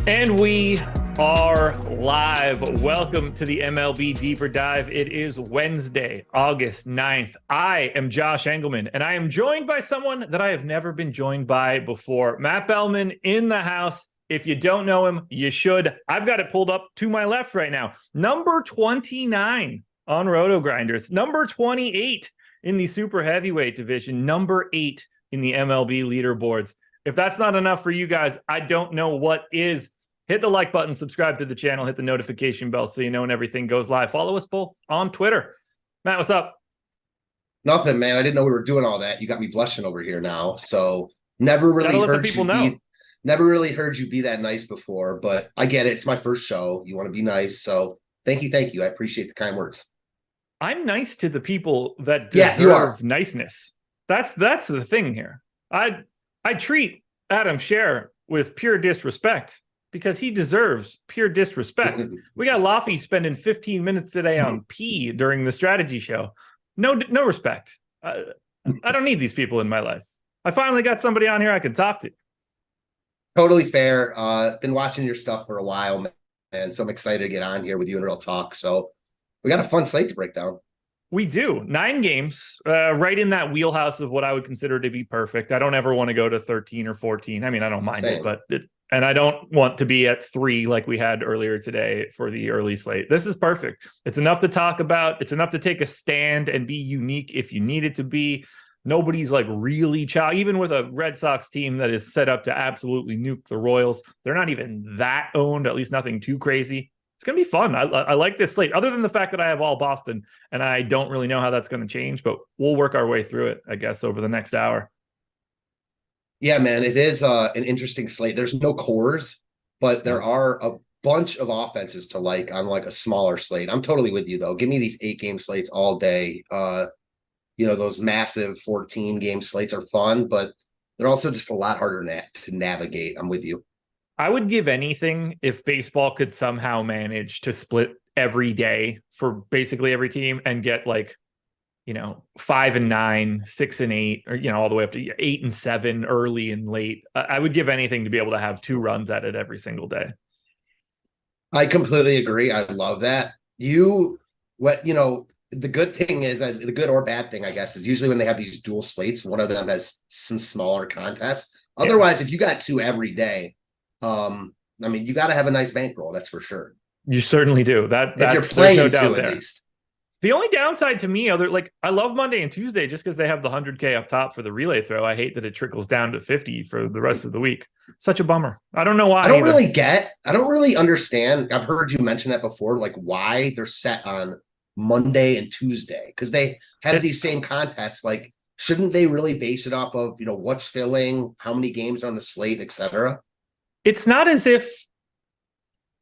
And we are live. Welcome to the MLB Deeper Dive. It is Wednesday, August 9th. I am Josh Engleman, and I am joined by someone that I have never been joined by before. Matt Belman in the house. If you don't know him, you should. I've got it pulled up to my left right now. Number 29 on Roto Grinders. Number 28 in the super heavyweight division. Number 8 in the MLB leaderboards. If that's not enough for you guys, I don't know what is. Hit the like button, subscribe to the channel, hit the notification bell so you know when everything goes live. Follow us both on Twitter. Matt, what's up? Nothing, man. I didn't know we were doing all that. You got me blushing over here now. So never really heard you be that nice before, but I get it. It's my first show. You want to be nice. So thank you. I appreciate the kind words. I'm nice to the people that deserve niceness. That's the thing here. I treat Adam Scher with pure disrespect because he deserves pure disrespect. We got Laffy spending 15 minutes today on pee during the strategy show. No respect. I don't need these people in my life. I finally got somebody on here I can talk to. Totally fair. Been watching your stuff for a while, man, so I'm excited to get on here with you and real talk. So we got a fun slate to break down. We do. 9 games, right in that wheelhouse of what I would consider to be perfect. I don't ever want to go to 13 or 14. I mean, I don't mind it, but and I don't want to be at 3 like we had earlier today for the early slate. This is perfect. It's enough to talk about. It's enough to take a stand and be unique if you need it to be. Nobody's like really even with a Red Sox team that is set up to absolutely nuke the Royals. They're not even that owned, at least nothing too crazy. It's going to be fun. I like this slate, other than the fact that I have all Boston, and I don't really know how that's going to change, but we'll work our way through it, I guess, over the next hour. Yeah, man, it is an interesting slate. There's no cores, but there are a bunch of offenses to like on like a smaller slate. I'm totally with you, though. Give me these 8-game slates all day. Those massive 14-game slates are fun, but they're also just a lot harder to navigate. I'm with you. I would give anything if baseball could somehow manage to split every day for basically every team and get 5 and 9, 6 and 8, or, all the way up to 8 and 7 early and late. I would give anything to be able to have 2 runs at it every single day. I completely agree. I love that. The good thing is, the good or bad thing, I guess, is usually when they have these dual slates, one of them has some smaller contests. Otherwise, if you got 2 every day, you got to have a nice bankroll. That's for sure. You certainly do. That's if you're playing no doubt at there. least. The only downside to me, I love Monday and Tuesday just because they have the 100K up top for the relay throw. I hate that it trickles down to 50 for the rest of the week. Such a bummer. I don't know why. I don't really understand. I've heard you mention that before, like why they're set on Monday and Tuesday, because they have these same contests. Like, shouldn't they really base it off of, what's filling, how many games are on the slate, etc.? It's not as if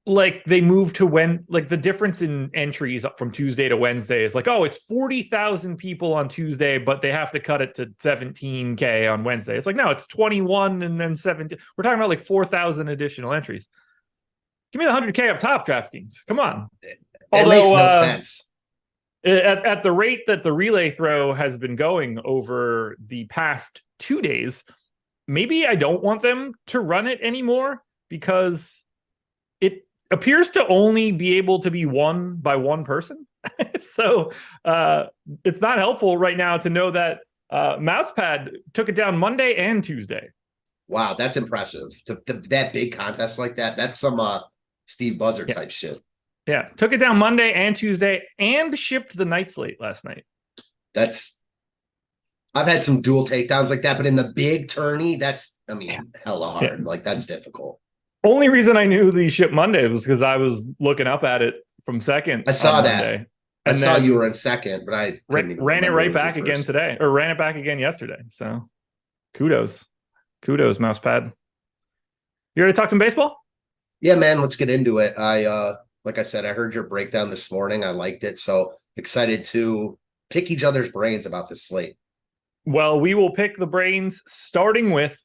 they move to when the difference in entries from Tuesday to Wednesday is it's 40,000 people on Tuesday, but they have to cut it to 17K on Wednesday. It's no, it's 21 and then 17. We're talking about 4,000 additional entries. Give me the 100K up top, DraftKings. Come on. It makes no sense. At the rate that the relay throw has been going over the past 2 days, maybe I don't want them to run it anymore because it appears to only be able to be won by one person. So it's not helpful right now to know that Mousepad took it down Monday and Tuesday. Wow, that's impressive. That big contest like that, that's some Steve Buzzard type shit. Yeah, took it down Monday and Tuesday and shipped the night slate last night. I've had some dual takedowns like that, but in the big tourney, that's hella hard. Yeah. That's difficult. Only reason I knew the ship Monday was because I was looking up at it from second. I saw that. I saw you were in second, but I ran it right back again today, or ran it back again yesterday. So kudos, Mousepad. You ready to talk some baseball? Yeah, man. Let's get into it. Like I said, I heard your breakdown this morning. I liked it. So excited to pick each other's brains about this slate. Well, we will pick the brains starting with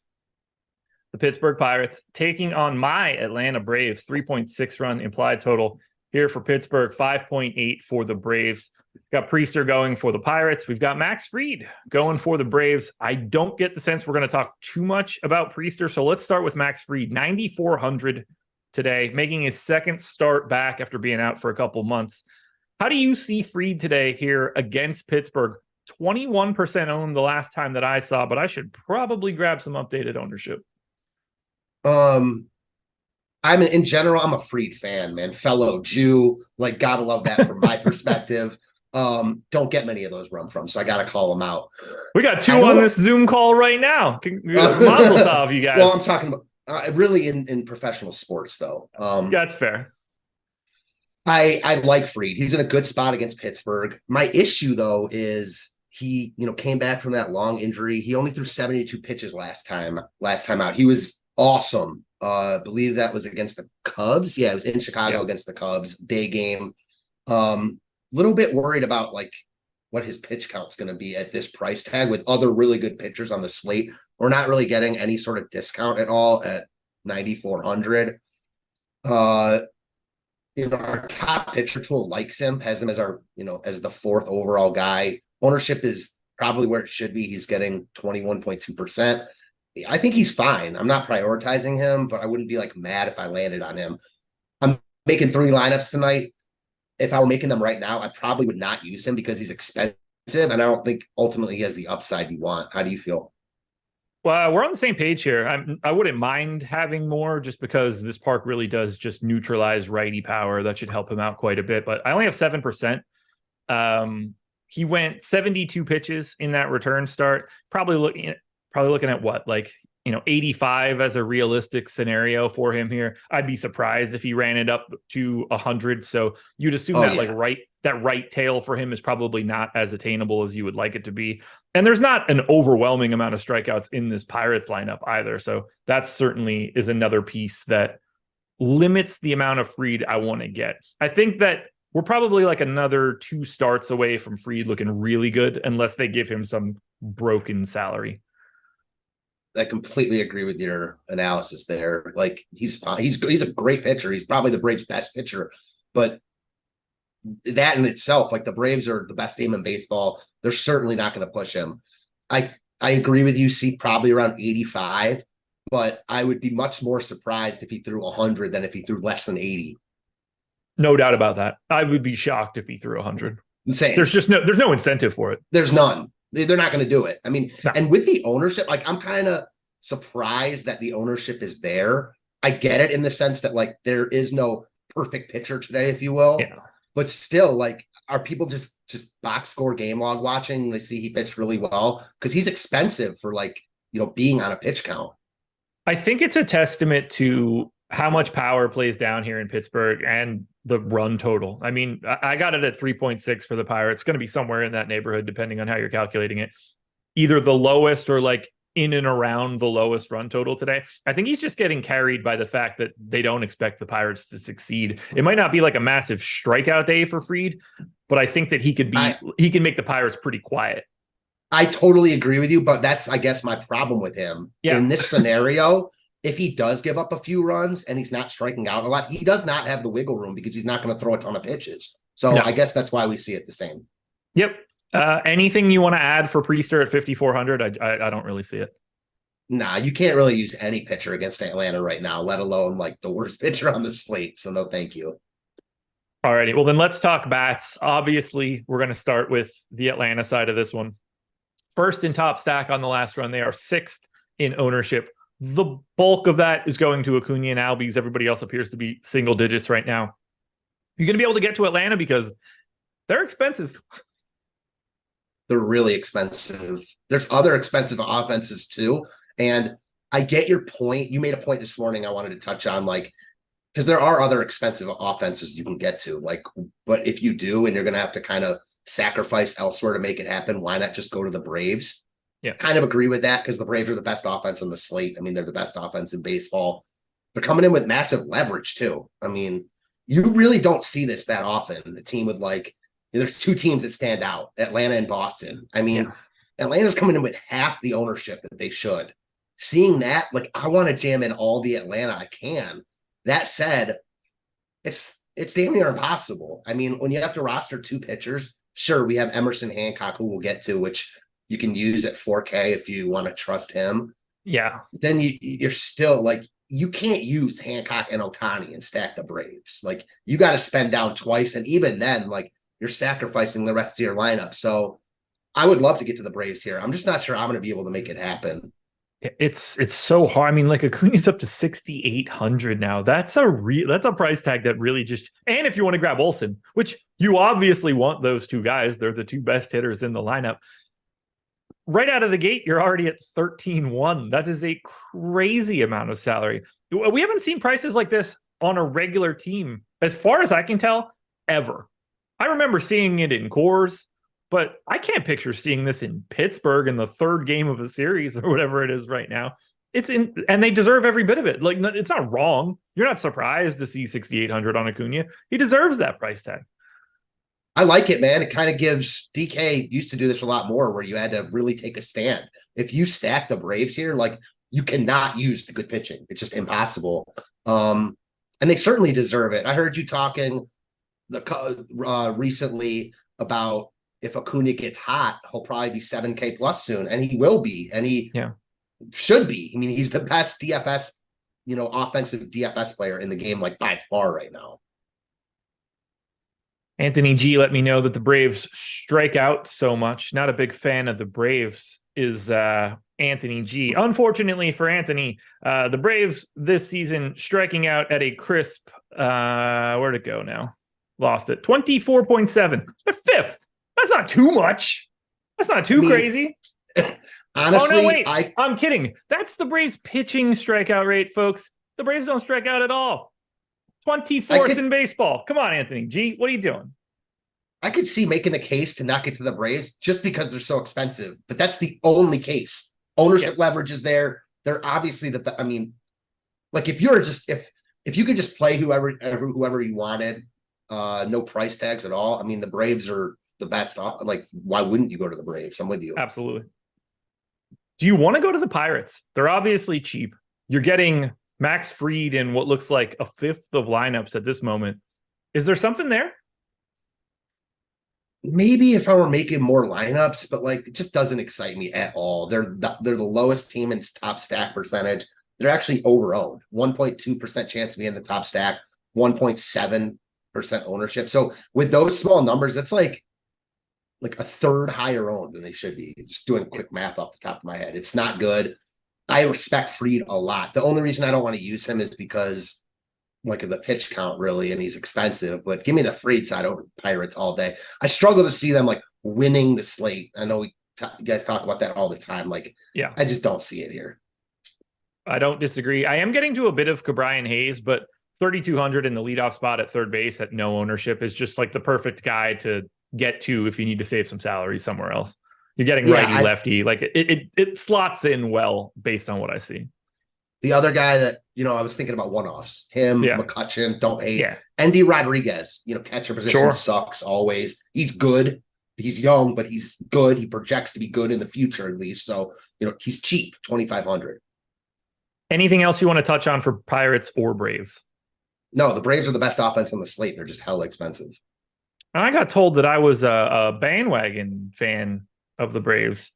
the Pittsburgh Pirates taking on my Atlanta Braves. 3.6 run implied total here for Pittsburgh, 5.8 for the Braves. Got Priester going for the Pirates. We've got Max Fried going for the Braves. I don't get the sense we're going to talk too much about Priester, so let's start with Max Fried. 9,400 today, making his second start back after being out for a couple months. How do you see Fried today here against Pittsburgh? 21% owned the last time that I saw, but I should probably grab some updated ownership. In general, I'm a Fried fan, man. Fellow Jew, like, gotta love that from my perspective. Don't get many of those where I'm from, so I gotta call them out. We got two on this Zoom call right now. Mazel tov, you guys. Well, I'm talking about really in professional sports, though. That's fair. I like Fried. He's in a good spot against Pittsburgh. My issue, though, is he, came back from that long injury. He only threw 72 pitches last time out. He was awesome. I believe that was against the Cubs. Yeah, it was in Chicago against the Cubs, day game. Little bit worried about like what his pitch count's going to be at this price tag with other really good pitchers on the slate. We're not really getting any sort of discount at all at 9,400. Our top pitcher tool likes him, has him as our, as the fourth overall guy. Ownership is probably where it should be. He's getting 21.2%. I think he's fine. I'm not prioritizing him, but I wouldn't be like mad if I landed on him. I'm making 3 lineups tonight. If I were making them right now, I probably would not use him because he's expensive, and I don't think ultimately he has the upside you want. How do you feel? Well, we're on the same page here. I wouldn't mind having more just because this park really does just neutralize righty power. That should help him out quite a bit, but I only have 7%. He went 72 pitches in that return start. Probably looking at what, 85 as a realistic scenario for him here. I'd be surprised if he ran it up to 100. So you'd assume that right tail for him is probably not as attainable as you would like it to be. And there's not an overwhelming amount of strikeouts in this Pirates lineup either. So that certainly is another piece that limits the amount of Fried I want to get. I think that we're probably like another 2 starts away from Fried looking really good, unless they give him some broken salary. I completely agree with your analysis there. Like, he's a great pitcher. He's probably the Braves' best pitcher, but that in itself, like, the Braves are the best team in baseball. They're certainly not going to push him. I agree with you. See, probably around 85, but I would be much more surprised if he threw 100 than if he threw less than 80. No doubt about that. I would be shocked if he threw 100. Same. There's no incentive for it. There's none. They're not going to do it. I mean, no. And with the ownership, like, I'm kind of surprised that the ownership is there. I get it in the sense that, like, there is no perfect pitcher today, if you will. Yeah. But still, like, are people just box score game log watching? They see he pitched really well because he's expensive for, like, being on a pitch count. I think it's a testament to how much power plays down here in Pittsburgh and the run total. I mean, I got it at 3.6 for the Pirates. It's going to be somewhere in that neighborhood, depending on how you're calculating it. Either the lowest or like in and around the lowest run total today. I think he's just getting carried by the fact that they don't expect the Pirates to succeed. It might not be like a massive strikeout day for Fried, but I think that he can make the Pirates pretty quiet. I totally agree with you, but that's, I guess, my problem with him. Yeah. In this scenario. If he does give up a few runs and he's not striking out a lot, he does not have the wiggle room because he's not going to throw a ton of pitches. So no. I guess that's why we see it the same. Yep. Anything you want to add for Priester at 5,400? I don't really see it. Nah, you can't really use any pitcher against Atlanta right now, let alone like the worst pitcher on the slate. So no, thank you. All righty. Well, then let's talk bats. Obviously, we're going to start with the Atlanta side of this one. First in top stack on the last run. They are 6th in ownership. The bulk of that is going to Acuna and Albies. Everybody else appears to be single digits right now. You're going to be able to get to Atlanta because they're expensive. They're really expensive. There's other expensive offenses too. And I get your point. You made a point this morning I wanted to touch on, like, because there are other expensive offenses you can get to. Like, but if you do, and you're going to have to kind of sacrifice elsewhere to make it happen, why not just go to the Braves? Yeah, kind of agree with that because the Braves are the best offense on the slate. I mean, they're the best offense in baseball. They're coming in with massive leverage too. I mean, you really don't see this that often. The team with like, there's 2 teams that stand out, Atlanta and Boston. I mean, Atlanta's coming in with half the ownership that they should. Seeing that, like, I want to jam in all the Atlanta I can. That said, it's damn near impossible. I mean, when you have to roster 2 pitchers, sure, we have Emerson Hancock, who we'll get to, which you can use at 4K if you want to trust him. Yeah. Then you're still like, you can't use Hancock and Otani and stack the Braves. Like, you got to spend down twice. And even then, like, you're sacrificing the rest of your lineup. So I would love to get to the Braves here. I'm just not sure I'm going to be able to make it happen. It's so hard. I mean, like Acuna's up to 6,800 now. That's a price tag that really just, and if you want to grab Olsen, which you obviously want those two guys, they're the two best hitters in the lineup. Right out of the gate, you're already at 13-1. That is a crazy amount of salary. We haven't seen prices like this on a regular team, as far as I can tell, ever. I remember seeing it in Coors, but I can't picture seeing this in Pittsburgh in the third game of a series or whatever it is right now. And they deserve every bit of it. Like, it's not wrong. You're not surprised to see 6,800 on Acuna. He deserves that price tag. I like it, man. It kind of gives DK used to do this a lot more where you had to really take a stand. If you stack the Braves here, like, you cannot use the good pitching. It's just impossible. And they certainly deserve it. I heard you talking recently about if Acuna gets hot, he'll probably be 7K plus soon, and he will be, and he should be. I mean, he's the best DFS, offensive DFS player in the game, like, by far right now. Anthony G let me know that the Braves strike out so much. Not a big fan of the Braves is Anthony G. Unfortunately for Anthony, the Braves this season striking out at a crisp, where'd it go now? Lost it. 24.7. They're fifth. That's not too much. That's not too crazy. Honestly, oh, no, wait. I'm kidding. That's the Braves pitching strikeout rate, folks. The Braves don't strike out at all. 24th in baseball. Come on, Anthony G. What are you doing? I could see making the case to not get to the Braves just because they're so expensive, but that's the only case. Ownership leverage is there. They're obviously like, if you could just play whoever you wanted, no price tags at all. I mean, the Braves are the best. Like, why wouldn't you go to the Braves? I'm with you. Absolutely. Do you want to go to the Pirates? They're obviously cheap. You're getting Max Fried in what looks like a fifth of lineups at this moment. Is there something there? Maybe if I were making more lineups, but like, it just doesn't excite me at all. They're the lowest team in top stack percentage. They're actually over-owned. 1.2% chance to be in the top stack, 1.7% ownership. So with those small numbers, it's like a third higher owned than they should be. Just doing quick math off the top of my head. It's not good. I respect Fried a lot. The only reason I don't want to use him is because like of the pitch count, really, and he's expensive. But give me the Fried side over Pirates all day. I struggle to see them like winning the slate. I know you guys talk about that all the time. Like, yeah, I just don't see it here. I don't disagree. I am getting to a bit of Cabrian Hayes, but 3,200 in the leadoff spot at third base at no ownership is just like the perfect guy to get to if you need to save some salary somewhere else. You're getting righty lefty. Like it slots in well based on what I see. The other guy that, I was thinking about one-offs, him, McCutchen, don't hate. Yeah. Andy Rodriguez, catcher position sucks always. He's good. He's young, but he's good. He projects to be good in the future at least. So, he's cheap, 2,500. Anything else you want to touch on for Pirates or Braves? No, the Braves are the best offense on the slate. They're just hella expensive. I got told that I was a bandwagon fan of the Braves.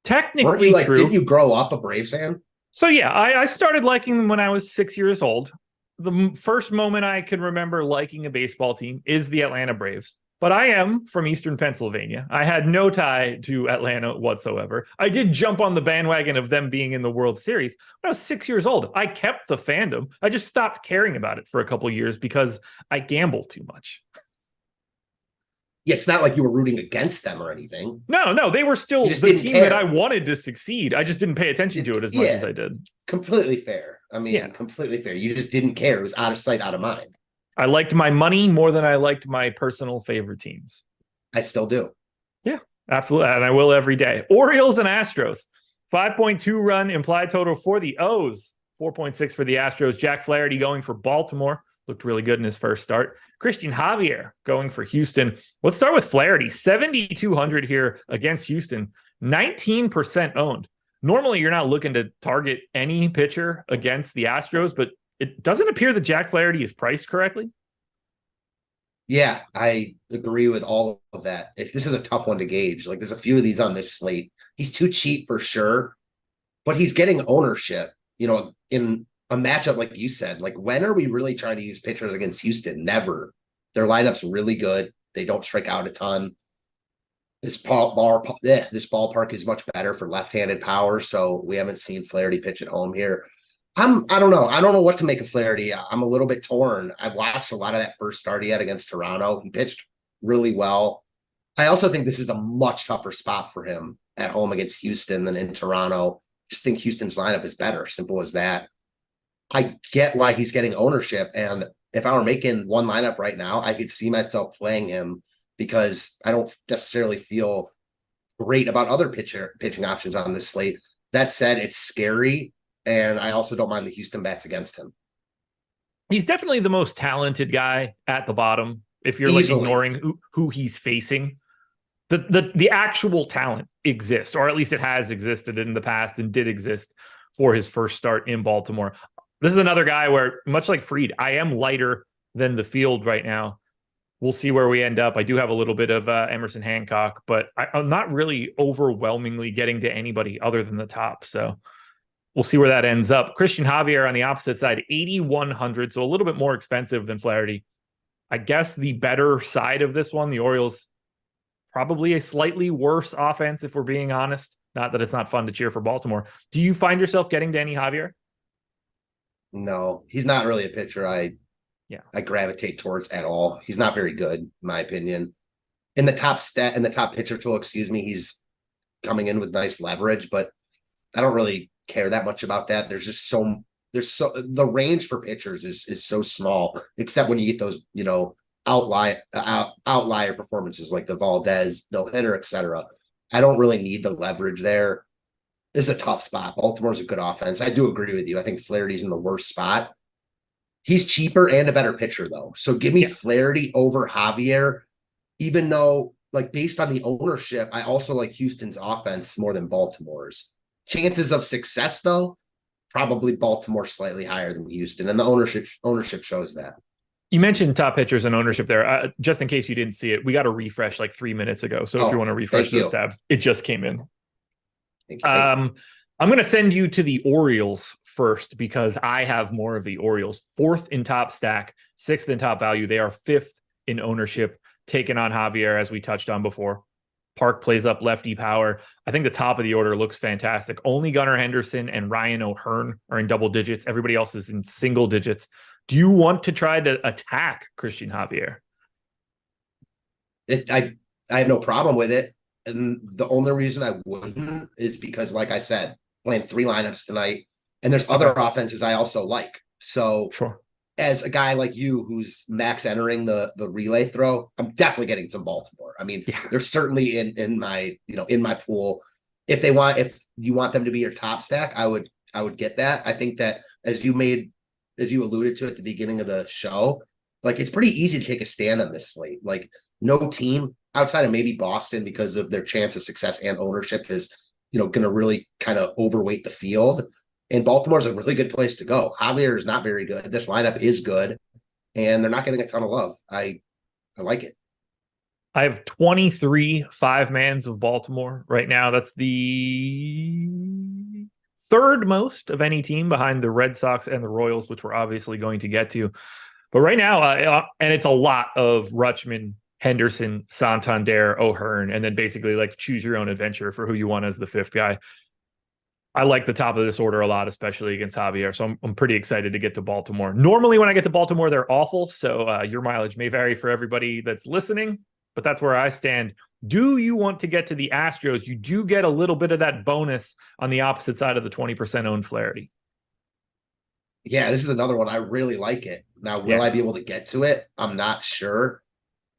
Technically true. Didn't you grow up a Braves fan? So yeah, I started liking them when I was 6 years old. The first moment I can remember liking a baseball team is the Atlanta Braves. But I am from Eastern Pennsylvania. I had no tie to Atlanta whatsoever. I did jump on the bandwagon of them being in the World Series when I was 6 years old. I kept the fandom. I just stopped caring about it for a couple of years because I gamble too much. Yeah, it's not like you were rooting against them or anything. No, they were still the team that I wanted to succeed. I just didn't pay attention to it as much as I did. Completely fair. I mean, completely fair. You just didn't care. It was out of sight, out of mind. I liked my money more than I liked my personal favorite teams. I still do. Yeah, absolutely. And I will every day. Orioles and Astros. 5.2 run implied total for the O's. 4.6 for the Astros. Jack Flaherty going for Baltimore. Looked really good in his first start. Christian Javier going for Houston. Let's start with Flaherty. 7,200 here against Houston. 19% owned. Normally, you're not looking to target any pitcher against the Astros, but it doesn't appear that Jack Flaherty is priced correctly. Yeah, I agree with all of that. This is a tough one to gauge. Like, there's a few of these on this slate. He's too cheap for sure, but he's getting ownership, in a matchup like you said. Like, when are we really trying to use pitchers against Houston? Never. Their lineup's really good. They don't strike out a ton. This ballpark is much better for left-handed power, so we haven't seen Flaherty pitch at home here. I don't know. I don't know what to make of Flaherty. I'm a little bit torn. I've watched a lot of that first start he had against Toronto. He pitched really well. I also think this is a much tougher spot for him at home against Houston than in Toronto. Just think Houston's lineup is better. Simple as that. I get why he's getting ownership. And if I were making one lineup right now, I could see myself playing him because I don't necessarily feel great about other pitching options on this slate. That said, it's scary. And I also don't mind the Houston bats against him. He's definitely the most talented guy at the bottom. If you're like ignoring who he's facing, the actual talent exists, or at least it has existed in the past and did exist for his first start in Baltimore. This is another guy where, much like Fried, I am lighter than the field right now. We'll see where we end up. I do have a little bit of Emerson Hancock, but I'm not really overwhelmingly getting to anybody other than the top. So we'll see where that ends up. Christian Javier on the opposite side, 8,100, so a little bit more expensive than Flaherty. I guess the better side of this one, the Orioles, probably a slightly worse offense, if we're being honest. Not that it's not fun to cheer for Baltimore. Do you find yourself getting to any Javier? No, he's not really a pitcher I gravitate towards at all. He's not very good, in my opinion. In the top pitcher tool, he's coming in with nice leverage, but I don't really care that much about that. The range for pitchers is so small, except when you get those, outlier performances like the Valdez no hitter, etc. I don't really need the leverage there. This is a tough spot. Baltimore's a good offense. I do agree with you. I think Flaherty's in the worst spot. He's cheaper and a better pitcher, though. So give me Flaherty over Javier, even though, like, based on the ownership, I also like Houston's offense more than Baltimore's. Chances of success, though, probably Baltimore slightly higher than Houston, and the ownership shows that. You mentioned top pitchers and ownership there. Just in case you didn't see it, we got a refresh like 3 minutes ago. So if you want to refresh those tabs, it just came in. I'm going to send you to the Orioles first because I have more of the Orioles. 4th in top stack, 6th in top value. They are 5th in ownership, taking on Javier, as we touched on before. Park plays up lefty power. I think the top of the order looks fantastic. Only Gunnar Henderson and Ryan O'Hearn are in double digits. Everybody else is in single digits. Do you want to try to attack Christian Javier? I have no problem with it. And the only reason I wouldn't is because, like I said, playing 3 lineups tonight, and there's other offenses I also like. So as a guy like you who's max entering the relay throw, I'm definitely getting some Baltimore. I mean, they're certainly in my pool. If you want them to be your top stack, I would get that. I think that as you alluded to at the beginning of the show, like, it's pretty easy to take a stand on this slate. Like, no team outside of maybe Boston, because of their chance of success and ownership, is going to really kind of overweight the field. And Baltimore's a really good place to go. Javier is not very good. This lineup is good, and they're not getting a ton of love. I like it. I have 23 5-mans of Baltimore right now. That's the 3rd most of any team behind the Red Sox and the Royals, which we're obviously going to get to. But right now, and it's a lot of Rutschman, Henderson, Santander, O'Hearn, and then basically like choose your own adventure for who you want as the 5th guy. I like the top of this order a lot, especially against Javier. So I'm pretty excited to get to Baltimore. Normally when I get to Baltimore, they're awful. So your mileage may vary for everybody that's listening, but that's where I stand. Do you want to get to the Astros? You do get a little bit of that bonus on the opposite side of the 20% owned Flaherty. Yeah, this is another one. I really like it. Now, will I be able to get to it? I'm not sure,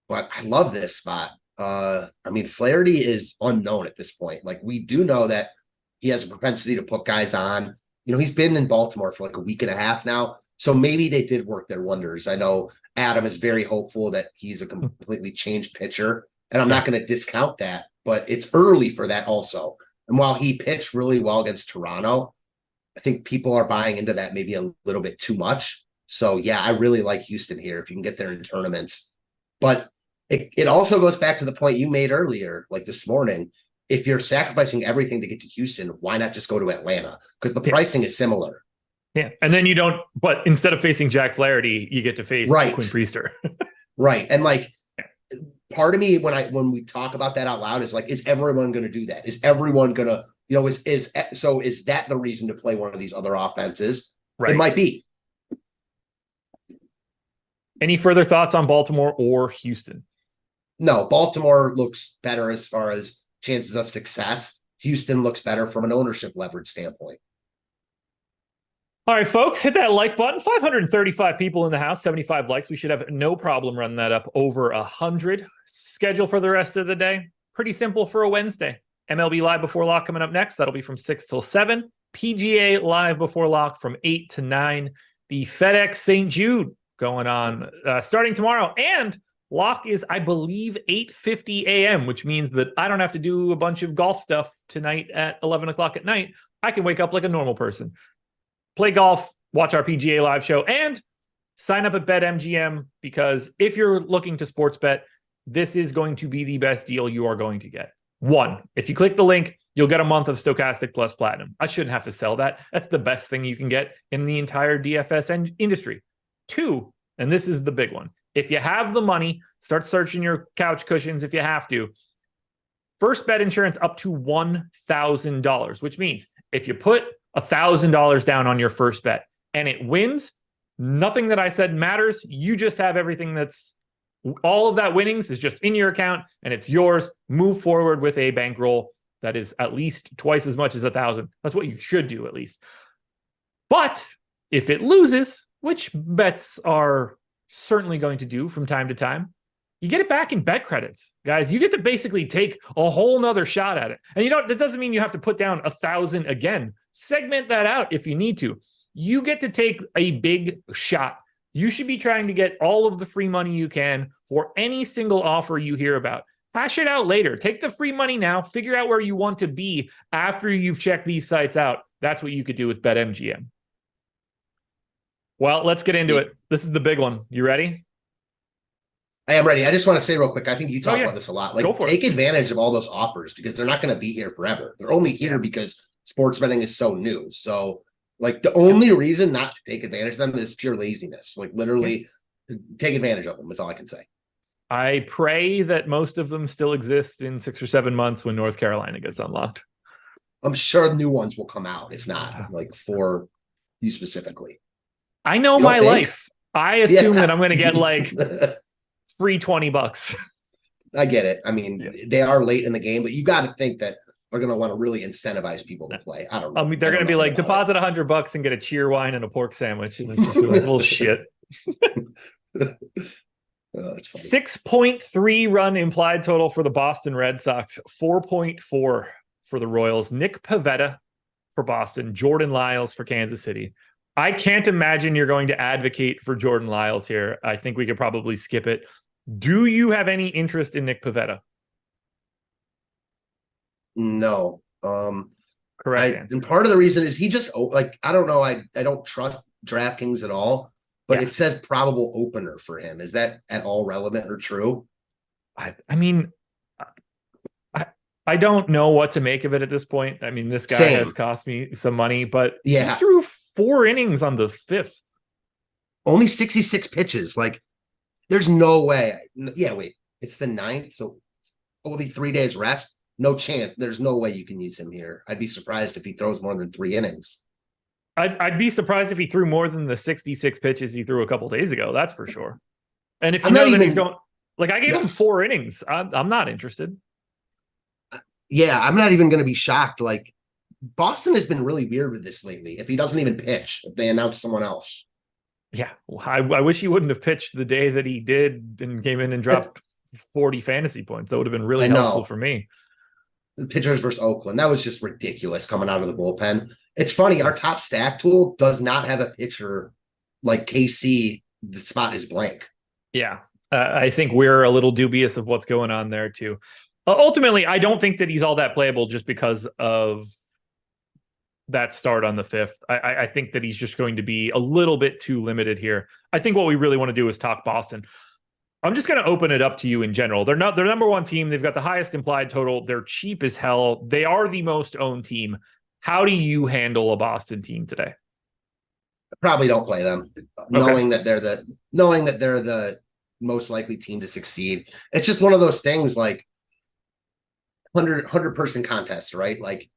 but I love this spot. I mean, Flaherty is unknown at this point. Like, we do know that he has a propensity to put guys on. He's been in Baltimore for like a week and a half now, so maybe they did work their wonders. I know Adam is very hopeful that he's a completely changed pitcher, and I'm not going to discount that, but it's early for that also. And while he pitched really well against Toronto, I think people are buying into that maybe a little bit too much. So, yeah, I really like Houston here if you can get there in tournaments. But it also goes back to the point you made earlier, like this morning. If you're sacrificing everything to get to Houston, why not just go to Atlanta? Because the pricing is similar. Yeah. And then you don't, but instead of facing Jack Flaherty, you get to face Right. Quinn Priester. Right. And like, part of me when we talk about that out loud is like, is everyone going to do that? Is everyone going to, is that the reason to play one of these other offenses? Right. It might be. Any further thoughts on Baltimore or Houston? No, Baltimore looks better as far as chances of success. Houston looks better from an ownership leverage standpoint. All right, folks, hit that like button. 535 people in the house, 75 likes. We should have no problem running that up over 100. Schedule for the rest of the day. Pretty simple for a Wednesday. MLB Live Before Lock coming up next. That'll be from 6 till 7. PGA Live Before Lock from 8 to 9. The FedEx St. Jude going on starting tomorrow. And lock is, I believe, 8:50 a.m., which means that I don't have to do a bunch of golf stuff tonight at 11 o'clock at night. I can wake up like a normal person. Play golf, watch our PGA Live show, and sign up at BetMGM, because if you're looking to sports bet, this is going to be the best deal you are going to get. 1, if you click the link, you'll get a month of Stochastic Plus Platinum. I shouldn't have to sell that. That's the best thing you can get in the entire DFS industry. 2, and this is the big one. If you have the money, start searching your couch cushions if you have to. First bet insurance up to $1,000, which means if you put $1,000 down on your first bet and it wins, nothing that I said matters. You just have everything all of that winnings is just in your account and it's yours. Move forward with a bankroll that is at least twice as much as 1,000. That's what you should do, at least. But if it loses, which bets are certainly going to do from time to time, you get it back in bet credits, guys. You get to basically take a whole nother shot at it. And that doesn't mean you have to put down 1,000 again. Segment that out if you need to. You get to take a big shot. You should be trying to get all of the free money you can for any single offer you hear about. Hash it out later. Take the free money now. Figure out where you want to be after you've checked these sites out. That's what you could do with BetMGM. Well, let's get into it. This is the big one. You ready? I am ready. I just want to say real quick, I think you talk about this a lot. Like, take advantage of all those offers because they're not going to be here forever. They're only here because sports betting is so new. So, like, the only reason not to take advantage of them is pure laziness. Like, literally, take advantage of them. That's all I can say. I pray that most of them still exist in 6 or 7 months when North Carolina gets unlocked. I'm sure new ones will come out, if not, like, for you specifically. I know my life. I assume that I'm going to get, like, free $20. I get it. I mean, they are late in the game, but you got to think that they're going to want to really incentivize people to play. I don't know. I mean, they're going to be like, deposit $100 and get a cheer wine and a pork sandwich. It's just like bullshit. 6.3 run implied total for the Boston Red Sox, 4.4 for the Royals. Nick Pivetta for Boston, Jordan Lyles for Kansas City. I can't imagine you're going to advocate for Jordan Lyles here. I think we could probably skip it. Do you have any interest in Nick Pivetta? No. Correct. And part of the reason is he just, like, I don't know. I don't trust DraftKings at all, but it says probable opener for him. Is that at all relevant or true? I mean, I don't know what to make of it at this point. I mean, this guy has cost me some money, but he threw 4 innings on the 5th. Only 66 pitches. Like, there's no way. Yeah, wait. It's the 9th, so only 3 days rest. No chance. There's no way you can use him here. I'd be surprised if he throws more than 3 innings. I'd be surprised if he threw more than the 66 pitches he threw a couple days ago. That's for sure. And if you know that he's going, like, I gave him 4 innings. I'm not interested. Yeah, I'm not even going to be shocked. Like, Boston has been really weird with this lately. If he doesn't even pitch, if they announce someone else. Yeah, I wish he wouldn't have pitched the day that he did and came in and dropped 40 fantasy points. That would have been really helpful for me. The pitchers versus Oakland, that was just ridiculous coming out of the bullpen. It's funny, our top stack tool does not have a pitcher like KC. The spot is blank. Yeah, I think we're a little dubious of what's going on there too. Ultimately, I don't think that he's all that playable just because of that start on the 5th. I think that he's just going to be a little bit too limited here. I think what we really want to do is talk Boston. I'm just going to open it up to you in general. They're number 1 team. They've got the highest implied total. They're cheap as hell. They are the most owned team. How do you handle a Boston team today? Probably don't play them, knowing that they're the most likely team to succeed. It's just one of those things like 100 person contest, right? Like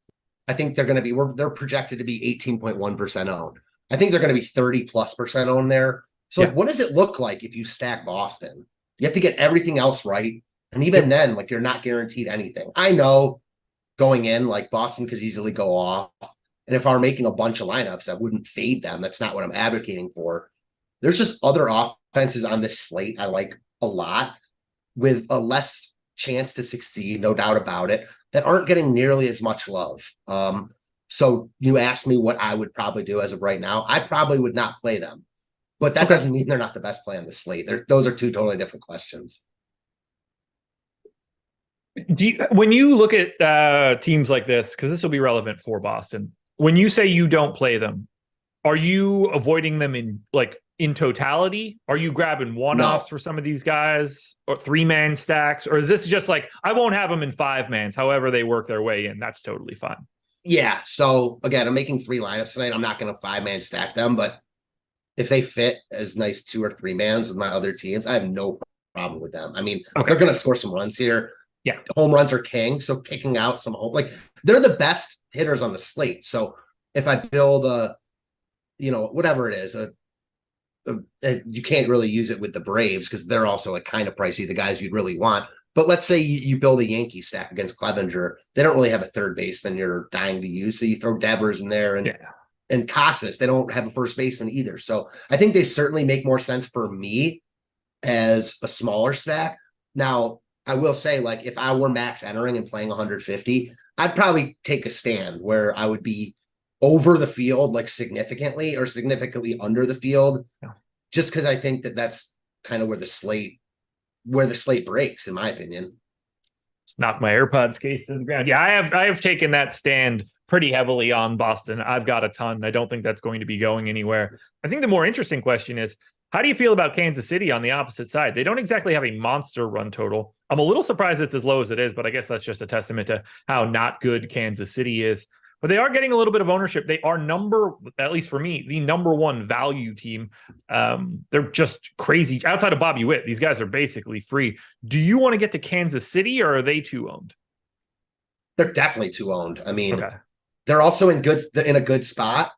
I think they're going to be, they're projected to be 18.1% owned. I think they're going to be 30+% owned there. So like, what does it look like if you stack Boston? You have to get everything else right. And even then, like you're not guaranteed anything. I know going in, like Boston could easily go off. And if I'm making a bunch of lineups, I wouldn't fade them. That's not what I'm advocating for. There's just other offenses on this slate I like a lot with a less chance to succeed, no doubt about it, that aren't getting nearly as much love. So you asked me what I would probably do as of right now. I probably would not play them, but that doesn't mean they're not the best play on the slate. Those are two totally different questions. When you look at teams like this, because this will be relevant for Boston, when you say you don't play them, are you avoiding them in totality? Are you grabbing one-offs for some of these guys or 3-man stacks? Or is this just like, I won't have them in 5-mans, however they work their way in? That's totally fine. Yeah. So again, I'm making 3 lineups tonight. I'm not going to 5-man stack them, but if they fit as nice 2 or 3-mans with my other teams, I have no problem with them. I mean, they're going to score some runs here. Yeah. Home runs are king. So picking out some home, like they're the best hitters on the slate. So if I build whatever it is, you can't really use it with the Braves because they're also like kind of pricey, the guys you'd really want. But let's say you build a Yankee stack against Clevenger. They don't really have a third baseman you're dying to use. So you throw Devers in there and Casas. They don't have a first baseman either. So I think they certainly make more sense for me as a smaller stack. Now, I will say, like, if I were max entering and playing 150, I'd probably take a stand where I would be over the field, like significantly, or significantly under the field, just because I think that's kind of where the slate breaks, in my opinion. Just knock my AirPods case to the ground. Yeah, I have taken that stand pretty heavily on Boston. I've got a ton. I don't think that's going to be going anywhere. I think the more interesting question is, how do you feel about Kansas City on the opposite side? They don't exactly have a monster run total. I'm a little surprised it's as low as it is, but I guess that's just a testament to how not good Kansas City is. But they are getting a little bit of ownership. They are at least for me, the number one value team. They're just crazy. Outside of Bobby Witt, these guys are basically free. Do you want to get to Kansas City, or are they too owned? They're definitely too owned. I mean, they're also in a good spot,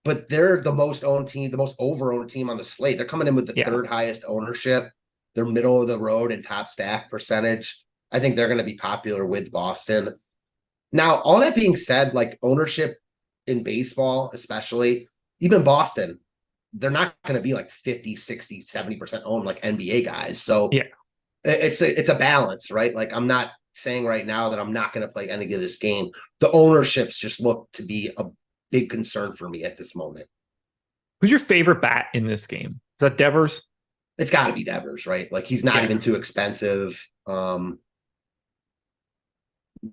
but they're the most owned team, the most over-owned team on the slate. They're coming in with the third highest ownership. They're middle of the road in top stack percentage. I think they're going to be popular with Boston. Now, all that being said, like ownership in baseball, especially, even Boston, they're not going to be like 50, 60, 70% owned like NBA guys. So it's a balance, right? Like I'm not saying right now that I'm not going to play any of this game. The ownerships just look to be a big concern for me at this moment. Who's your favorite bat in this game? Is that Devers? It's got to be Devers, right? Like he's not even too expensive.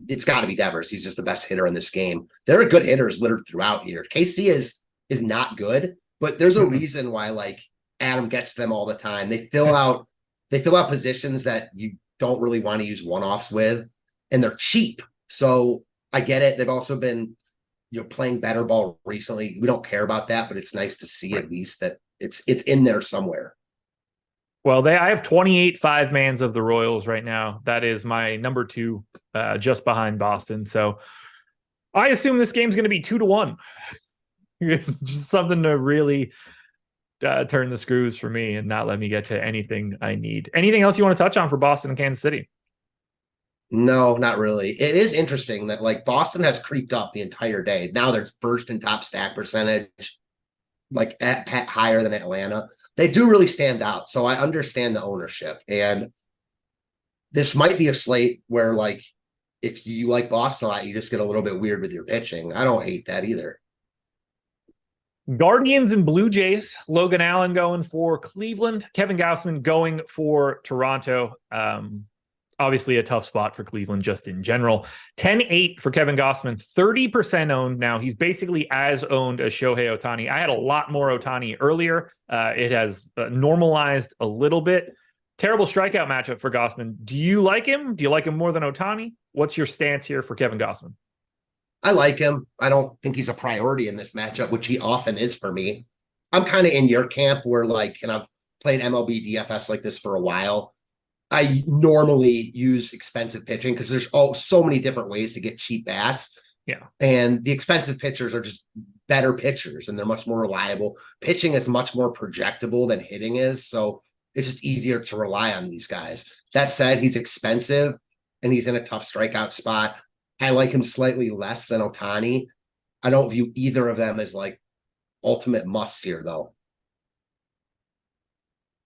It's got to be Devers. He's just the best hitter in this game. There are good hitters littered throughout here. KC is not good, but there's a reason why like Adam gets them all the time. They fill out positions that you don't really want to use one-offs with, and they're cheap. So I get it. They've also been playing better ball recently. We don't care about that, but it's nice to see at least that it's in there somewhere. Well, I have 28 5-mans of the Royals right now. That is my number 2, just behind Boston. So I assume this game's going to be 2-1. It's just something to really turn the screws for me and not let me get to anything I need. Anything else you want to touch on for Boston and Kansas City? No, not really. It is interesting that like Boston has creeped up the entire day. Now they're first in top stack percentage, like at higher than Atlanta. They do really stand out. So I understand the ownership. And this might be a slate where like if you like Boston a lot, you just get a little bit weird with your pitching. I don't hate that either. Guardians and Blue Jays. Logan Allen going for Cleveland. Kevin Gausman going for Toronto. Obviously a tough spot for Cleveland just in general. 10-8 for Kevin Gausman, 30% owned now. He's basically as owned as Shohei Otani. I had a lot more Otani earlier. It has normalized a little bit. Terrible strikeout matchup for Gausman. Do you like him? Do you like him more than Otani? What's your stance here for Kevin Gausman? I like him. I don't think he's a priority in this matchup, which he often is for me. I'm kind of in your camp where and I've played MLB DFS like this for a while. I normally use expensive pitching because there's so many different ways to get cheap bats. Yeah. And the expensive pitchers are just better pitchers and they're much more reliable. Pitching is much more projectable than hitting is. So it's just easier to rely on these guys. That said, he's expensive and he's in a tough strikeout spot. I like him slightly less than Otani. I don't view either of them as ultimate musts here, though.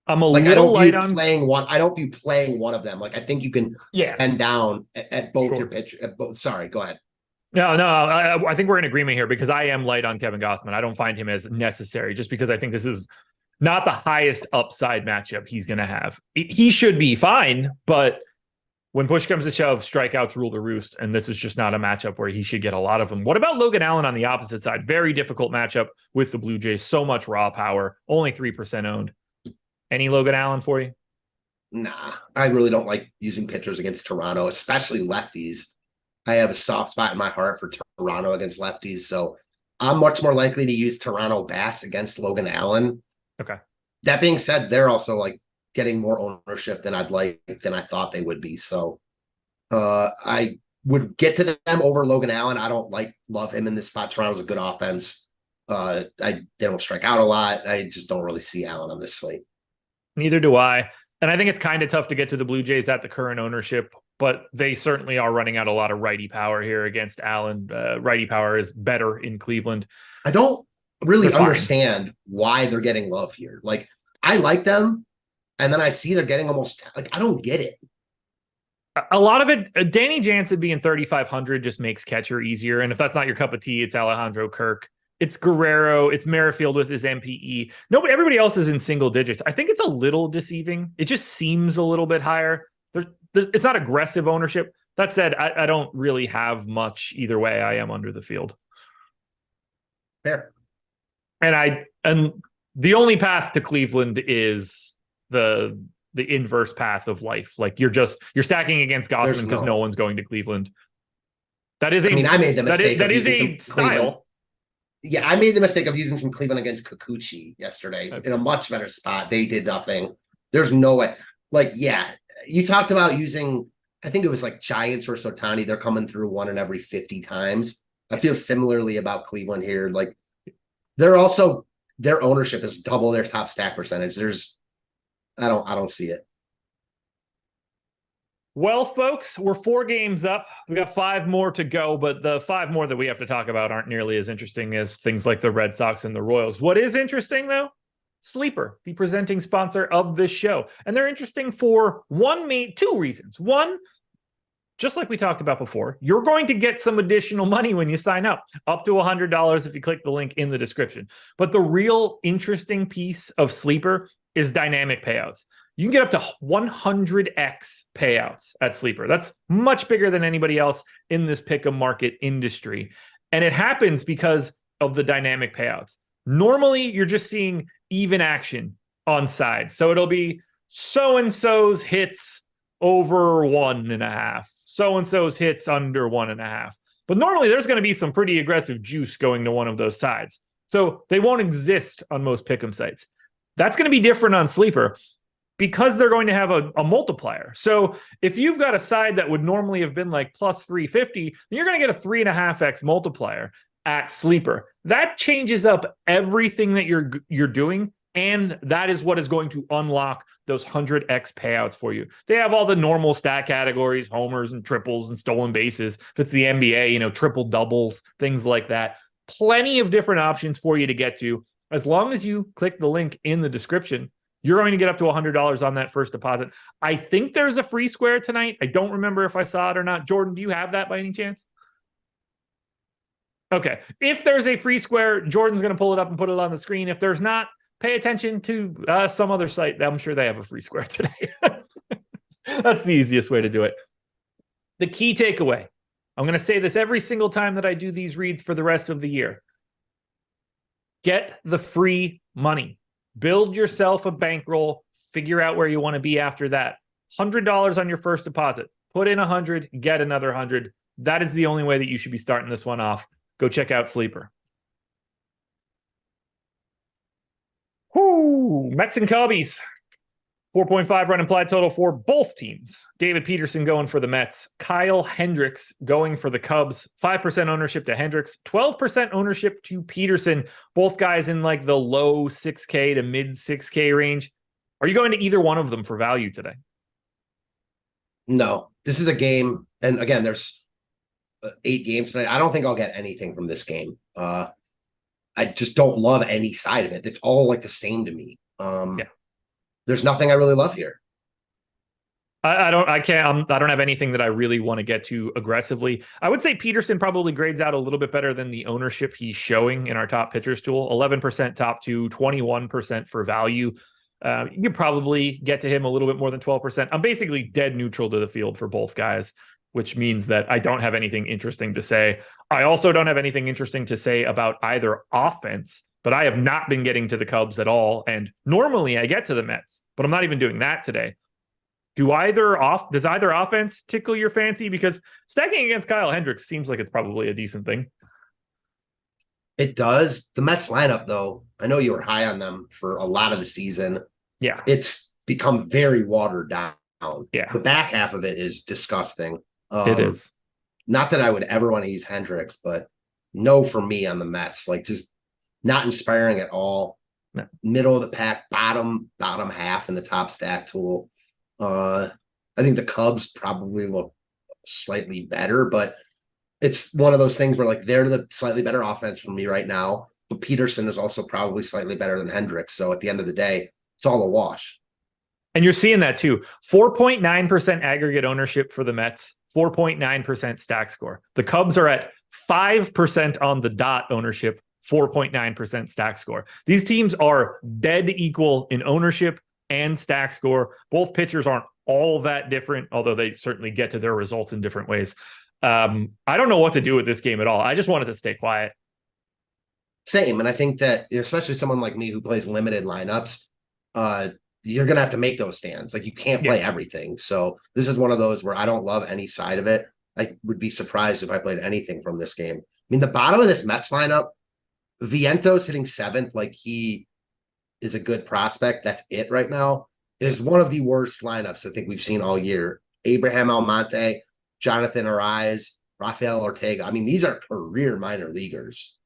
I'm a little light on playing one. I don't view playing one of them. I think you can spend down at both your pitch. Sorry, go ahead. No, I think we're in agreement here because I am light on Kevin Gausman. I don't find him as necessary just because I think this is not the highest upside matchup he's going to have. He should be fine, but when push comes to shove, strikeouts rule the roost, and this is just not a matchup where he should get a lot of them. What about Logan Allen on the opposite side? Very difficult matchup with the Blue Jays. So much raw power, only 3% owned. Any Logan Allen for you? Nah, I really don't like using pitchers against Toronto, especially lefties. I have a soft spot in my heart for Toronto against lefties, so I'm much more likely to use Toronto bats against Logan Allen. Okay. That being said, they're also getting more ownership than I thought they would be. So I would get to them over Logan Allen. I don't love him in this spot. Toronto's a good offense. They don't strike out a lot. I just don't really see Allen on this slate. Neither do I. And I think it's kind of tough to get to the Blue Jays at the current ownership, but they certainly are running out a lot of righty power here against Allen. Righty power is better in Cleveland. I don't really understand why they're getting love here. I like them, and then I see they're getting almost I don't get it. A lot of it, Danny Jansen being 3,500 just makes catcher easier. And if that's not your cup of tea, it's Alejandro Kirk. It's Guerrero. It's Merrifield with his MPE. Everybody else is in single digits. I think it's a little deceiving. It just seems a little bit higher. It's not aggressive ownership. That said, I don't really have much either way. I am under the field. Fair. And the only path to Cleveland is the inverse path of life. You're stacking against Gausman because no one's going to Cleveland. That is I made the mistake. That is a style. Yeah, I made the mistake of using some Cleveland against Kikuchi yesterday in a much better spot. They did nothing. There's no way. You talked about using, I think it was Giants versus Otani. They're coming through one in every 50 times. I feel similarly about Cleveland here. They're also, their ownership is double their top stack percentage. I don't see it. Well, folks, we're 4 games up. We got 5 more to go, but the 5 more that we have to talk about aren't nearly as interesting as things like the Red Sox and the Royals. What is interesting, though? Sleeper, the presenting sponsor of this show. And they're interesting for 2 reasons. One, just like we talked about before, you're going to get some additional money when you sign up to $100 if you click the link in the description. But the real interesting piece of Sleeper is dynamic payouts. You can get up to 100x payouts at Sleeper. That's much bigger than anybody else in this pick-em market industry. And it happens because of the dynamic payouts. Normally, you're just seeing even action on sides. So it'll be so-and-so's hits over 1.5. So-and-so's hits under 1.5. But normally, there's going to be some pretty aggressive juice going to one of those sides. So they won't exist on most pick-em sites. That's going to be different on Sleeper, because they're going to have a multiplier. So if you've got a side that would normally have been plus 350, then you're going to get a 3.5x multiplier at Sleeper. That changes up everything that you're doing, and that is what is going to unlock those 100x payouts for you. They have all the normal stat categories, homers and triples and stolen bases. If it's the NBA, triple doubles, things like that. Plenty of different options for you to get to. As long as you click the link in the description, you're going to get up to $100 on that first deposit. I think there's a free square tonight. I don't remember if I saw it or not. Jordan, do you have that by any chance? Okay. If there's a free square, Jordan's going to pull it up and put it on the screen. If there's not, pay attention to some other site. I'm sure they have a free square today. That's the easiest way to do it. The key takeaway. I'm going to say this every single time that I do these reads for the rest of the year. Get the free money. Build yourself a bankroll. Figure out where you want to be after that. $100 on your first deposit. Put in 100, get another 100. That is the only way that you should be starting this one off. Go check out Sleeper. Mets and Cubbies. 4.5 run implied total for both teams. David Peterson going for the Mets. Kyle Hendricks going for the Cubs. 5% ownership to Hendricks. 12% ownership to Peterson. Both guys in like the low 6K to mid 6K range. Are you going to either one of them for value today? No, this is a game. And again, there's 8 games tonight. I don't think I'll get anything from this game. I just don't love any side of it. It's all like the same to me. There's nothing I really love here. I don't have anything that I really want to get to aggressively. I would say Peterson probably grades out a little bit better than the ownership he's showing in our top pitchers tool. 11% top to 21% for value. You could probably get to him a little bit more than 12%. I'm basically dead neutral to the field for both guys, which means that I don't have anything interesting to say. I also don't have anything interesting to say about either offense, but I have not been getting to the Cubs at all. And normally I get to the Mets, but I'm not even doing that today. Does either offense tickle your fancy? Because stacking against Kyle Hendricks seems like it's probably a decent thing. It does. The Mets lineup, though, I know you were high on them for a lot of the season. Yeah. It's become very watered down. Yeah. The back half of it is disgusting. It is. Not that I would ever want to use Hendricks, but no for me on the Mets. Like, just not inspiring at all. No. Middle of the pack, bottom half in the top stack tool. I think the Cubs probably look slightly better, but it's one of those things where like they're the slightly better offense for me right now. But Peterson is also probably slightly better than Hendricks. So at the end of the day, it's all a wash. And you're seeing that too. 4.9% aggregate ownership for the Mets, 4.9% stack score. The Cubs are at 5% on the dot ownership, 4.9% stack score. These teams are dead equal in ownership and stack score. Both pitchers aren't all that different, although they certainly get to their results in different ways. I don't know what to do with this game at all. I just wanted to stay quiet. Same. And I think that, especially someone like me who plays limited lineups, you're going to have to make those stands. Like, you can't play everything. So this is one of those where I don't love any side of it. I would be surprised if I played anything from this game. I mean, the bottom of this Mets lineup, Vientos hitting 7th, like he is a good prospect. That's it right now. It is one of the worst lineups I think we've seen all year. Abraham Almonte, Jonathan Arias, Rafael Ortega. I mean, these are career minor leaguers.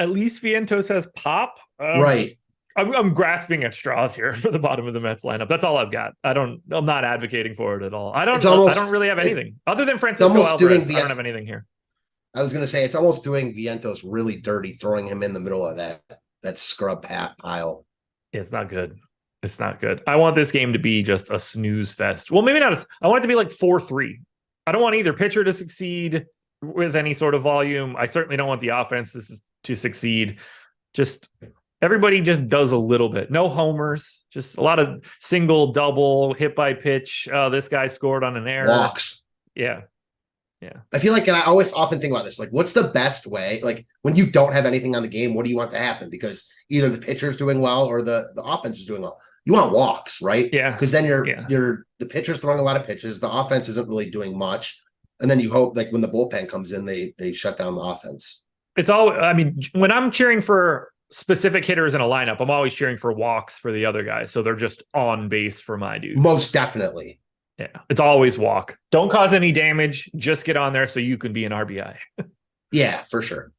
At least Vientos has pop. Right. I'm grasping at straws here for the bottom of the Mets lineup. That's all I've got. I'm not advocating for it at all. I don't really have anything other than Francisco Alvarez. I don't have anything here. I was going to say, it's almost doing Vientos really dirty, throwing him in the middle of that scrub pile. It's not good. It's not good. I want this game to be just a snooze fest. Well, maybe not. I want it to be like 4-3. I don't want either pitcher to succeed with any sort of volume. I certainly don't want the offense to succeed. Just everybody just does a little bit. No homers. Just a lot of single, double, hit by pitch. This guy scored on an error. Walks. Yeah. I feel like, and I always often think about this, like, what's the best way? Like, when you don't have anything on the game, what do you want to happen? Because either the pitcher is doing well or the offense is doing well. You want walks, right? Yeah. Because then the pitcher's throwing a lot of pitches. The offense isn't really doing much. And then you hope, like, when the bullpen comes in, they shut down the offense. It's all, I mean, when I'm cheering for specific hitters in a lineup, I'm always cheering for walks for the other guys. So they're just on base for my dude. Most definitely. Yeah, it's always walk. Don't cause any damage. Just get on there so you can be an RBI. Yeah, for sure.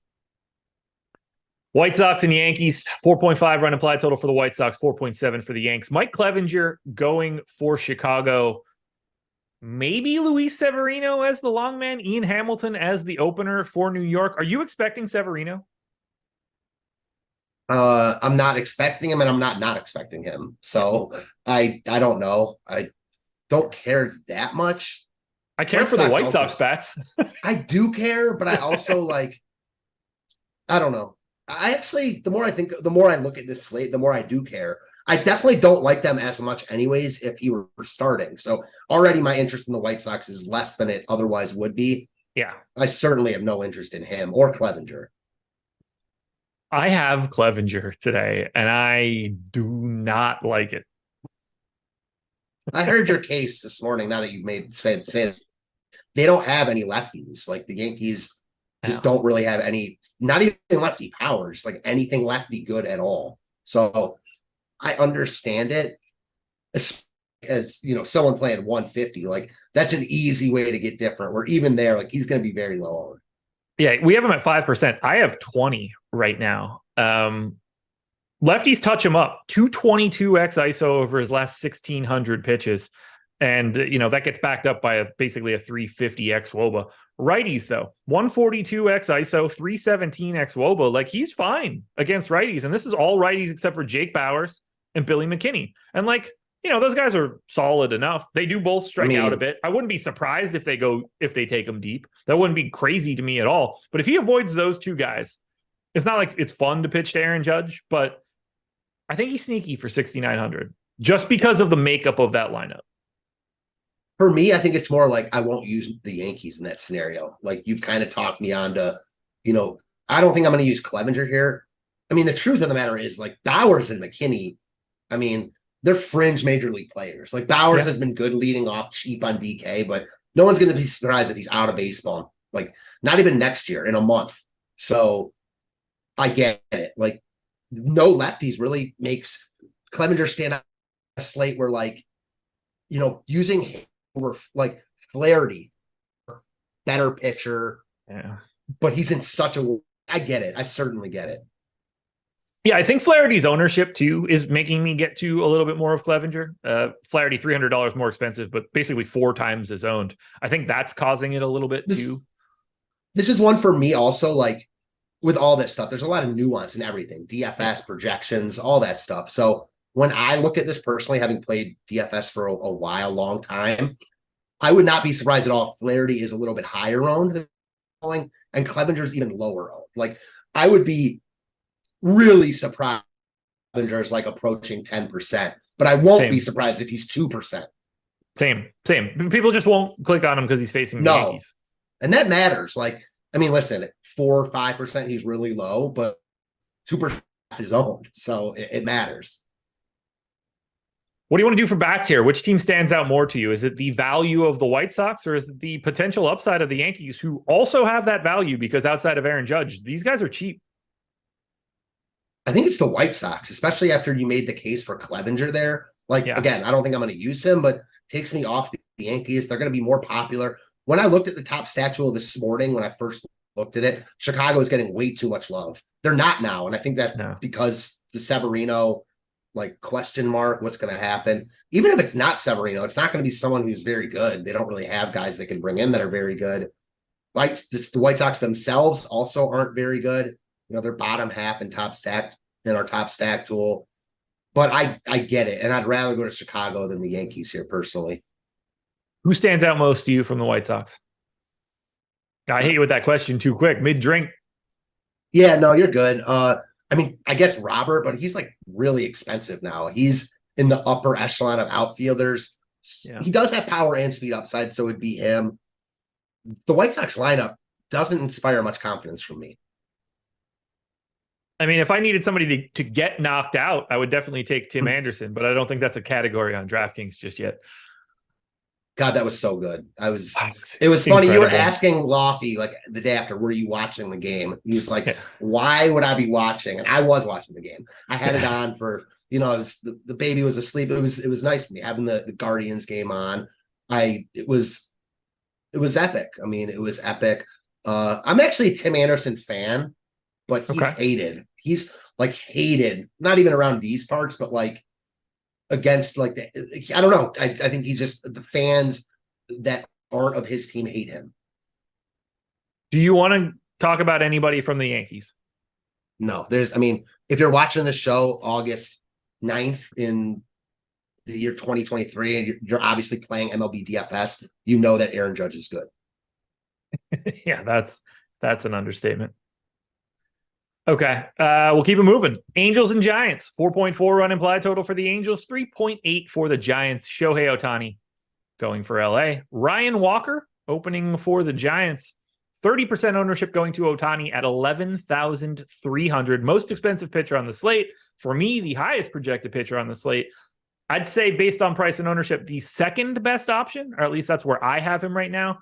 White Sox and Yankees, 4.5 run implied total for the White Sox, 4.7 for the Yanks. Mike Clevinger going for Chicago. Maybe Luis Severino as the long man, Ian Hamilton as the opener for New York. Are you expecting Severino? I'm not expecting him, and I'm not expecting him. So I don't know. I don't care that much. I care for the White Sox bats. I do care, but I also I don't know. I actually, the more I look at this slate, the more I do care. I definitely don't like them as much anyways if he were starting. So already my interest in the White Sox is less than it otherwise would be. Yeah. I certainly have no interest in him or Clevinger. I have Clevinger today, and I do not like it. I heard your case this morning. Now that you've say they don't have any lefties. Like, the Yankees just don't really have any, not even lefty powers, like anything lefty good at all. So I understand it as someone playing 150. Like that's an easy way to get different. Where even there, like he's going to be very low owned. Yeah, we have him at 5%. I have 20 right now. Lefties touch him up. 222x ISO over his last 1,600 pitches. And, that gets backed up by basically a 350x WOBA. Righties, though, 142x ISO, 317x WOBA. Like, he's fine against righties. And this is all righties except for Jake Bauers and Billy McKinney. And, those guys are solid enough. They do both strike out a bit. I wouldn't be surprised if they take him deep. That wouldn't be crazy to me at all. But if he avoids those two guys, it's not like it's fun to pitch to Aaron Judge, but I think he's sneaky for 6,900 just because of the makeup of that lineup. For me, I think it's more like I won't use the Yankees in that scenario. Like you've kind of talked me on to, I don't think I'm going to use Clevenger here. I mean, the truth of the matter is like Bauers and McKinney, I mean, they're fringe major league players. Like Bauers has been good leading off cheap on DK, but no one's going to be surprised that he's out of baseball. Like not even next year in a month. So I get it. Like no lefties really makes Clevenger stand out a slate where using him over like Flaherty, better pitcher. Yeah. But he's in I get it. I certainly get it. Yeah, I think Flaherty's ownership, too, is making me get to a little bit more of Clevenger. Flaherty, $300 more expensive, but basically 4 times as owned. I think that's causing it a little bit, too. This is one for me also, like, with all this stuff. There's a lot of nuance in everything. DFS, projections, all that stuff. So when I look at this personally, having played DFS for a while, long time, I would not be surprised at all if Flaherty is a little bit higher owned than and Clevenger's even lower owned. Like, I would be really surprised if Clevenger's like approaching 10%, but I won't be surprised if he's 2%. Same. People just won't click on him because he's facing the Yankees. And that matters. Like, I mean, listen, 4 or 5%, he's really low, but 2% is owned. So it matters. What do you want to do for bats here? Which team stands out more to you? Is it the value of the White Sox or is it the potential upside of the Yankees, who also have that value because outside of Aaron Judge, these guys are cheap? I think it's the White Sox, especially after you made the case for Clevenger there. Again, I don't think I'm going to use him, but takes me off the Yankees. They're going to be more popular. When I looked at the top stat tool this morning, when I first looked at it, Chicago is getting way too much love. They're not now. And I think that because the Severino, question mark, what's going to happen? Even if it's not Severino, it's not going to be someone who's very good. They don't really have guys they can bring in that are very good. The White Sox themselves also aren't very good. They're bottom half in our top stack tool. But I get it. And I'd rather go to Chicago than the Yankees here personally. Who stands out most to you from the White Sox? I hate you with that question too quick. Mid-drink. Yeah, no, you're good. I mean, I guess Robert, but he's really expensive now. He's in the upper echelon of outfielders. Yeah. He does have power and speed upside, so it'd be him. The White Sox lineup doesn't inspire much confidence from me. I mean, if I needed somebody to get knocked out, I would definitely take Tim Anderson, but I don't think that's a category on DraftKings just yet. God, that was so good. It was funny. You were asking Laffy the day after, were you watching the game? He was like, why would I be watching? And I was watching the game. I had it on for, the baby was asleep. It was nice to me having the Guardians game on. It was epic. I mean, it was epic. I'm actually a Tim Anderson fan, but he's hated. He's hated, not even around these parts, but against I don't know. I think he's just, the fans that aren't of his team hate him. Do you want to talk about anybody from the Yankees? No, if you're watching the show August 9th in the year 2023, and you're obviously playing MLB DFS, you know that Aaron Judge is good. Yeah, that's an understatement. Okay, we'll keep it moving. Angels and Giants, 4.4 run implied total for the Angels, 3.8 for the Giants. Shohei Otani going for LA. Ryan Walker opening for the Giants. 30% ownership going to Otani at 11,300. Most expensive pitcher on the slate. For me, the highest projected pitcher on the slate. I'd say based on price and ownership, the second best option, or at least that's where I have him right now.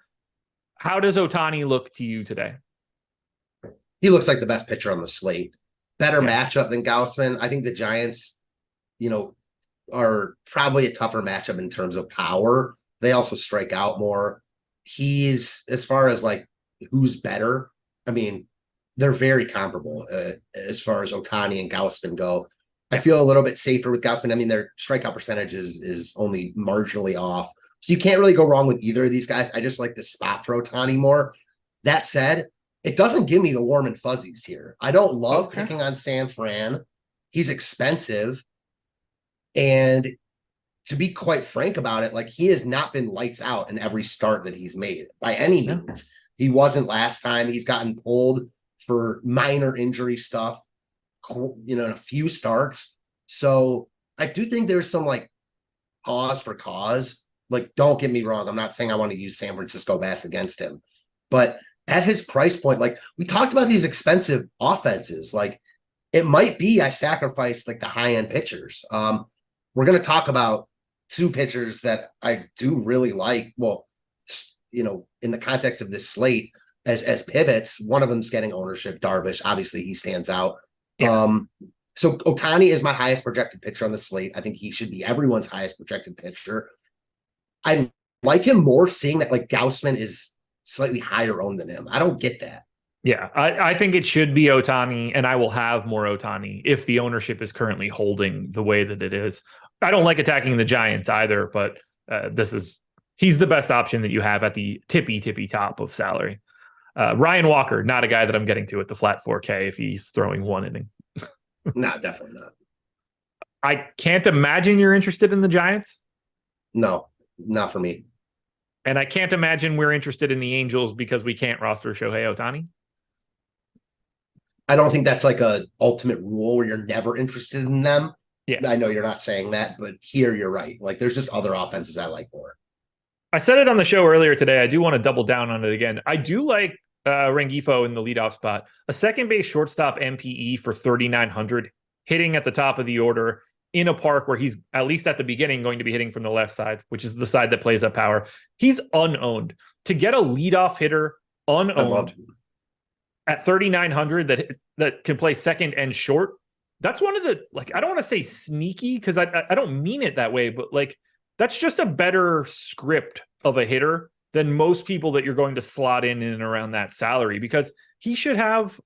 How does Otani look to you today? He looks like the best pitcher on the slate. better matchup than Gausman. I think the Giants, are probably a tougher matchup in terms of power. They also strike out more. He's, as far as like who's better, I mean, they're very comparable as far as Otani and Gausman go. I feel a little bit safer with Gausman. I mean, their strikeout percentage is only marginally off. So you can't really go wrong with either of these guys. I just like the spot for Otani more. That said, it doesn't give me the warm and fuzzies here. I don't love picking on San Fran. He's expensive. And to be quite frank about it, like he has not been lights out in every start that he's made by any means. He wasn't last time. He's gotten pulled for minor injury stuff, in a few starts. So I do think there's some like cause for cause. Like, don't get me wrong. I'm not saying I want to use San Francisco bats against him, but at his price point, like we talked about these expensive offenses, like it might be I sacrificed like the high end pitchers. We're going to talk about two pitchers that I do really like. Well, in the context of this slate as pivots, one of them's getting ownership. Darvish, obviously he stands out. Yeah. So Otani is my highest projected pitcher on the slate. I think he should be everyone's highest projected pitcher. I like him more, seeing that like Gausman is slightly higher owned than him. I don't get that. Yeah, I think it should be Otani, and I will have more Otani if the ownership is currently holding the way that it is. I don't like attacking the Giants either, but he's the best option that you have at the tippy top of salary. Ryan Walker, not a guy that I'm getting to at the flat 4K if he's throwing one inning. No, definitely not. I can't imagine you're interested in the Giants. No, not for me. And I can't imagine we're interested in the Angels because we can't roster Shohei Otani. I don't think that's like a ultimate rule where you're never interested in them. Yeah, I know you're not saying that, but here you're right. Like there's just other offenses I like more. I said it on the show earlier today. I do want to double down on it again. I do like Rengifo in the leadoff spot. A second base shortstop MPE for 3,900, hitting at the top of the order in a park where he's, at least at the beginning, going to be hitting from the left side, which is the side that plays up power. He's unowned. To get a leadoff hitter unowned at 3,900 that can play second and short, that's one of the, like, I don't want to say sneaky because I don't mean it that way, but like that's just a better script of a hitter than most people that you're going to slot in and around that salary, because he should have,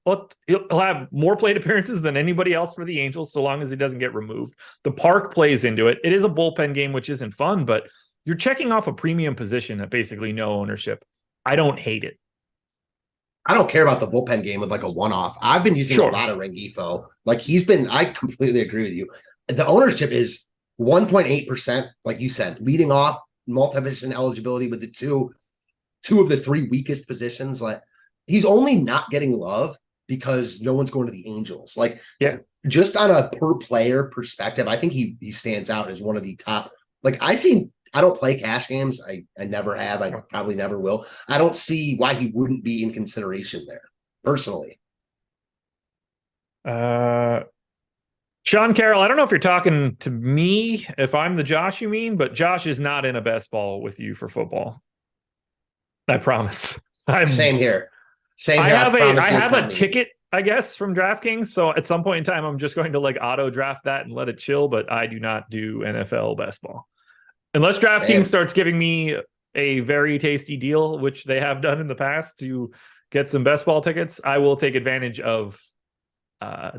he'll have more plate appearances than anybody else for the Angels, so long as he doesn't get removed. The park plays into it. It is a bullpen game, which isn't fun, but you're checking off a premium position at basically no ownership. I don't hate it. I don't care about the bullpen game with like a one-off. I've been using a lot of Rengifo. Like I completely agree with you. The ownership is 1.8%, like you said, leading off, multi-position eligibility with the two of the three weakest positions. Like he's only not getting love because no one's going to the Angels. Like, just on a per player perspective, I think he stands out as one of the top. Like I don't play cash games. I never have. I probably never will. I don't see why he wouldn't be in consideration there, personally. Sean Carroll, I don't know if you're talking to me, if I'm the Josh you mean, but Josh is not in a best ball with you for football. I promise. Same here. I have a ticket, I guess, from DraftKings. So at some point in time, I'm just going to like auto draft that and let it chill. But I do not do NFL best ball unless DraftKings starts giving me a very tasty deal, which they have done in the past to get some best ball tickets. I will take advantage of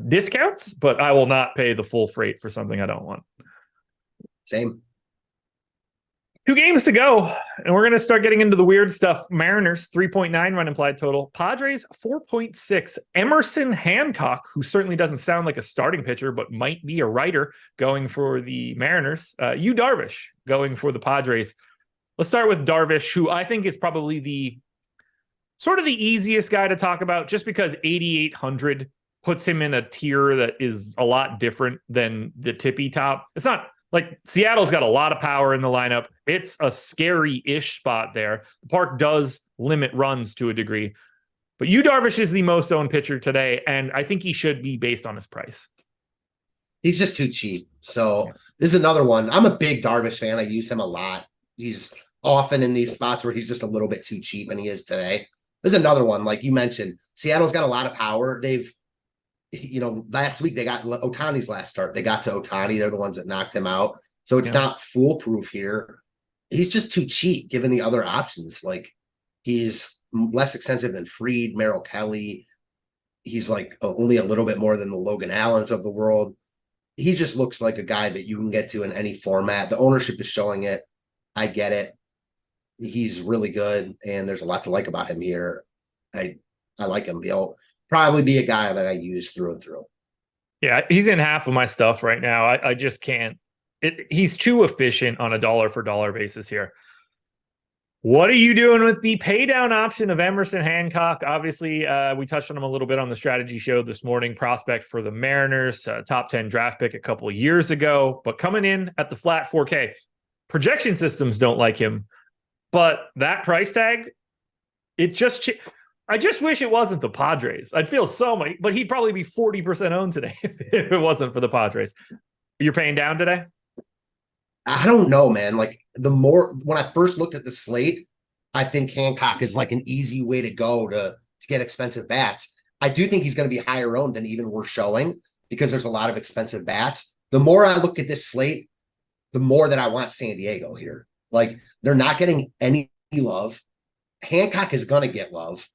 discounts, but I will not pay the full freight for something I don't want. Same. 2 games to go, and we're going to start getting into the weird stuff. Mariners, 3.9 run implied total. Padres, 4.6. Emerson Hancock, who certainly doesn't sound like a starting pitcher, but might be a writer, going for the Mariners. Yu Darvish going for the Padres. Let's start with Darvish, who I think is probably the sort of the easiest guy to talk about, just because 8,800 puts him in a tier that is a lot different than the tippy top. It's not like Seattle's got a lot of power in the lineup. It's a scary-ish spot there. The park does limit runs to a degree. But Yu Darvish is the most owned pitcher today, and I think he should be based on his price. He's just too cheap. So this is another one. I'm a big Darvish fan. I use him a lot. He's often in these spots where he's just a little bit too cheap, and he is today. There's another one, like you mentioned. Seattle's got a lot of power. They've last week they got Otani's last start. They got to Otani. They're the ones that knocked him out. So it's Yeah. not foolproof here. He's just too cheap given the other options. Like, he's less expensive than Fried, Merrill Kelly. He's like only a little bit more than the Logan Allens of the world. He just looks like a guy that you can get to in any format. The ownership is showing it. I get it. He's really good, and there's a lot to like about him here. I like him. He'll probably be a guy that I use through and through. Yeah, he's in half of my stuff right now. I just can't. He's too efficient on a dollar for dollar basis here. What are you doing with the pay down option of Emerson Hancock? Obviously, we touched on him a little bit on the strategy show this morning. Prospect for the Mariners, top 10 draft pick a couple of years ago, but coming in at the flat 4K. Projection systems don't like him, but that price tag, I just wish it wasn't the Padres. I'd feel so much, but he'd probably be 40% owned today if it wasn't for the Padres. You're paying down today? I don't know, man. Like, when I first looked at the slate, I think Hancock is like an easy way to go to get expensive bats. I do think he's going to be higher owned than even we're showing because there's a lot of expensive bats. The more I look at this slate, the more that I want San Diego here. Like, they're not getting any love. Hancock is going to get love.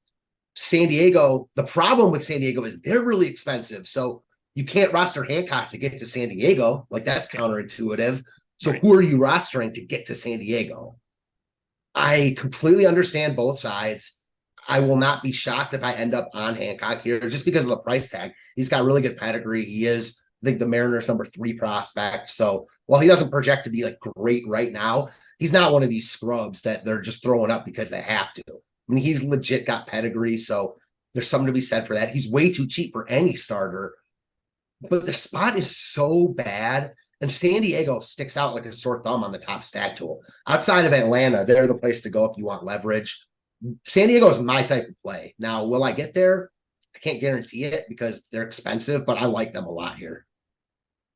San Diego, the problem with San Diego is they're really expensive. So you can't roster Hancock to get to San Diego. Like, that's counterintuitive. So who are you rostering to get to San Diego? I completely understand both sides. I will not be shocked if I end up on Hancock here just because of the price tag. He's got really good pedigree. He is, I think, the Mariners' number 3 prospect. So while he doesn't project to be like great right now, he's not one of these scrubs that they're just throwing up because they have to. I mean, he's legit got pedigree. So there's something to be said for that. He's way too cheap for any starter, but the spot is so bad. And San Diego sticks out like a sore thumb on the top stat tool. Outside of Atlanta, they're the place to go if you want leverage. San Diego is my type of play. Now, will I get there? I can't guarantee it because they're expensive, but I like them a lot here.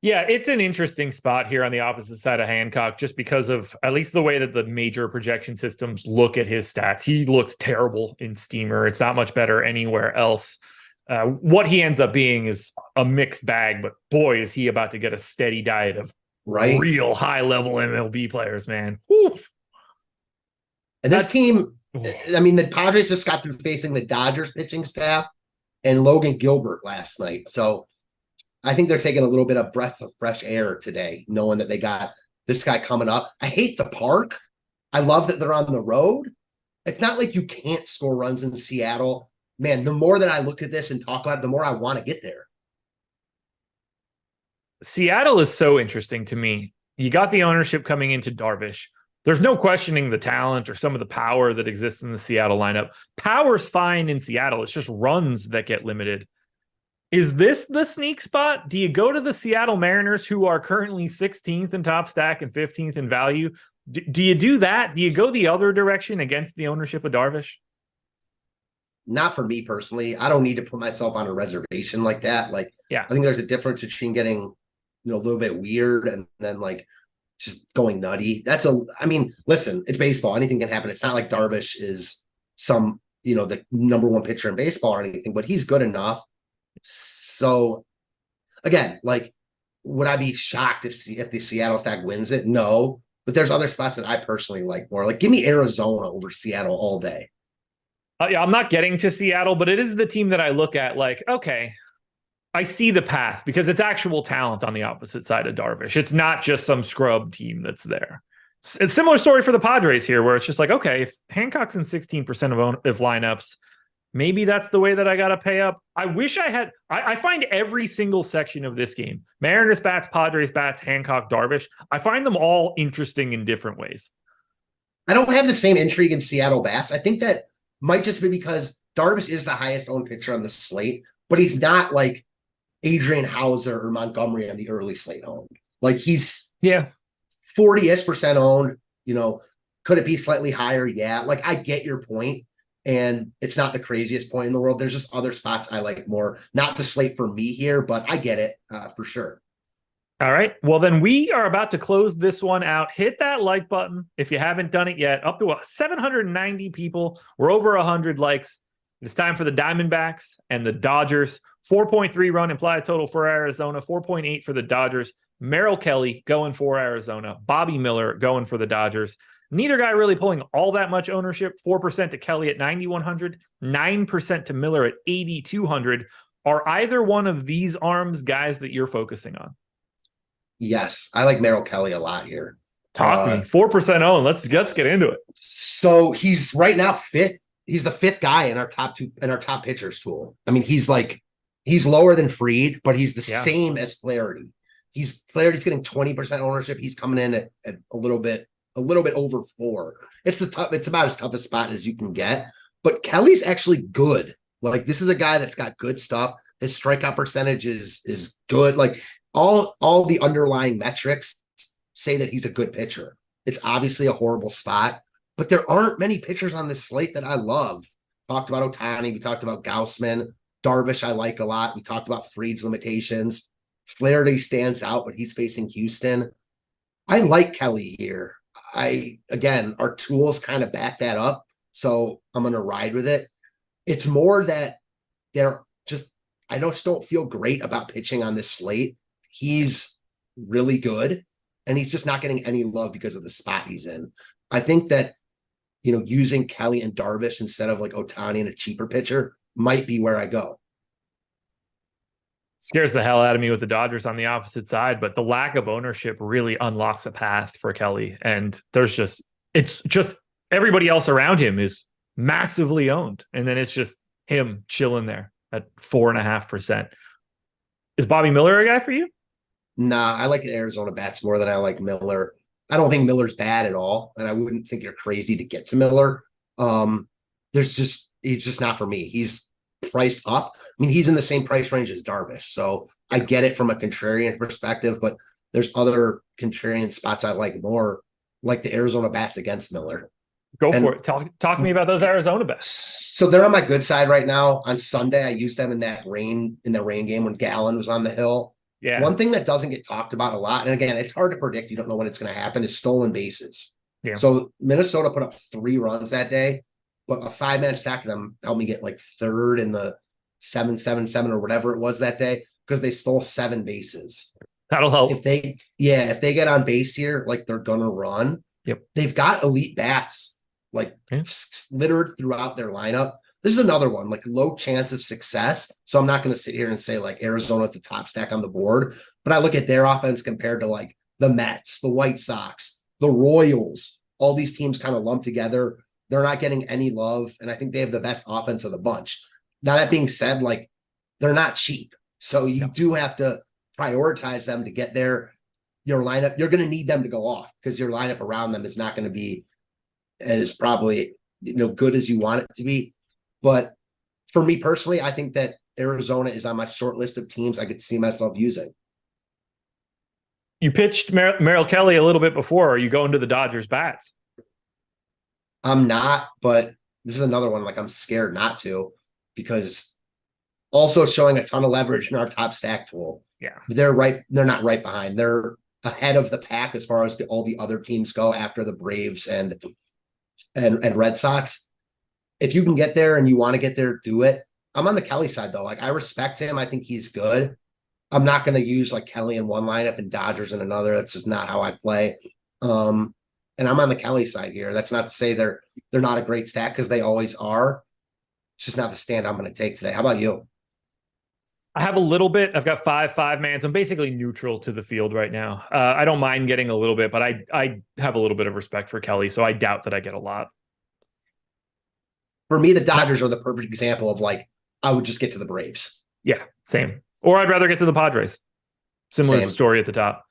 Yeah, it's an interesting spot here on the opposite side of Hancock, just because of at least the way that the major projection systems look at his stats. He looks terrible in Steamer. It's not much better anywhere else. What he ends up being is a mixed bag, but boy, is he about to get a steady diet of real high-level MLB players, man. Oof. And this team, I mean, the Padres just got through facing the Dodgers pitching staff and Logan Gilbert last night. So I think they're taking a little bit of breath of fresh air today, knowing that they got this guy coming up. I hate the park. I love that they're on the road. It's not like you can't score runs in Seattle. Man, the more that I look at this and talk about it, the more I want to get there. Seattle is so interesting to me. You got the ownership coming into Darvish. There's no questioning the talent or some of the power that exists in the Seattle lineup. Power's fine in Seattle. It's just runs that get limited. Is this the sneak spot? Do you go to the Seattle Mariners, who are currently 16th in top stack and 15th in value? Do you do that? Do you go the other direction against the ownership of Darvish? Not for me personally. I don't need to put myself on a reservation like that. Like, yeah, I think there's a difference between getting, a little bit weird and then like just going nutty. I mean, listen, it's baseball. Anything can happen. It's not like Darvish is some, the number 1 pitcher in baseball or anything, but he's good enough. So again, like, would I be shocked if the Seattle stack wins it? No, but there's other spots that I personally like more. Like, give me Arizona over Seattle all day. Yeah, I'm not getting to Seattle, but it is the team that I look at like, okay, I see the path because it's actual talent on the opposite side of Darvish. It's not just some scrub team that's there. It's a similar story for the Padres here, where it's just like, okay, if Hancock's in 16% of lineups, maybe that's the way that I got to pay up. I wish I had. I find every single section of this game, Mariners bats, Padres bats, Hancock, Darvish, I find them all interesting in different ways. I don't have the same intrigue in Seattle bats. I think that might just be because Darvish is the highest owned pitcher on the slate, but he's not like Adrian Hauser or Montgomery on the early slate owned. Like, he's 40-ish% owned. Could it be slightly higher? Yeah. Like, I get your point, and it's not the craziest point in the world. There's just other spots I like more. Not the slate for me here, but I get it for sure. All right. Well, then we are about to close this one out. Hit that like button if you haven't done it yet. Up to 790 people. We're over 100 likes. It's time for the Diamondbacks and the Dodgers. 4.3 run implied total for Arizona, 4.8 for the Dodgers. Merrill Kelly going for Arizona. Bobby Miller going for the Dodgers. Neither guy really pulling all that much ownership. 4% to Kelly at 9,100, 9% to Miller at 8,200. Are either one of these arms guys that you're focusing on? Yes, I like Merrill Kelly a lot here. Talk to me. 4% owned. Let's get into it. So he's right now fifth. He's the fifth guy in our top pitchers tool. I mean, he's lower than Fried, but he's the same as Flaherty. Flaherty's getting 20% ownership. He's coming in at a little bit over 4. It's about as tough a spot as you can get. But Kelly's actually good. Like, this is a guy that's got good stuff. His strikeout percentage is good. Like, all the underlying metrics say that he's a good pitcher. It's obviously a horrible spot, but there aren't many pitchers on this slate that I love. Talked about Otani. We talked about Gaussman. Darvish I like a lot. We talked about Fried's limitations. Flaherty stands out, but he's facing Houston. I like Kelly here. Our tools kind of back that up, so I'm going to ride with it. It's more that I just don't feel great about pitching on this slate. He's really good, and he's just not getting any love because of the spot he's in. I think that, using Kelly and Darvish instead of like Otani and a cheaper pitcher might be where I go. Scares the hell out of me with the Dodgers on the opposite side, but the lack of ownership really unlocks a path for Kelly. And it's just everybody else around him is massively owned. And then it's just him chilling there at 4.5%. Is Bobby Miller a guy for you? Nah, I like the Arizona bats more than I like Miller. I don't think Miller's bad at all, and I wouldn't think you're crazy to get to Miller. He's just not for me. He's priced up. I mean, he's in the same price range as Darvish, so I get it from a contrarian perspective, but there's other contrarian spots I like more, like the Arizona bats against Miller. For it. Talk to me about those Arizona bats. So they're on my good side right now. On Sunday, I used them in the rain game when Gallen was on the hill. Yeah. One thing that doesn't get talked about a lot, and again, it's hard to predict. You don't know when it's going to happen, is stolen bases. Yeah. So Minnesota put up 3 runs that day, but a 5-man stack of them helped me get like third in the 7-7-7 or whatever it was that day, because they stole 7 bases. That'll help. If they get on base here, like they're going to run. Yep. They've got elite bats littered throughout their lineup. This is another one, like low chance of success. So I'm not going to sit here and say like Arizona's the top stack on the board, but I look at their offense compared to like the Mets, the White Sox, the Royals, all these teams kind of lumped together. They're not getting any love, and I think they have the best offense of the bunch. Now, that being said, like, they're not cheap. So you do have to prioritize them to get your lineup. You're going to need them to go off because your lineup around them is not going to be as probably good as you want it to be. But for me personally, I think that Arizona is on my short list of teams I could see myself using. You pitched Merrill Kelly a little bit before. Are you going to the Dodgers bats? I'm not, but this is another one. Like, I'm scared not to, because also showing a ton of leverage in our top stack tool. Yeah. They're not right behind. They're ahead of the pack as far as all the other teams go after the Braves and Red Sox. If you can get there and you want to get there, do it. I'm on the Kelly side though. Like, I respect him. I think he's good. I'm not going to use like Kelly in one lineup and Dodgers in another. That's just not how I play. And I'm on the Kelly side here. That's not to say they're not a great stack, because they always are. It's just not the stand I'm going to take today. How about you? I have a little bit. I've got 5-5-mans. I'm basically neutral to the field right now. I don't mind getting a little bit, but I have a little bit of respect for Kelly, so I doubt that I get a lot. For me, the Dodgers are the perfect example of like, I would just get to the Braves. Yeah, same. Or I'd rather get to the Padres. Similar story at the top.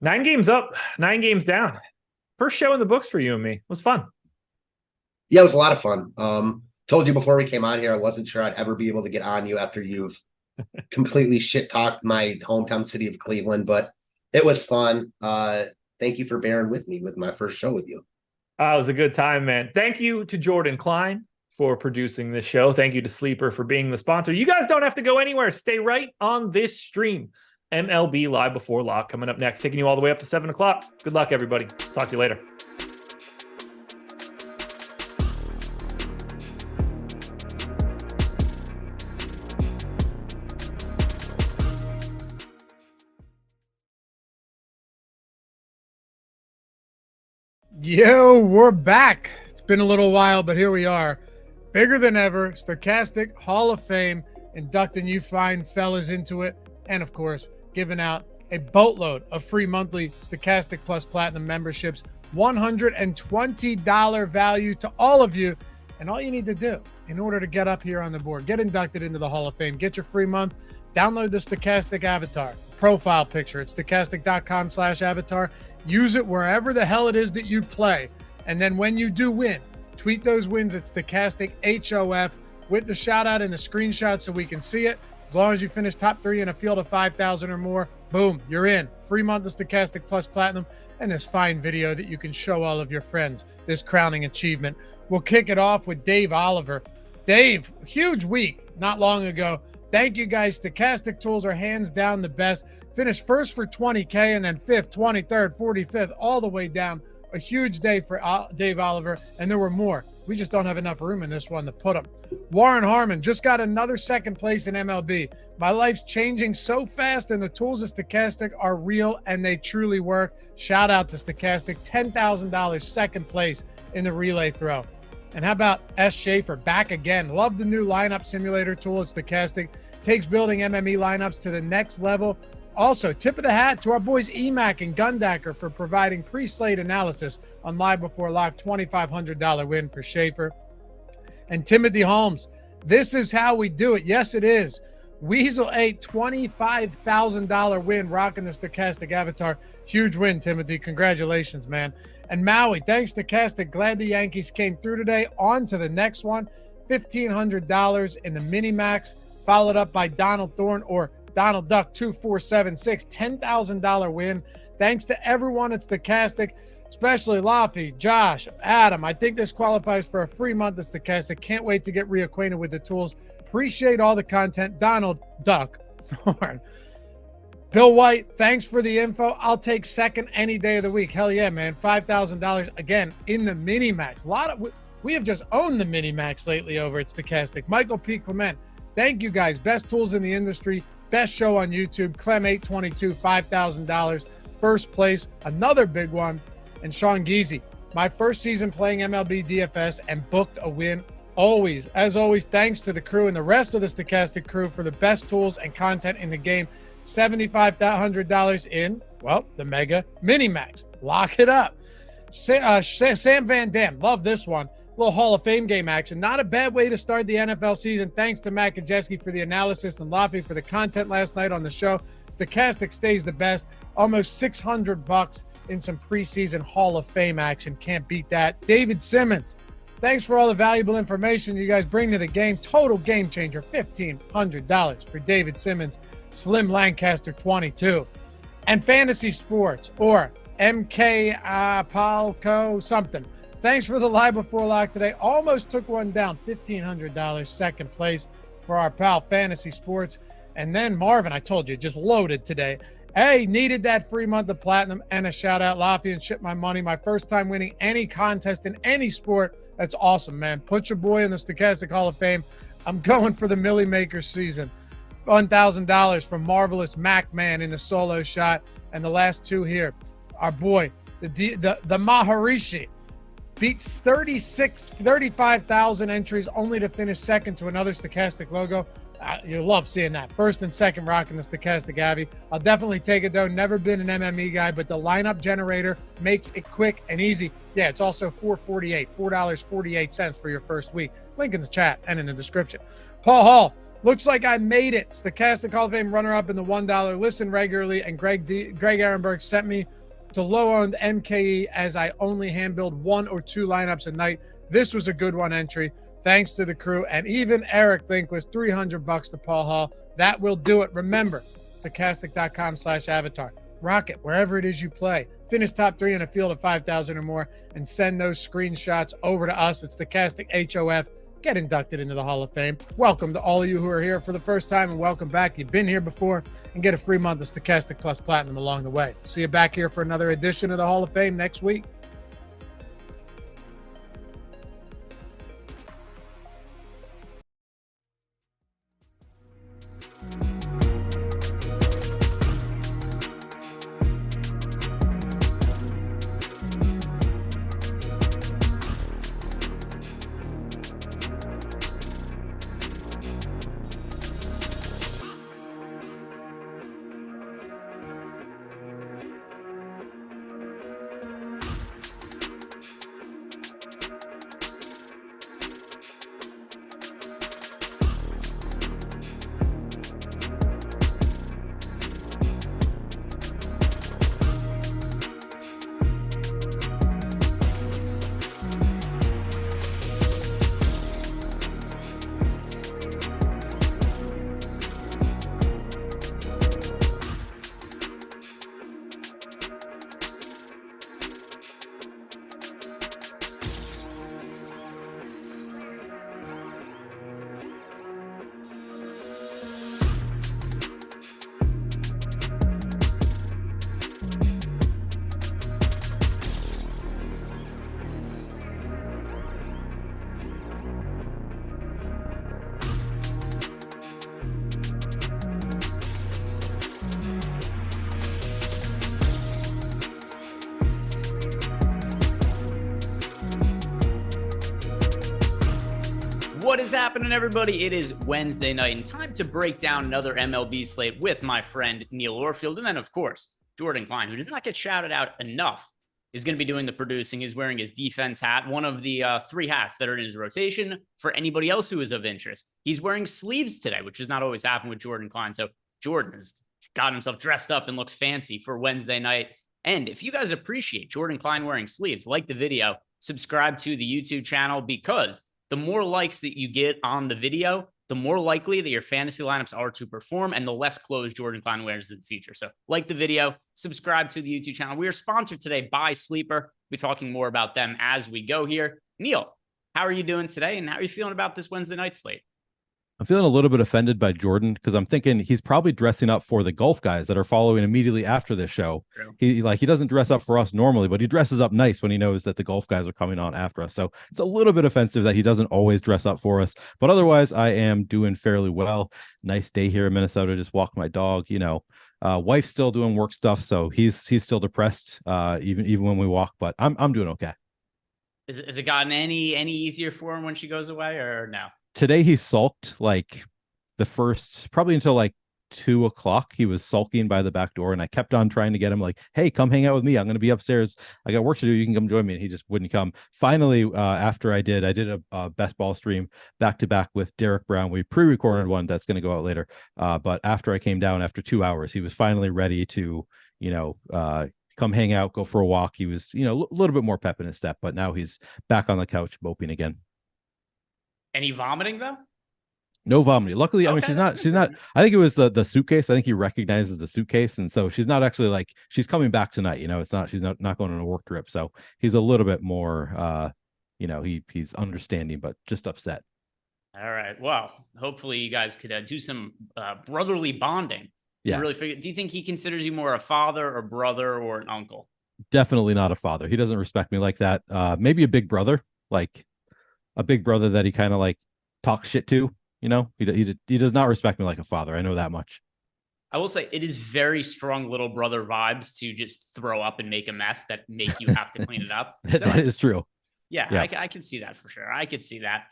9 games up, 9 games down. First show in the books for you and me. It was fun. Yeah, it was a lot of fun. Told you before we came on here, I wasn't sure I'd ever be able to get on you after you've completely shit-talked my hometown city of Cleveland, but it was fun. Thank you for bearing with me with my first show with you. It was a good time, man. Thank you to Jordan Klein for producing this show. Thank you to Sleeper for being the sponsor. You guys don't have to go anywhere. Stay right on this stream. MLB Live Before Lock coming up next, taking you all the way up to 7 o'clock. Good luck, everybody. Talk to you later. Yo, we're back. It's been a little while, but here we are. Bigger than ever, Stochastic Hall of Fame, inducting you fine fellas into it, and of course, giving out a boatload of free monthly Stochastic Plus Platinum memberships, $120 value to all of you. And all you need to do in order to get up here on the board, get inducted into the Hall of Fame, get your free month, download the Stochastic avatar, profile picture at stochastic.com/avatar. Use it wherever the hell it is that you play. And then when you do win, tweet those wins at Stochastic HOF with the shout out and the screenshot so we can see it. As long as you finish top 3 in a field of 5,000 or more, boom, you're in. Free month of Stochastic Plus Platinum and this fine video that you can show all of your friends, this crowning achievement. We'll kick it off with Dave Oliver. Dave, huge week not long ago. Thank you guys. Stochastic tools are hands down the best. Finished first for 20K and then 5th, 23rd, 45th, all the way down. A huge day for Dave Oliver, and there were more. We just don't have enough room in this one to put them. Warren Harmon just got another second place in MLB. My life's changing so fast, and the tools of Stochastic are real, and they truly work. Shout out to Stochastic, $10,000 second place in the relay throw. And how about S. Schaefer back again? Love the new lineup simulator tool at Stochastic. Takes building MME lineups to the next level. Also, tip of the hat to our boys EMAC and Gundacker for providing pre-slate analysis on Live Before Lock, $2,500 win for Schaefer. And Timothy Holmes, this is how we do it. Yes, it is. Weasel 8, $25,000 win rocking the Stochastic avatar. Huge win, Timothy. Congratulations, man. And Maui, thanks Stochastic. Glad the Yankees came through today. On to the next one. $1,500 in the Minimax, followed up by Donald Thorne or Donald Duck 2476, $10,000 win. Thanks to everyone at Stochastic, especially Laffy, Josh, Adam. I think this qualifies for a free month at Stochastic. Can't wait to get reacquainted with the tools. Appreciate all the content. Donald Duck Thorne. Bill White, thanks for the info. I'll take second any day of the week. Hell yeah, man. $5,000 again in the Minimax. We have just owned the Minimax lately over at Stochastic. Michael P. Clement, thank you guys. Best tools in the industry. Best show on YouTube. Clem 822, $5,000. First place, another big one. And Sean Geezy, my first season playing MLB DFS and booked a win. Always, as always, thanks to the crew and the rest of the Stochastic crew for the best tools and content in the game. $7,500 in, well, the Mega Minimax. Lock it up. Sam Van Dam, love this one. Little Hall of Fame game action. Not a bad way to start the NFL season. Thanks to Matt Kajeski for the analysis and Laffy for the content last night on the show. Stochastic stays the best. Almost $600 in some preseason Hall of Fame action. Can't beat that. David Simmons, thanks for all the valuable information you guys bring to the game. Total game changer. $1,500 for David Simmons. Slim Lancaster 22. And Fantasy Sports or MK Palco something. Thanks for the Live Before Lock today. Almost took one down. $1,500 second place for our pal Fantasy Sports. And then Marvin, I told you, just loaded today. Hey, needed that free month of platinum and a shout out Laffy and ship my money. My first time winning any contest in any sport. That's awesome, man. Put your boy in the Stochastic Hall of Fame. I'm going for the Millie Maker season. $1,000 from Marvelous Mac Man in the solo shot. And the last two here, our boy, the Maharishi. Beats 35,000 entries only to finish second to another Stochastic logo. You love seeing that. First and second rocking the Stochastic Abby. I'll definitely take it, though. Never been an MME guy, but the lineup generator makes it quick and easy. Yeah, it's also $4.48 for your first week. Link in the chat and in the description. Paul Hall, looks like I made it. Stochastic Hall of Fame runner-up in the $1. Listen regularly, and Greg Ehrenberg sent me to low-owned MKE as I only hand-build 1 or 2 lineups a night. This was a good one entry. Thanks to the crew. And even Eric Thinkless, $300 to Paul Hall. That will do it. Remember, stochastic.com/avatar. Rock it wherever it is you play. Finish top 3 in a field of 5,000 or more and send those screenshots over to us. It's Stochastic HOF. Get inducted into the Hall of Fame. Welcome to all of you who are here for the first time, and welcome back. You've been here before, and get a free month of Stochastic Plus Platinum along the way. See you back here for another edition of the Hall of Fame next week. What is happening, everybody? It is Wednesday night and time to break down another MLB slate with my friend Neil Orfield. And then, of course, Jordan Klein, who does not get shouted out enough, is going to be doing the producing. He's wearing his defense hat, one of the three hats that are in his rotation. For anybody else who is of interest, he's wearing sleeves today, which does not always happen with Jordan Klein. So Jordan has got himself dressed up and looks fancy for Wednesday night. And if you guys appreciate Jordan Klein wearing sleeves, like the video, subscribe to the YouTube channel, because the more likes that you get on the video, the more likely that your fantasy lineups are to perform and the less clothes Jordan Klein wears in the future. So like the video, subscribe to the YouTube channel. We are sponsored today by Sleeper. We'll be talking more about them as we go here. Neil, how are you doing today? And how are you feeling about this Wednesday night slate? I'm feeling a little bit offended by Jordan because I'm thinking he's probably dressing up for the golf guys that are following immediately after this show. True. He doesn't dress up for us normally, but he dresses up nice when he knows that the golf guys are coming on after us. So it's a little bit offensive that he doesn't always dress up for us. But otherwise, I am doing fairly well. Nice day here in Minnesota. Just walk my dog. Wife's still doing work stuff, so he's still depressed even when we walk. But I'm doing okay. Has it gotten any easier for him when she goes away, or no? Today he sulked like the first, probably until like 2:00. He was sulking by the back door, and I kept on trying to get him like, hey, come hang out with me. I'm going to be upstairs. I got work to do. You can come join me. And he just wouldn't come. Finally, after I did a best ball stream back to back with Derek Brown. We pre-recorded one that's going to go out later. But after I came down after 2 hours, he was finally ready to, come hang out, go for a walk. He was, a little bit more pep in his step, but now he's back on the couch moping again. Any vomiting though? No vomiting. Luckily, Okay, I mean, she's not. I think it was the suitcase. I think he recognizes the suitcase, and so she's not actually like she's coming back tonight. It's not. She's not going on a work trip. So he's a little bit more. He's understanding, but just upset. All right. Well, hopefully you guys could do some brotherly bonding. Yeah. Really figure. Do you think he considers you more a father or brother or an uncle? Definitely not a father. He doesn't respect me like that. Maybe a big brother, like a big brother that he kind of like talks shit to. He does not respect me like a father. I know that much. I will say it is very strong little brother vibes to just throw up and make a mess that make you have to clean it up. So, that is true. Yeah. I can see that for sure. I could see that.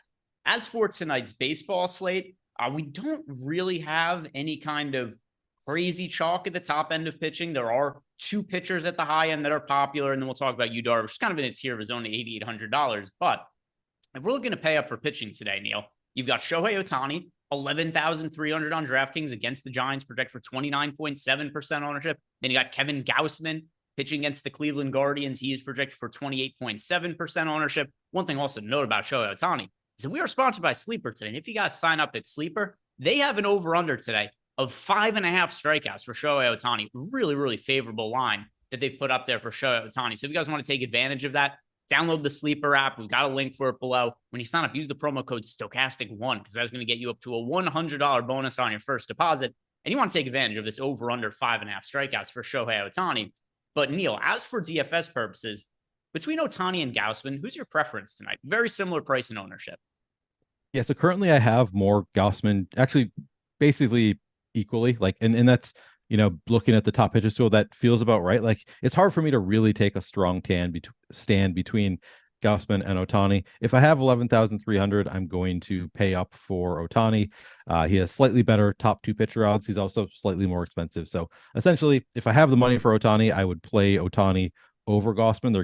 As for tonight's baseball slate, we don't really have any kind of crazy chalk at the top end of pitching. There are two pitchers at the high end that are popular, and then we'll talk about Darvish, kind of in a tier of his own, $8,800. But if we're looking to pay up for pitching today, Neil, you've got Shohei Otani, 11,300 on DraftKings against the Giants, project for 29.7% ownership. Then you got Kevin Gausman pitching against the Cleveland Guardians. He is projected for 28.7% ownership. One thing also to note about Shohei Otani is that we are sponsored by Sleeper today. And if you guys sign up at Sleeper, they have an over-under today of 5.5 strikeouts for Shohei Otani. Really, really favorable line that they've put up there for Shohei Otani. So if you guys want to take advantage of that, download the Sleeper app. We've got a link for it below. When you sign up, use the promo code Stochastic1 because that's going to get you up to a $100 bonus on your first deposit. And you want to take advantage of this over-under 5.5 strikeouts for Shohei Otani. But Neil, as for DFS purposes, between Otani and Gausman, who's your preference tonight? Very similar price and ownership. Yeah, so currently I have more Gausman, actually basically equally, and that's, looking at the top pitchers tool, that feels about right. Like, it's hard for me to really take a strong stand between Gausman and Otani. If I have 11,300, I'm going to pay up for Otani. He has slightly better top two pitcher odds. He's also slightly more expensive. So essentially, if I have the money for Otani, I would play Otani over Gausman.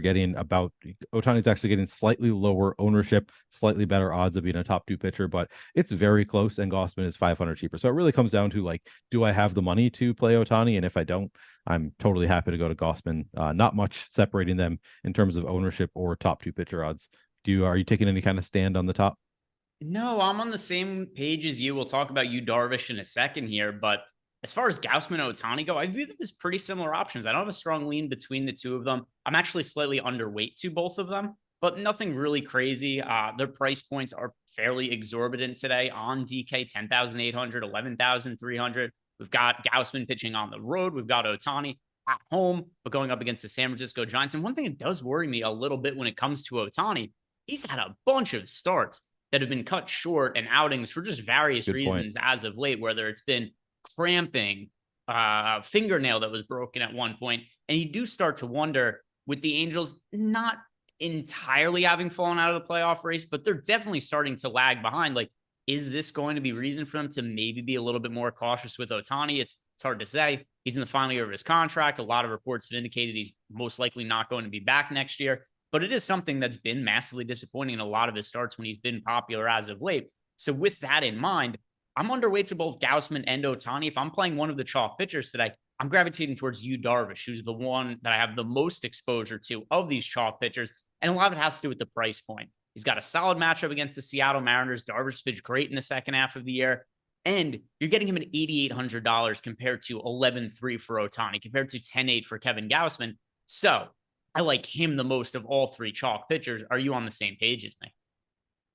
Otani's actually getting slightly lower ownership, slightly better odds of being a top two pitcher, but it's very close, and Gausman is 500 cheaper. So it really comes down to, like, do I have the money to play Otani? And if I don't, I'm totally happy to go to Gausman. Not much separating them in terms of ownership or top two pitcher odds. Are you taking any kind of stand on the top? No, I'm on the same page as you. We'll talk about Darvish in a second here, but as far as Gausman and Otani go, I view them as pretty similar options. I don't have a strong lean between the two of them. I'm actually slightly underweight to both of them, but nothing really crazy. Their price points are fairly exorbitant today on DK, 10,800, 11,300. We've got Gausman pitching on the road. We've got Otani at home, but going up against the San Francisco Giants. And one thing that does worry me a little bit when it comes to Otani, he's had a bunch of starts that have been cut short and outings for just various reasons as of late, whether it's been cramping, fingernail that was broken at one point. And you do start to wonder, with the Angels not entirely having fallen out of the playoff race, but they're definitely starting to lag behind. Like, is this going to be reason for them to maybe be a little bit more cautious with Otani? It's hard to say. He's in the final year of his contract. A lot of reports have indicated he's most likely not going to be back next year, but it is something that's been massively disappointing in a lot of his starts when he's been popular as of late. So with that in mind, I'm underweight to both Gausman and Otani. If I'm playing one of the chalk pitchers today, I'm gravitating towards Yu Darvish, who's the one that I have the most exposure to of these chalk pitchers. And a lot of it has to do with the price point. He's got a solid matchup against the Seattle Mariners. Darvish pitched great in the second half of the year. And you're getting him at $8,800 compared to $11,300 for Otani, compared to $10,800 for Kevin Gausman. So I like him the most of all three chalk pitchers. Are you on the same page as me?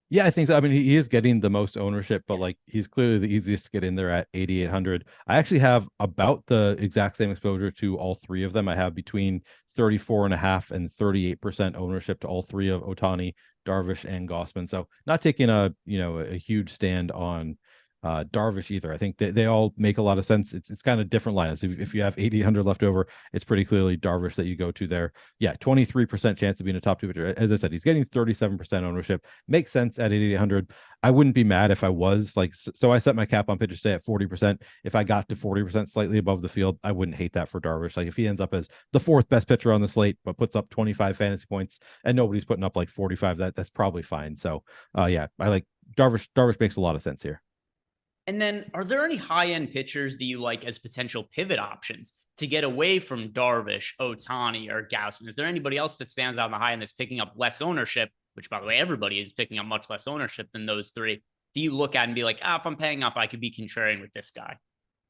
Yeah, I think so. I mean, he is getting the most ownership, but like he's clearly the easiest to get in there at 8,800. I actually have about the exact same exposure to all three of them. I have between 34.5% and 38% ownership to all three of Otani, Darvish, and Gausman. So not taking a huge stand on Darvish either. I think they all make a lot of sense. It's kind of different lineups. If you have 8,800 left over, it's pretty clearly Darvish that you go to there. Yeah, 23% chance of being a top two pitcher. As I said, he's getting 37% ownership. Makes sense at 8,800. I wouldn't be mad if I was like, so I set my cap on pitchers today at 40%. If I got to 40%, slightly above the field, I wouldn't hate that for Darvish. Like if he ends up as the fourth best pitcher on the slate, but puts up 25 fantasy points and nobody's putting up like 45, that's probably fine. So yeah, I like Darvish. Darvish makes a lot of sense here. And then are there any high-end pitchers that you like as potential pivot options to get away from Darvish, Otani, or Gausman? Is there anybody else that stands out on the high end that's picking up less ownership, which, by the way, everybody is picking up much less ownership than those three? Do you look at and be like, if I'm paying up, I could be contrarian with this guy?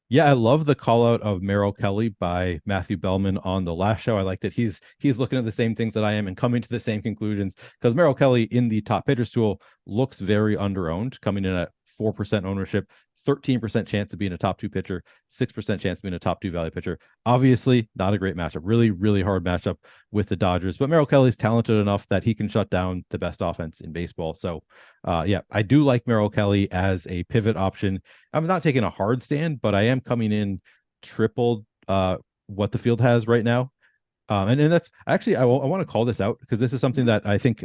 Yeah, I love the call out of Merrill Kelly by Matthew Belman on the last show. I like that he's looking at the same things that I am and coming to the same conclusions, because Merrill Kelly in the top pitchers tool looks very underowned, coming in at 4% ownership, 13% chance of being a top two pitcher, 6% chance of being a top two value pitcher. Obviously, not a great matchup. Really, really hard matchup with the Dodgers. But Merrill Kelly's talented enough that he can shut down the best offense in baseball. So, yeah, I do like Merrill Kelly as a pivot option. I'm not taking a hard stand, but I am coming in triple what the field has right now. And that's actually, I want to call this out because this is something that I think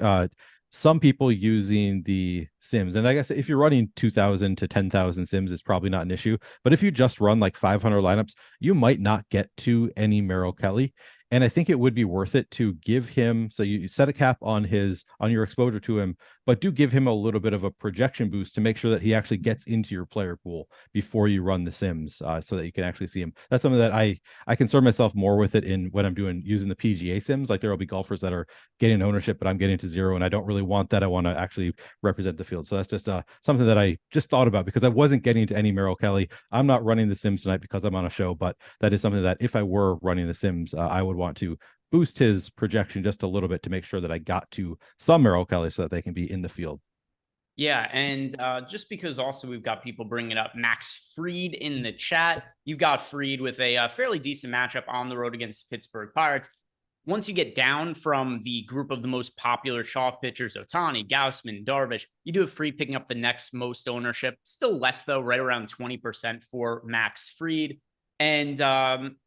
some people using the sims, and I guess if you're running 2,000 to 10,000 sims, it's probably not an issue. But if you just run like 500 lineups, you might not get to any Merrill Kelly. And I think it would be worth it to give him, so you set a cap on your exposure to him, but do give him a little bit of a projection boost to make sure that he actually gets into your player pool before you run the sims, so that you can actually see him. That's something that I concern myself more with it in when I'm using the PGA sims. Like there will be golfers that are getting ownership, but I'm getting to zero, and I don't really want that. I want to actually represent the field. So that's just something that I just thought about because I wasn't getting to any Merrill Kelly. I'm not running the sims tonight because I'm on a show, but that is something that if I were running the sims, I would want to boost his projection just a little bit to make sure that I got to some Merrill Kelly so that they can be in the field. Yeah, and just because also we've got people bringing up Max Fried in the chat. You've got Fried with a fairly decent matchup on the road against the Pittsburgh Pirates. Once you get down from the group of the most popular chalk pitchers, Otani, Gausman, Darvish, you do have Fried picking up the next most ownership. Still less, though, right around 20% for Max Fried. And,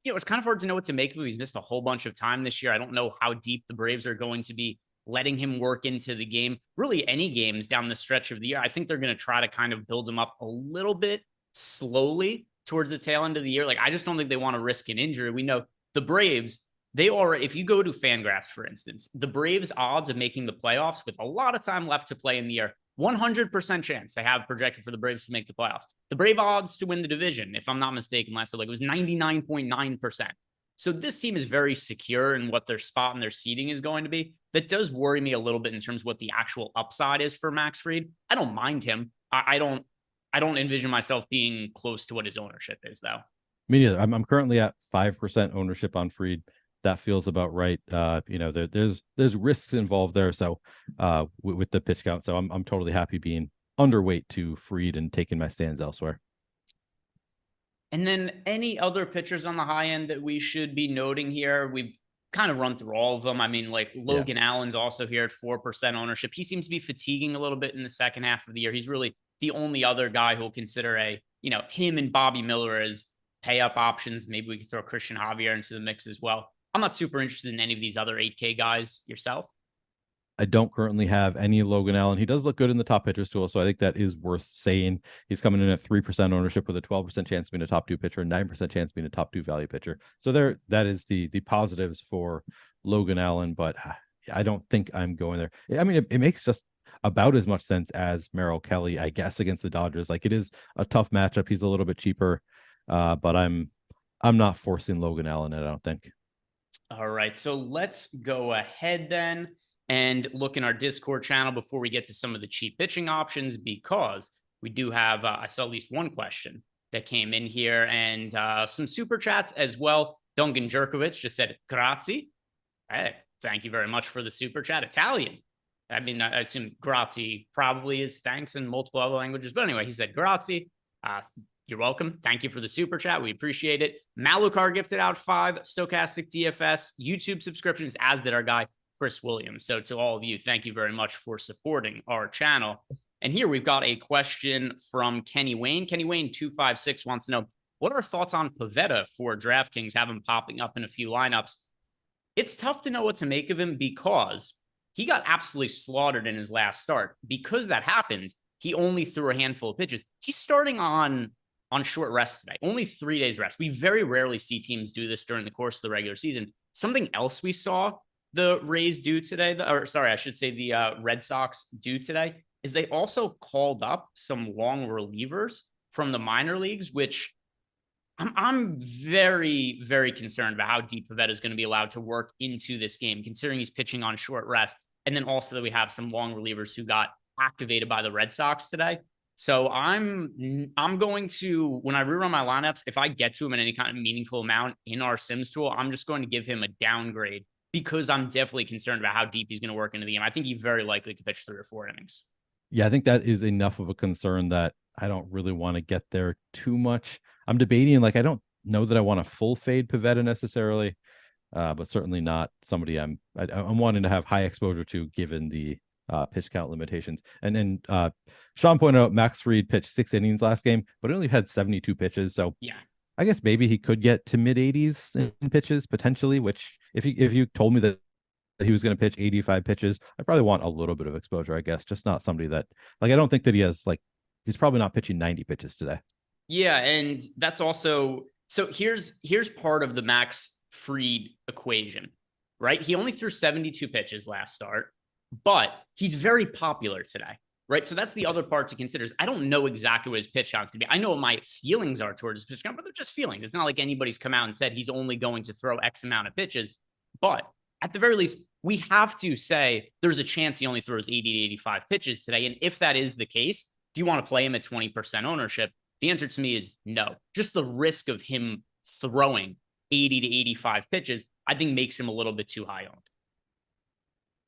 it's kind of hard to know what to make of him. He's missed a whole bunch of time this year. I don't know how deep the Braves are going to be letting him work into the game, really any games down the stretch of the year. I think they're going to try to kind of build him up a little bit slowly towards the tail end of the year. Like, I just don't think they want to risk an injury. We know the Braves, if you go to FanGraphs, for instance, the Braves' odds of making the playoffs with a lot of time left to play in the year, 100% chance they have projected for the Braves to make the playoffs. The Brave odds to win the division, if I'm not mistaken, last it was 99.9%. So this team is very secure in what their spot and their seeding is going to be. That does worry me a little bit in terms of what the actual upside is for Max Fried. I don't mind him. I don't envision myself being close to what his ownership is, though. Me neither. I'm currently at 5% ownership on Fried. That feels about right. There's risks involved there. So with the pitch count, so I'm totally happy being underweight to Fried and taking my stands elsewhere. And then any other pitchers on the high end that we should be noting here? We've kind of run through all of them. I mean, like Logan Allen's also here at 4% ownership. He seems to be fatiguing a little bit in the second half of the year. He's really the only other guy who'll consider him and Bobby Miller as pay up options. Maybe we could throw Christian Javier into the mix as well. I'm not super interested in any of these other 8K guys. Yourself? I don't currently have any Logan Allen. He does look good in the top pitchers tool, so I think that is worth saying. He's coming in at 3% ownership with a 12% chance of being a top 2 pitcher and 9% chance of being a top 2 value pitcher. So that is the positives for Logan Allen, but I don't think I'm going there. I mean, it makes just about as much sense as Merrill Kelly, I guess, against the Dodgers. Like, it is a tough matchup. He's a little bit cheaper, but I'm not forcing Logan Allen, I don't think. All right, so let's go ahead then and look in our Discord channel before we get to some of the cheap pitching options, because we do have, I saw at least one question that came in here, and some super chats as well. Duncan Jerkovic just said, grazie. Hey, thank you very much for the super chat. Italian. I mean, I assume grazie probably is thanks in multiple other languages. But anyway, he said grazie. You're welcome. Thank you for the super chat. We appreciate it. Malukar gifted out 5 Stochastic DFS YouTube subscriptions, as did our guy, Chris Williams. So to all of you, thank you very much for supporting our channel. And here we've got a question from Kenny Wayne. Kenny Wayne 256 wants to know, what are our thoughts on Pivetta for DraftKings? Have him popping up in a few lineups. It's tough to know what to make of him because he got absolutely slaughtered in his last start. Because that happened, he only threw a handful of pitches. He's starting on short rest today, only 3 days rest. We very rarely see teams do this during the course of the regular season. Something else we saw the Rays do today, the Red Sox do today, is they also called up some long relievers from the minor leagues, which I'm very, very concerned about how deep Pivetta is going to be allowed to work into this game, considering he's pitching on short rest. And then also that we have some long relievers who got activated by the Red Sox today. So I'm going to, when I rerun my lineups, if I get to him in any kind of meaningful amount in our Sims tool, I'm just going to give him a downgrade because I'm definitely concerned about how deep he's going to work into the game. I think he very likely could pitch 3 or 4 innings. Yeah, I think that is enough of a concern that I don't really want to get there too much. I'm debating, like, I don't know that I want to full fade Pivetta necessarily, but certainly not somebody I'm wanting to have high exposure to given the pitch count limitations. And then Sean pointed out Max Fried pitched 6 innings last game, but only had 72 pitches. So yeah, I guess maybe he could get to mid 80s in pitches potentially, which if you told me that he was going to pitch 85 pitches, I probably want a little bit of exposure, I guess, just not somebody that, like, I don't think that he has, like, he's probably not pitching 90 pitches today. Yeah, and that's also, so here's part of the Max Fried equation, right? He only threw 72 pitches last start, but he's very popular today, right? So that's the other part to consider is I don't know exactly what his pitch count could be. I know what my feelings are towards his pitch count, but they're just feelings. It's not like anybody's come out and said he's only going to throw X amount of pitches, but at the very least, we have to say there's a chance he only throws 80 to 85 pitches today. And if that is the case, do you want to play him at 20% ownership? The answer to me is no. Just the risk of him throwing 80 to 85 pitches, I think makes him a little bit too high owned.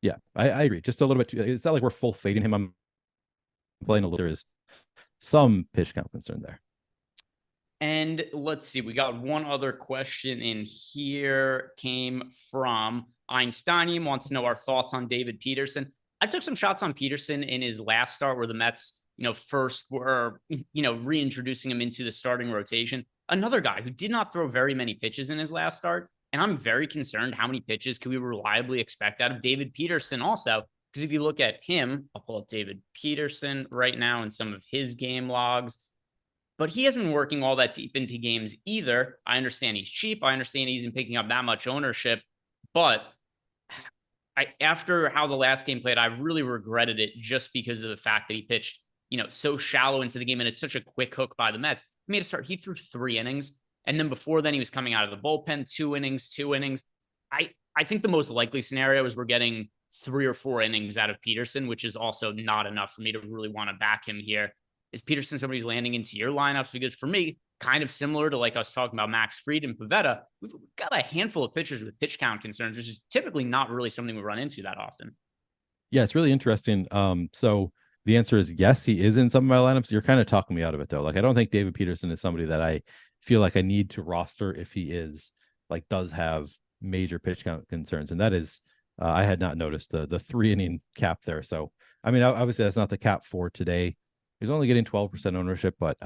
Yeah, I agree. Just a little bit too, it's not like we're full fading him. I'm playing a little, there is some pitch count concern there. And let's see, we got one other question in here, came from Einsteinium, wants to know our thoughts on David Peterson. I took some shots on Peterson in his last start where the Mets, first were, reintroducing him into the starting rotation. Another guy who did not throw very many pitches in his last start. And I'm very concerned how many pitches can we reliably expect out of David Peterson also, because if you look at him, I'll pull up David Peterson right now in some of his game logs, but he hasn't been working all that deep into games either. I understand he's cheap. I understand he isn't picking up that much ownership, but after how the last game played, I really regretted it just because of the fact that he pitched, so shallow into the game and it's such a quick hook by the Mets. He made a start. He threw 3 innings. And then before then, he was coming out of the bullpen, 2 innings. I think the most likely scenario is we're getting 3 or 4 innings out of Peterson, which is also not enough for me to really want to back him here. Is Peterson somebody who's landing into your lineups? Because for me, kind of similar to like I was talking about Max Fried and Pivetta, we've got a handful of pitchers with pitch count concerns, which is typically not really something we run into that often. Yeah, it's really interesting. So the answer is yes, he is in some of my lineups. You're kind of talking me out of it though. Like, I don't think David Peterson is somebody that I feel like I need to roster if he is does have major pitch count concerns. And that is, I had not noticed the 3 inning cap there. So, I mean, obviously that's not the cap for today. He's only getting 12% ownership, but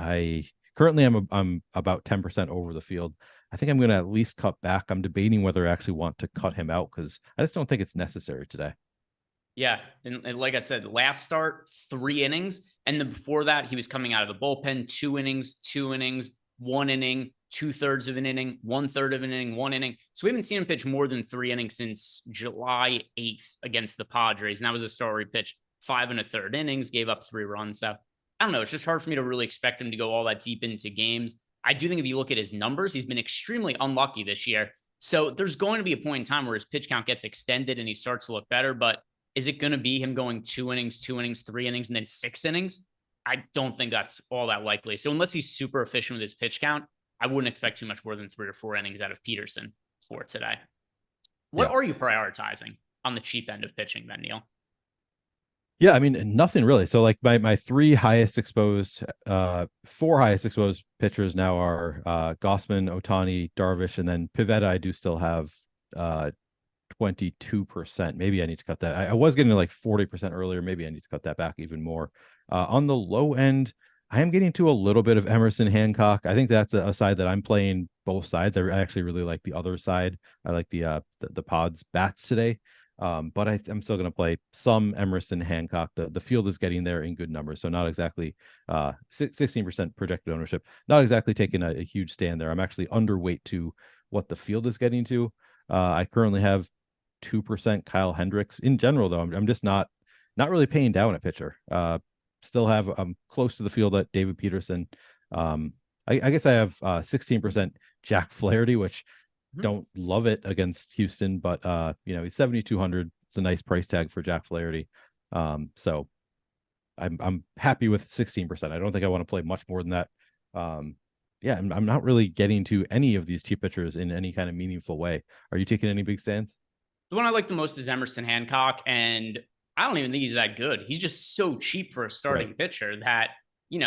currently I'm about 10% over the field. I think I'm going to at least cut back. I'm debating whether I actually want to cut him out because I just don't think it's necessary today. Yeah. And like I said, last start, 3 innings. And then before that, he was coming out of the bullpen, 2 innings, 2 innings, 1 inning, 2/3 of an inning, 1/3 of an inning, 1 inning. So we haven't seen him pitch more than 3 innings since July 8th against the Padres. And that was a start where he pitched 5 1/3 innings, gave up 3 runs. So I don't know. It's just hard for me to really expect him to go all that deep into games. I do think if you look at his numbers, he's been extremely unlucky this year. So there's going to be a point in time where his pitch count gets extended and he starts to look better. But is it going to be him going 2 innings, 2 innings, 3 innings, and then 6 innings? I don't think that's all that likely. So unless he's super efficient with his pitch count, I wouldn't expect too much more than 3 or 4 innings out of Peterson for today. What are you prioritizing on the cheap end of pitching then, Neil? Yeah, I mean, nothing really. So like my 4 highest exposed pitchers now are Gausman, Otani, Darvish, and then Pivetta. I do still have 22%. Maybe I need to cut that. I was getting to like 40% earlier. Maybe I need to cut that back even more. On the low end, I am getting to a little bit of Emerson Hancock. I think that's a side that I'm playing both sides. I actually really like the other side. I like the Pods bats today. But I'm still going to play some Emerson Hancock. The field is getting there in good numbers. So not exactly 16% projected ownership, not exactly taking a huge stand there. I'm actually underweight to what the field is getting to. I currently have 2% Kyle Hendricks. In general, though, I'm just not really paying down a pitcher. Still have close to the field at David Peterson. I guess I have 16% Jack Flaherty, which don't love it against Houston, but he's 7,200. It's a nice price tag for Jack Flaherty. So I'm happy with 16%. I don't think I want to play much more than that. I'm not really getting to any of these cheap pitchers in any kind of meaningful way. Are you taking any big stands? The one I like the most is Emerson Hancock, and I don't even think he's that good. He's just so cheap for a starting pitcher that, you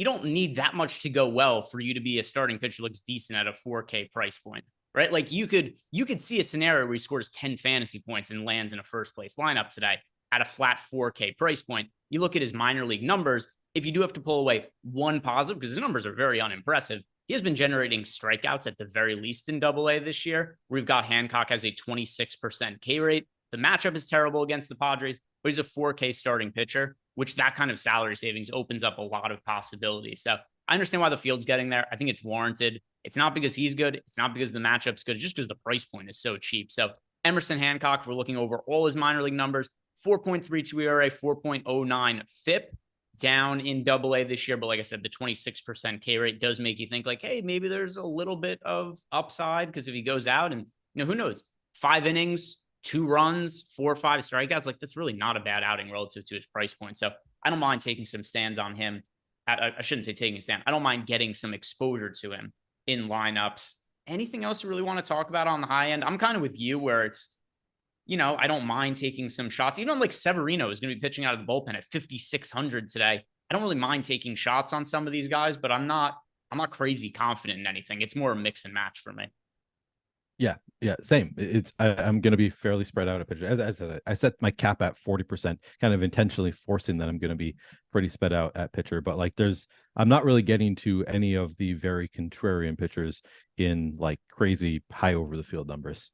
don't need that much to go well for you to be a starting pitcher looks decent at a 4K price point, right? Like you could see a scenario where he scores 10 fantasy points and lands in a first place lineup today at a flat 4K price point. You look at his minor league numbers. If you do have to pull away one positive, because his numbers are very unimpressive, he has been generating strikeouts at the very least in AA this year. We've got Hancock has a 26% K rate. The matchup is terrible against the Padres, but he's a 4K starting pitcher, which that kind of salary savings opens up a lot of possibilities. So I understand why the field's getting there. I think it's warranted. It's not because he's good. It's not because the matchup's good. It's just because the price point is so cheap. So Emerson Hancock, we're looking over all his minor league numbers, 4.32 ERA, 4.09 FIP, down in AA this year. But like I said, the 26% K rate does make you think like, hey, maybe there's a little bit of upside because if he goes out and, who knows, 5 innings, 2 runs, 4 or 5 strikeouts, like that's really not a bad outing relative to his price point. So I don't mind taking some stands on him. I shouldn't say taking a stand. I don't mind getting some exposure to him in lineups. Anything else you really want to talk about on the high end? I'm kind of with you where it's, I don't mind taking some shots. Even like Severino is going to be pitching out of the bullpen at 5,600 today. I don't really mind taking shots on some of these guys, but I'm not crazy confident in anything. It's more a mix and match for me. Yeah, same. I'm going to be fairly spread out a pitcher. As I said, I set my cap at 40%, kind of intentionally forcing that I'm going to be pretty spread out at pitcher. But like, I'm not really getting to any of the very contrarian pitchers in like crazy high over the field numbers.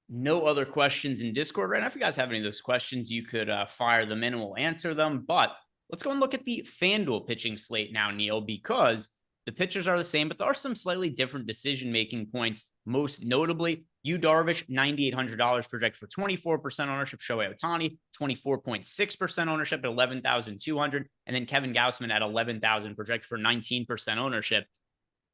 No other questions in Discord right now. If you guys have any of those questions, you could fire them in and we'll answer them. But let's go and look at the FanDuel pitching slate now, Neil, because the pitchers are the same, but there are some slightly different decision-making points. Most notably, Darvish, $9,800 projected for 24% ownership. Shohei Otani, 24.6% ownership at 11,200. And then Kevin Gausman at 11,000 projected for 19% ownership.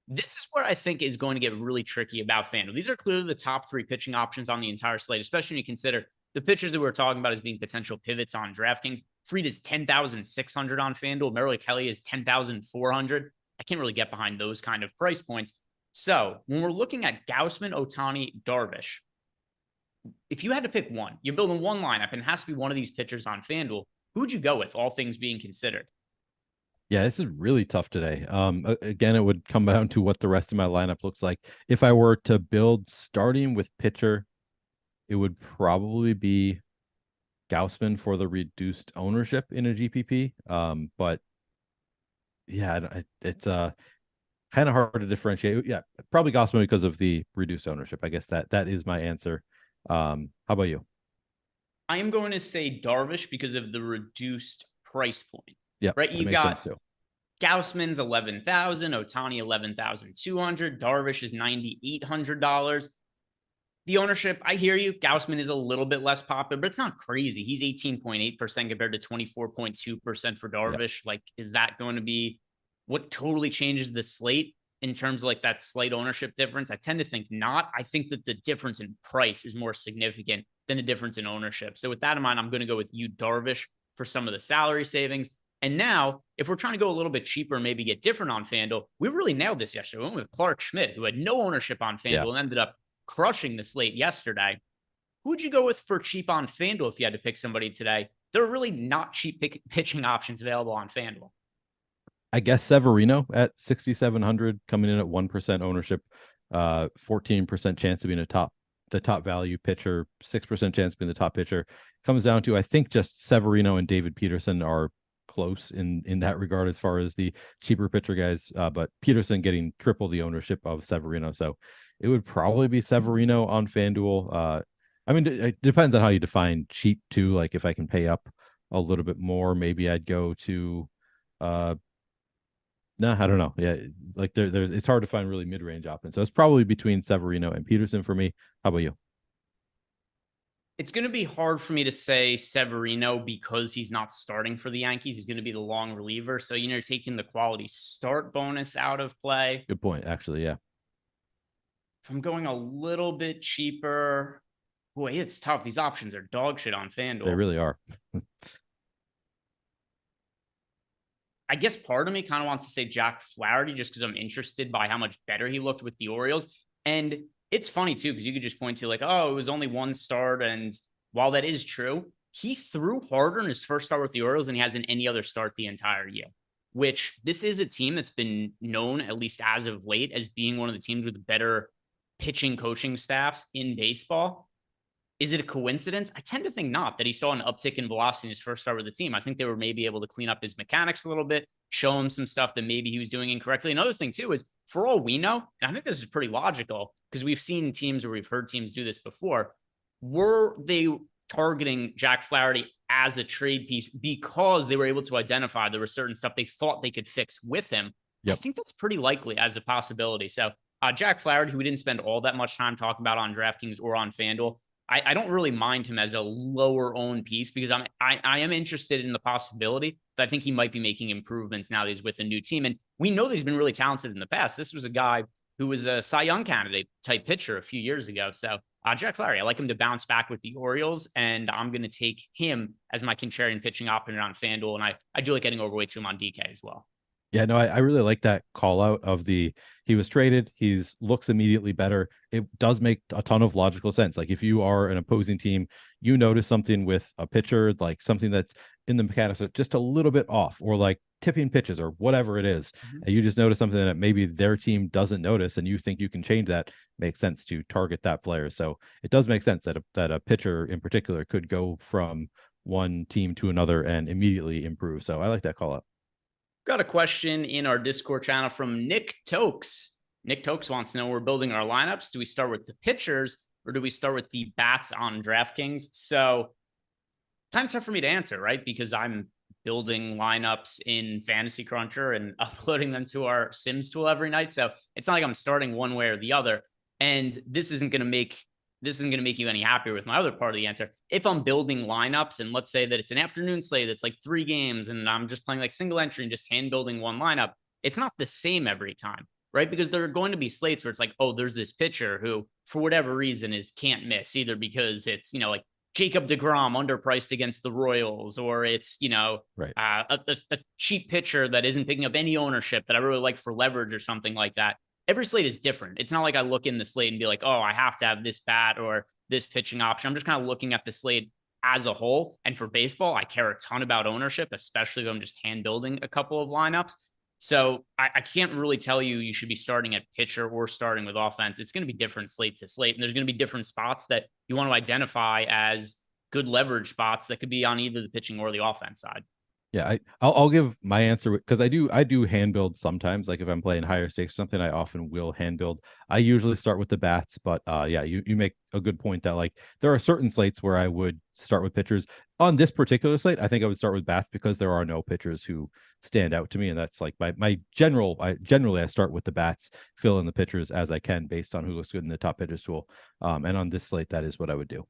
This is where I think is going to get really tricky about FanDuel. These are clearly the top 3 pitching options on the entire slate, especially when you consider the pitchers that we were talking about as being potential pivots on DraftKings. Fried is 10,600 on FanDuel. Merrill Kelly is 10,400. I can't really get behind those kind of price points. So when we're looking at Gausman, Otani, Darvish, if you had to pick one, you're building one lineup and it has to be one of these pitchers on FanDuel, who would you go with, all things being considered? Yeah, this is really tough today. Again, it would come down to what the rest of my lineup looks like. If I were to build starting with pitcher, it would probably be Gausman for the reduced ownership in a GPP. But yeah, it's kind of hard to differentiate. Yeah, probably Gausman because of the reduced ownership. I guess that is my answer. How about you? I am going to say Darvish because of the reduced price point. Yeah, right. You got too. Gausman's 11,000, Otani 11,200, Darvish is $9,800. The ownership, I hear you. Gausman is a little bit less popular, but it's not crazy. He's 18.8% compared to 24.2% for Darvish. Like, is that going to be what totally changes the slate in terms of like that slight ownership difference? I tend to think not. I think that the difference in price is more significant than the difference in ownership. So with that in mind, I'm going to go with you, Darvish, for some of the salary savings. And now, if we're trying to go a little bit cheaper, maybe get different on FanDuel, we really nailed this yesterday. We went with Clark Schmidt, who had no ownership on FanDuel and ended up crushing the slate yesterday. Who would you go with for cheap on FanDuel if you had to pick somebody today? There are really not cheap pitching options available on FanDuel. I guess Severino at 6,700 coming in at 1% ownership, 14% chance of being the top value pitcher, 6% chance of being the top pitcher. Comes down to, I think, just Severino and David Peterson are close in that regard as far as the cheaper pitcher guys, but Peterson getting triple the ownership of Severino. So it would probably be Severino on FanDuel. I mean, it depends on how you define cheap too. Like if I can pay up a little bit more, maybe I'd go to no, I don't know. Yeah, like there's it's hard to find really mid-range options. So it's probably between Severino and Peterson for me. How about you? It's going to be hard for me to say Severino because he's not starting for the Yankees. He's going to be the long reliever. So, taking the quality start bonus out of play. Good point, actually, yeah. If I'm going a little bit cheaper, boy, it's tough. These options are dog shit on FanDuel. They really are. I guess part of me kind of wants to say Jack Flaherty just because I'm interested by how much better he looked with the Orioles. And it's funny, too, because you could just point to like, oh, it was only one start. And while that is true, he threw harder in his first start with the Orioles than he has in any other start the entire year, which this is a team that's been known, at least as of late, as being one of the teams with better pitching coaching staffs in baseball. Is it a coincidence? I tend to think not, that he saw an uptick in velocity in his first start with the team. I think they were maybe able to clean up his mechanics a little bit, show him some stuff that maybe he was doing incorrectly. Another thing, too, is for all we know, and I think this is pretty logical because we've seen teams or we've heard teams do this before, were they targeting Jack Flaherty as a trade piece because they were able to identify there was certain stuff they thought they could fix with him? Yep. I think that's pretty likely as a possibility. So Jack Flaherty, who we didn't spend all that much time talking about on DraftKings or on FanDuel, I don't really mind him as a lower owned piece because I am interested in the possibility that I think he might be making improvements now that he's with a new team. And we know that he's been really talented in the past. This was a guy who was a Cy Young candidate type pitcher a few years ago. So Jack Flaherty, I like him to bounce back with the Orioles, and I'm going to take him as my contrarian pitching option on FanDuel. And I do like getting overweight to him on DK as well. Yeah, no, I really like that call out of he was traded. He's looks immediately better. It does make a ton of logical sense. Like if you are an opposing team, you notice something with a pitcher, like something that's in the mechanics just a little bit off, or like tipping pitches or whatever it is. And you just notice something that maybe their team doesn't notice and you think you can change that. Makes sense to target that player. So it does make sense that a pitcher in particular could go from one team to another and immediately improve. So I like that call out. Got a question in our Discord channel from Nick Tokes. Nick Tokes wants to know, we're building our lineups. Do we start with the pitchers or do we start with the bats on DraftKings? So kind of tough for me to answer, right? Because I'm building lineups in Fantasy Cruncher and uploading them to our Sims tool every night. So it's not like I'm starting one way or the other. And this isn't going to make you any happier with my other part of the answer. If I'm building lineups and let's say that it's an afternoon slate that's like 3 games and I'm just playing like single entry and just hand building one lineup, it's not the same every time, right? Because there are going to be slates where it's like, oh, there's this pitcher who for whatever reason can't miss, either because it's, like Jacob deGrom underpriced against the Royals, or it's, right. A cheap pitcher that isn't picking up any ownership that I really like for leverage or something like that. Every slate is different. It's not like I look in the slate and be like, oh, I have to have this bat or this pitching option. I'm just kind of looking at the slate as a whole. And for baseball, I care a ton about ownership, especially if I'm just hand building a couple of lineups. So I can't really tell you should be starting at pitcher or starting with offense. It's going to be different slate to slate. And there's going to be different spots that you want to identify as good leverage spots that could be on either the pitching or the offense side. Yeah, I'll give my answer because I do hand build sometimes. Like if I'm playing higher stakes, something I often will hand build. I usually start with the bats, but yeah, you make a good point that like there are certain slates where I would start with pitchers. On this particular slate, I think I would start with bats because there are no pitchers who stand out to me, and that's like my general. I start with the bats, fill in the pitchers as I can based on who looks good in the top pitchers tool. And on this slate, that is what I would do.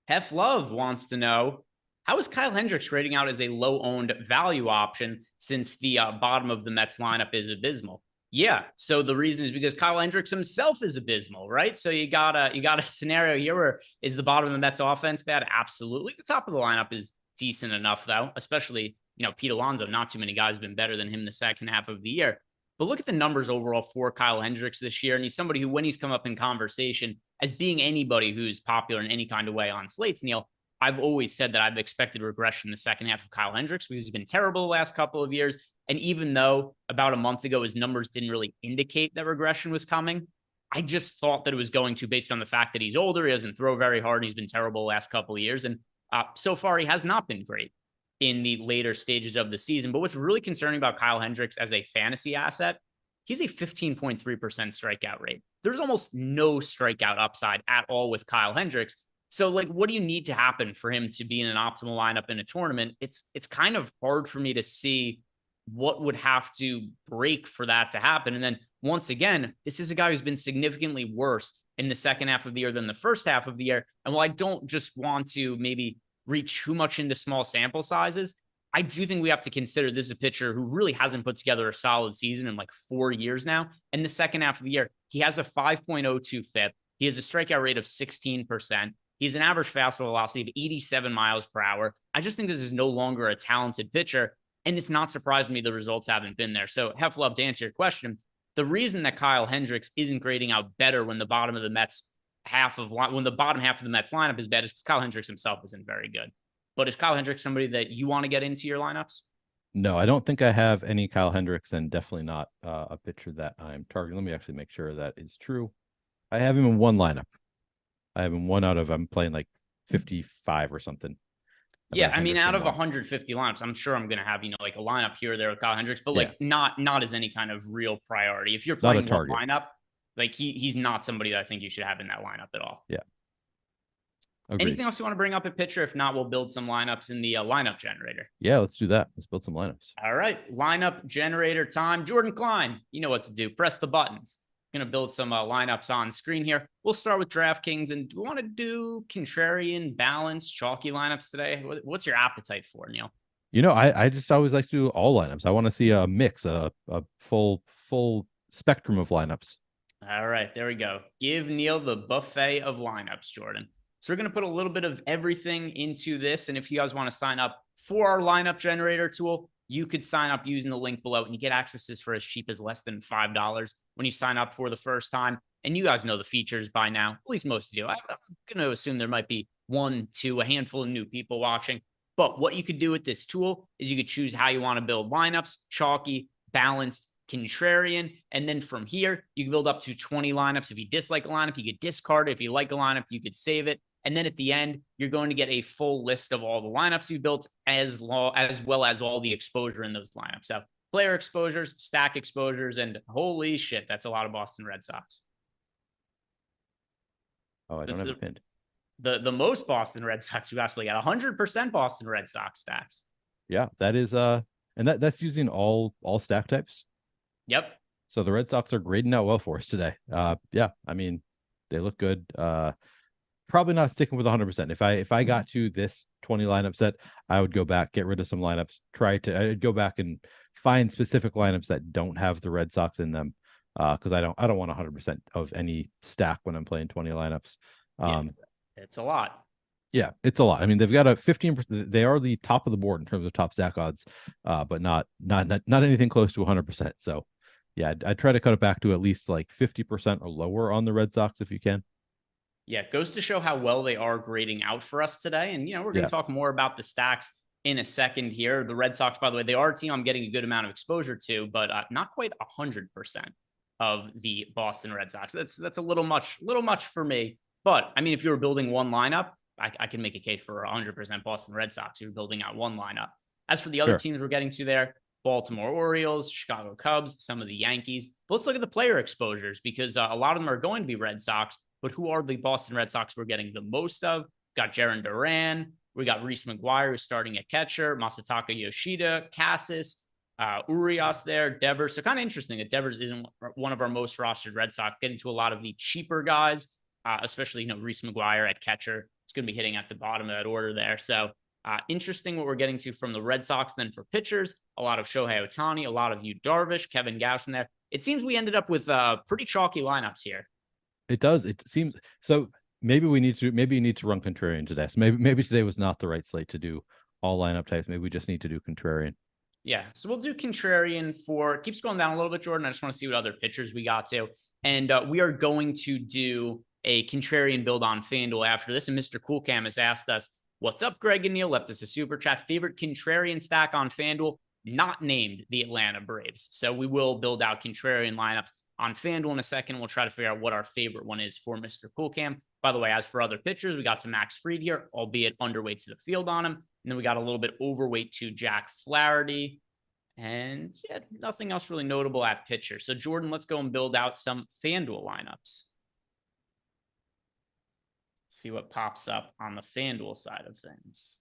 Hef Love wants to know, how is Kyle Hendricks rating out as a low-owned value option since the bottom of the Mets lineup is abysmal? Yeah, so the reason is because Kyle Hendricks himself is abysmal, right? So you got a scenario here where is the bottom of the Mets offense bad? Absolutely. The top of the lineup is decent enough, though, especially, Pete Alonso. Not too many guys have been better than him the second half of the year. But look at the numbers overall for Kyle Hendricks this year. And he's somebody who, when he's come up in conversation as being anybody who's popular in any kind of way on slates, Neil, I've always said that I've expected regression in the second half of Kyle Hendricks because he's been terrible the last couple of years. And even though about a month ago, his numbers didn't really indicate that regression was coming, I just thought that it was going to based on the fact that he's older. He doesn't throw very hard. He's been terrible the last couple of years. And so far, he has not been great in the later stages of the season. But what's really concerning about Kyle Hendricks as a fantasy asset, he's a 15.3% strikeout rate. There's almost no strikeout upside at all with Kyle Hendricks. So, like, what do you need to happen for him to be in an optimal lineup in a tournament? It's kind of hard for me to see what would have to break for that to happen. And then once again, this is a guy who's been significantly worse in the second half of the year than the first half of the year. And while I don't just want to maybe read too much into small sample sizes, I do think we have to consider this is a pitcher who really hasn't put together a solid season in like 4 years now. And the second half of the year, he has a 5.02 FIP. He has a strikeout rate of 16%. He has an average fastball velocity of 87 miles per hour. I just think this is no longer a talented pitcher. And it's not surprising me the results haven't been there. So, Hef, love to answer your question. The reason that Kyle Hendricks isn't grading out better when the bottom of the Mets when the bottom half of the Mets lineup is bad is because Kyle Hendricks himself isn't very good. But is Kyle Hendricks somebody that you want to get into your lineups? No, I don't think I have any Kyle Hendricks, and definitely not a pitcher that I'm targeting. Let me actually make sure that is true. I have him in one lineup. I have him one out of, I'm playing like 55 or something. Yeah, I mean, out of 150 lineups, I'm sure I'm going to have, like a lineup here or there with Kyle Hendricks, but like not as any kind of real priority. If you're playing one lineup, like he's not somebody that I think you should have in that lineup at all. Yeah. Agreed. Anything else you want to bring up at pitcher? If not, we'll build some lineups in the lineup generator. Yeah, let's do that. Let's build some lineups. All right. Lineup generator time. Jordan Klein, you know what to do. Press the buttons. Going to build some lineups on screen here. We'll start with DraftKings. And do we want to do contrarian, balanced, chalky lineups today? What's your appetite for, Neil? I just always like to do all lineups. I want to see a mix, a full spectrum of lineups. All right, there we go. Give Neil the buffet of lineups, Jordan. So we're going to put a little bit of everything into this. And if you guys want to sign up for our lineup generator tool, you could sign up using the link below and you get access to this for as cheap as less than $5 when you sign up for the first time. And you guys know the features by now, at least most of you. I'm going to assume there might be a handful of new people watching. But what you could do with this tool is you could choose how you want to build lineups, chalky, balanced, contrarian. And then from here, you can build up to 20 lineups. If you dislike a lineup, you could discard it. If you like a lineup, you could save it. And then at the end, you're going to get a full list of all the lineups you built as well as all the exposure in those lineups. So player exposures, stack exposures, and holy shit, that's a lot of Boston Red Sox. Oh, I don't have it pinned. The most Boston Red Sox we actually got 100% Boston Red Sox stacks. Yeah, that is and that's using all stack types. Yep. So the Red Sox are grading out well for us today. Yeah, I mean, they look good. Probably not sticking with 100%. If I got to this 20 lineup set, I would go back, get rid of some lineups, I'd go back and find specific lineups that don't have the Red Sox in them. Because I don't want 100% of any stack when I'm playing 20 lineups. It's a lot. Yeah, it's a lot. I mean, they've got a 15%. They are the top of the board in terms of top stack odds, but not anything close to 100%. So, yeah, I'd try to cut it back to at least like 50% or lower on the Red Sox if you can. Yeah, it goes to show how well they are grading out for us today. And, we're going to talk more about the stacks in a second here. The Red Sox, by the way, they are a team I'm getting a good amount of exposure to, but not quite 100% of the Boston Red Sox. That's a little much for me. But, I mean, if you were building one lineup, I can make a case for 100% Boston Red Sox. You're building out one lineup. As for the other teams we're getting to there, Baltimore Orioles, Chicago Cubs, some of the Yankees. But let's look at the player exposures because a lot of them are going to be Red Sox. But who are the Boston Red Sox we're getting the most of? Got Jarren Duran. We got Reese McGuire who's starting at catcher. Masataka Yoshida, Cassis, Urias there, Devers. So kind of interesting that Devers isn't one of our most rostered Red Sox. Getting to a lot of the cheaper guys, especially, Reese McGuire at catcher. It's going to be hitting at the bottom of that order there. So interesting what we're getting to from the Red Sox. Then for pitchers, a lot of Shohei Otani, a lot of Yu Darvish, Kevin Gausman there. It seems we ended up with pretty chalky lineups here. It does. It seems so. Maybe you need to run contrarian today. So maybe today was not the right slate to do all lineup types. Maybe we just need to do contrarian. Yeah. So we'll do contrarian keep scrolling down a little bit, Jordan. I just want to see what other pitchers we got to. And we are going to do a contrarian build on FanDuel after this. And Mr. Cool Cam has asked us, what's up, Greg and Neil? Left us a super chat. Favorite contrarian stack on FanDuel, not named the Atlanta Braves. So we will build out contrarian lineups on FanDuel in a second. We'll try to figure out what our favorite one is for Mr. Cool Cam. By the way, as for other pitchers, we got to Max Fried here, albeit underweight to the field on him. And then we got a little bit overweight to Jack Flaherty. And yeah, nothing else really notable at pitcher. So Jordan, let's go and build out some FanDuel lineups. See what pops up on the FanDuel side of things.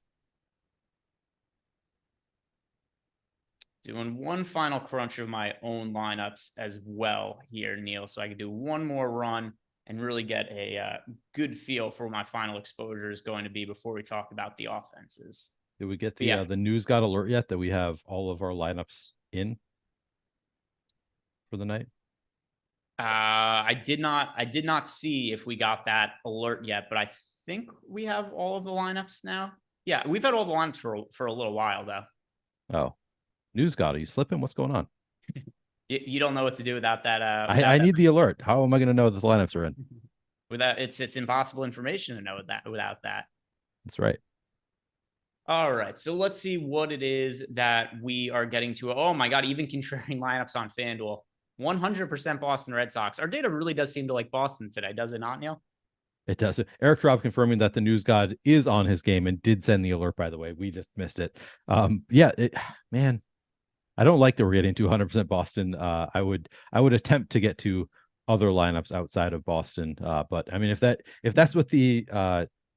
Doing one final crunch of my own lineups as well here, Neil, so I can do one more run and really get a good feel for what my final exposure is going to be before we talk about the offenses. Did we get the news got alert yet that we have all of our lineups in for the night? I did not see if we got that alert yet, but I think we have all of the lineups now. Yeah, we've had all the lineups for a little while though. Oh, news got it. You slipping? What's going on? You don't know what to do without that. I need the alert. How am I going to know that the lineups are in? Without it's impossible information to know without that. That's right. All right, so let's see what it is that we are getting to. Oh my God, even contrarian lineups on FanDuel. 100% Boston Red Sox. Our data really does seem to like Boston today, does it not, Neil? It does. Eric Robb confirming that the news god is on his game and did send the alert, by the way. We just missed it. Man, I don't like that we're getting to 100% Boston. I would attempt to get to other lineups outside of Boston. But I mean, if that's what the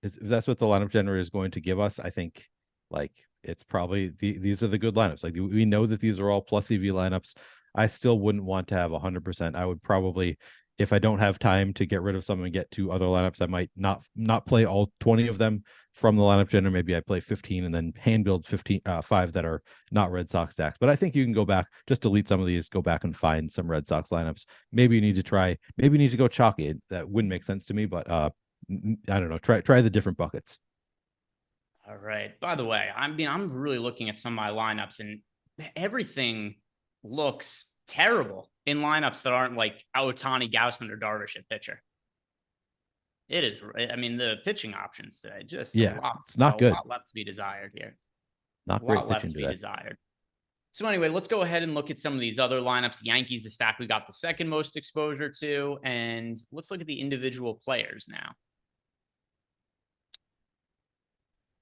lineup generator is going to give us, I think like it's probably these are the good lineups. Like we know that these are all plus EV lineups. I still wouldn't want to have 100%. I would probably, if I don't have time to get rid of some and get to other lineups, I might not play all 20 of them from the lineup generator. Maybe I play 15 and then hand build 5 that are not Red Sox stacks. But I think you can go back, just delete some of these, go back and find some Red Sox lineups. Maybe you need to go chalky. That wouldn't make sense to me, but I don't know. Try the different buckets. All right. By the way, I'm really looking at some of my lineups and everything looks terrible in lineups that aren't like Otani, Gausman, or Darvish at pitcher. It is. I mean, the pitching options today just it's not good. A lot left to be desired here. Not great left to be desired. So anyway, let's go ahead and look at some of these other lineups. Yankees, the stack we got the second most exposure to, and let's look at the individual players now.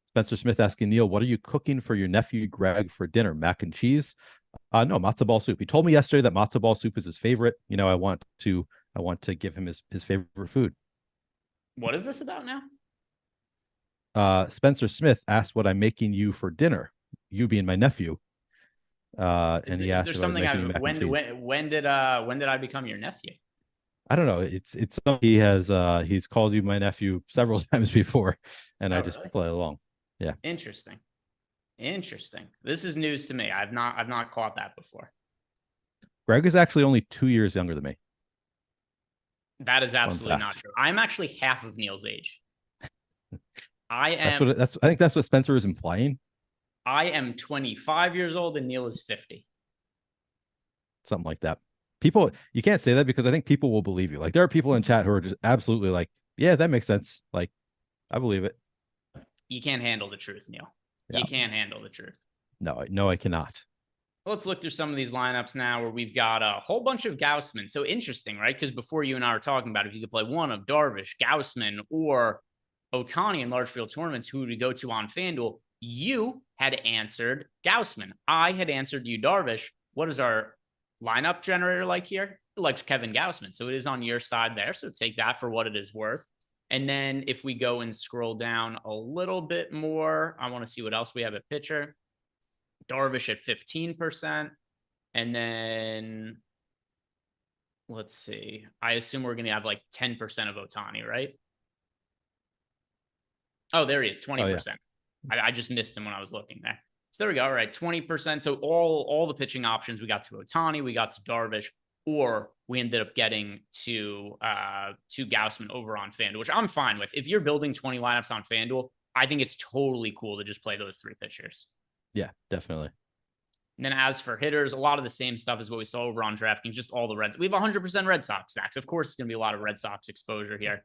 Spencer Smith asking Neil, what are you cooking for your nephew Greg for dinner? Mac and cheese? No, matzo ball soup. He told me yesterday that matzo ball soup is his favorite. I want to give him his favorite food. What is this about now? Spencer Smith asked what I'm making you for dinner. You being my nephew. And he asked there's something when did I become your nephew? I don't know. It's he has he's called you my nephew several times before, and I just play along. Yeah. Interesting. This is news to me. I've not caught that before. Greg is actually only 2 years younger than me. That is absolutely not true. I'm actually half of Neil's age. I think that's what Spencer is implying. I am 25 years old and Neil is 50. Something like that. People, you can't say that because I think people will believe you. Like there are people in chat who are just absolutely like, yeah, that makes sense. Like, I believe it. You can't handle the truth, Neil. Yeah. You can't handle the truth. No, I cannot. Let's look through some of these lineups now where we've got a whole bunch of Gausman. So interesting, right? Because before you and I were talking about if you could play one of Darvish, Gausman, or Otani in large field tournaments, who would we go to on FanDuel? You had answered Gausman. I had answered you, Darvish. What is our lineup generator like here? It likes Kevin Gausman. So it is on your side there. So take that for what it is worth. And then if we go and scroll down a little bit more, I want to see what else we have at pitcher. Darvish at 15%. And then let's see. I assume we're going to have like 10% of Otani, right? Oh, there he is, 20%. Oh, yeah. I just missed him when I was looking there. So there we go. All right, 20%. So all the pitching options, we got to Otani, we got to Darvish, or we ended up getting to Gausman over on FanDuel, which I'm fine with. If you're building 20 lineups on FanDuel, I think it's totally cool to just play those three pitchers. Yeah, definitely. And then as for hitters, a lot of the same stuff as what we saw over on DraftKings, just all the Reds. We have 100% Red Sox stacks. Of course, it's going to be a lot of Red Sox exposure here.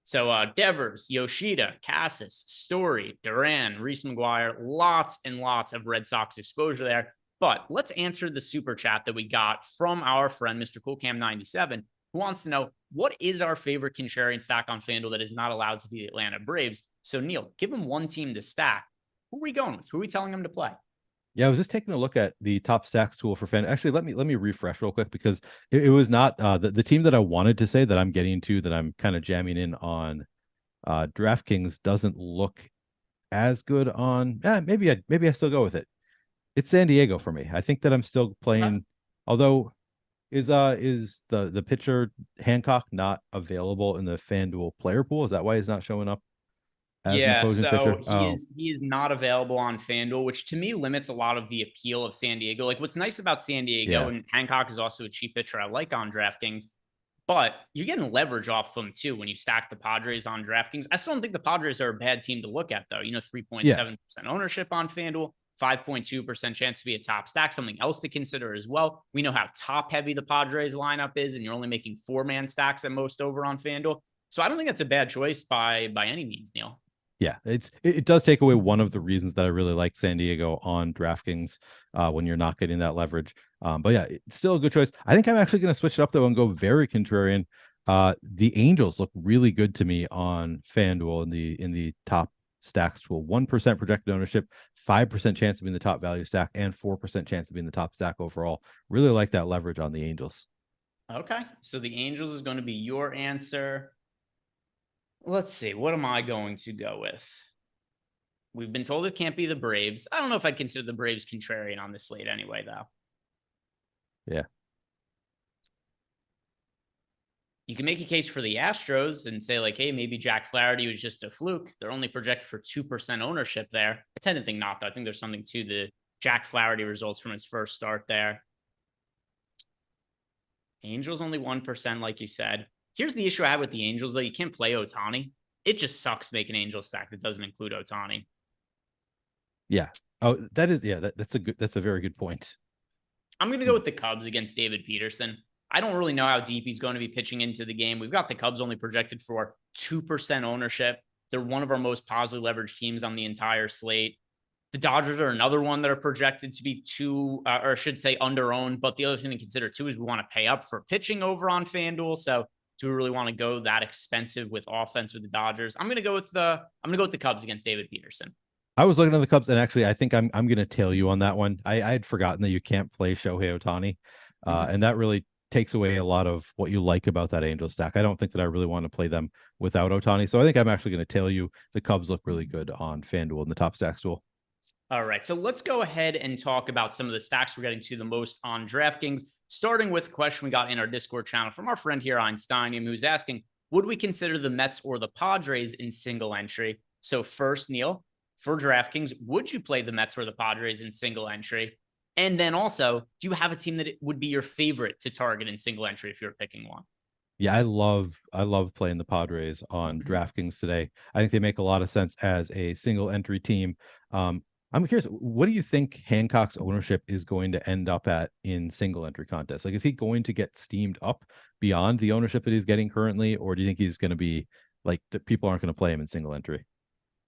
So Devers, Yoshida, Cassis, Story, Duran, Reese McGuire, lots and lots of Red Sox exposure there. But let's answer the super chat that we got from our friend, Mr. CoolCam97, who wants to know, what is our favorite contrarian stack on FanDuel that is not allowed to be the Atlanta Braves? So Neil, give him one team to stack. Who are we going with? Who are we telling him to play? Yeah, I was just taking a look at the top stacks tool for fan. Actually, let me refresh real quick, because it was not the team that I wanted to say that I'm getting to, that I'm kind of jamming in on. DraftKings doesn't look as good on. Maybe I still go with it. It's San Diego for me. I think that I'm still playing. Although is the pitcher Hancock not available in the FanDuel player pool? Is that why he's not showing up? Yeah, so he is not available on FanDuel, which to me limits a lot of the appeal of San Diego. Like, what's nice about San Diego, and Hancock is also a cheap pitcher I like on DraftKings, but you're getting leverage off them too when you stack the Padres on DraftKings. I still don't think the Padres are a bad team to look at, though. 3.7% ownership on FanDuel, 5.2% chance to be a top stack. Something else to consider as well. We know how top heavy the Padres lineup is, and you're only making 4-man stacks at most over on FanDuel. So I don't think that's a bad choice by any means, Neil. Yeah, it does take away one of the reasons that I really like San Diego on DraftKings when you're not getting that leverage. But yeah, it's still a good choice. I think I'm actually going to switch it up though and go very contrarian. The Angels look really good to me on FanDuel in the top stacks tool. 1% projected ownership, 5% chance to be in the top value stack, and 4% chance to be in the top stack overall. Really like that leverage on the Angels. Okay, so the Angels is going to be your answer. Let's see. What am I going to go with? We've been told it can't be the Braves. I don't know if I'd consider the Braves contrarian on this slate anyway, though. Yeah. You can make a case for the Astros and say, like, hey, maybe Jack Flaherty was just a fluke. They're only projected for 2% ownership there. I tend to think not, though. I think there's something to the Jack Flaherty results from his first start there. Angels only 1%, like you said. Here's the issue I have with the Angels, though. You can't play Otani. It just sucks to make an Angel stack that doesn't include Otani. Yeah. Oh, that is, yeah, that's a very good point. I'm going to go with the Cubs against David Peterson. I don't really know how deep he's going to be pitching into the game. We've got the Cubs only projected for 2% ownership. They're one of our most positively leveraged teams on the entire slate. The Dodgers are another one that are projected to be or I should say under-owned. But the other thing to consider too is we want to pay up for pitching over on FanDuel. So do we really want to go that expensive with offense with the Dodgers? I'm going to go with the Cubs against David Peterson. I was looking at the Cubs, and actually, I think I'm going to tail you on that one. I had forgotten that you can't play Shohei Otani, and that really takes away a lot of what you like about that Angel stack. I don't think that I really want to play them without Otani, so I think I'm actually going to tail you. The Cubs look really good on FanDuel in the top stacks tool. All right, so let's go ahead and talk about some of the stacks we're getting to the most on DraftKings, starting with a question we got in our Discord channel from our friend here, Einsteinium, who's asking, would we consider the Mets or the Padres in single entry? So first, Neil, for DraftKings, would you play the Mets or the Padres in single entry? And then also, do you have a team that would be your favorite to target in single entry if you're picking one? Yeah, I love playing the Padres on DraftKings today. I think they make a lot of sense as a single entry team. I'm curious, what do you think Hancock's ownership is going to end up at in single entry contests? Like, is he going to get steamed up beyond the ownership that he's getting currently? Or do you think he's going to be like, people aren't going to play him in single entry?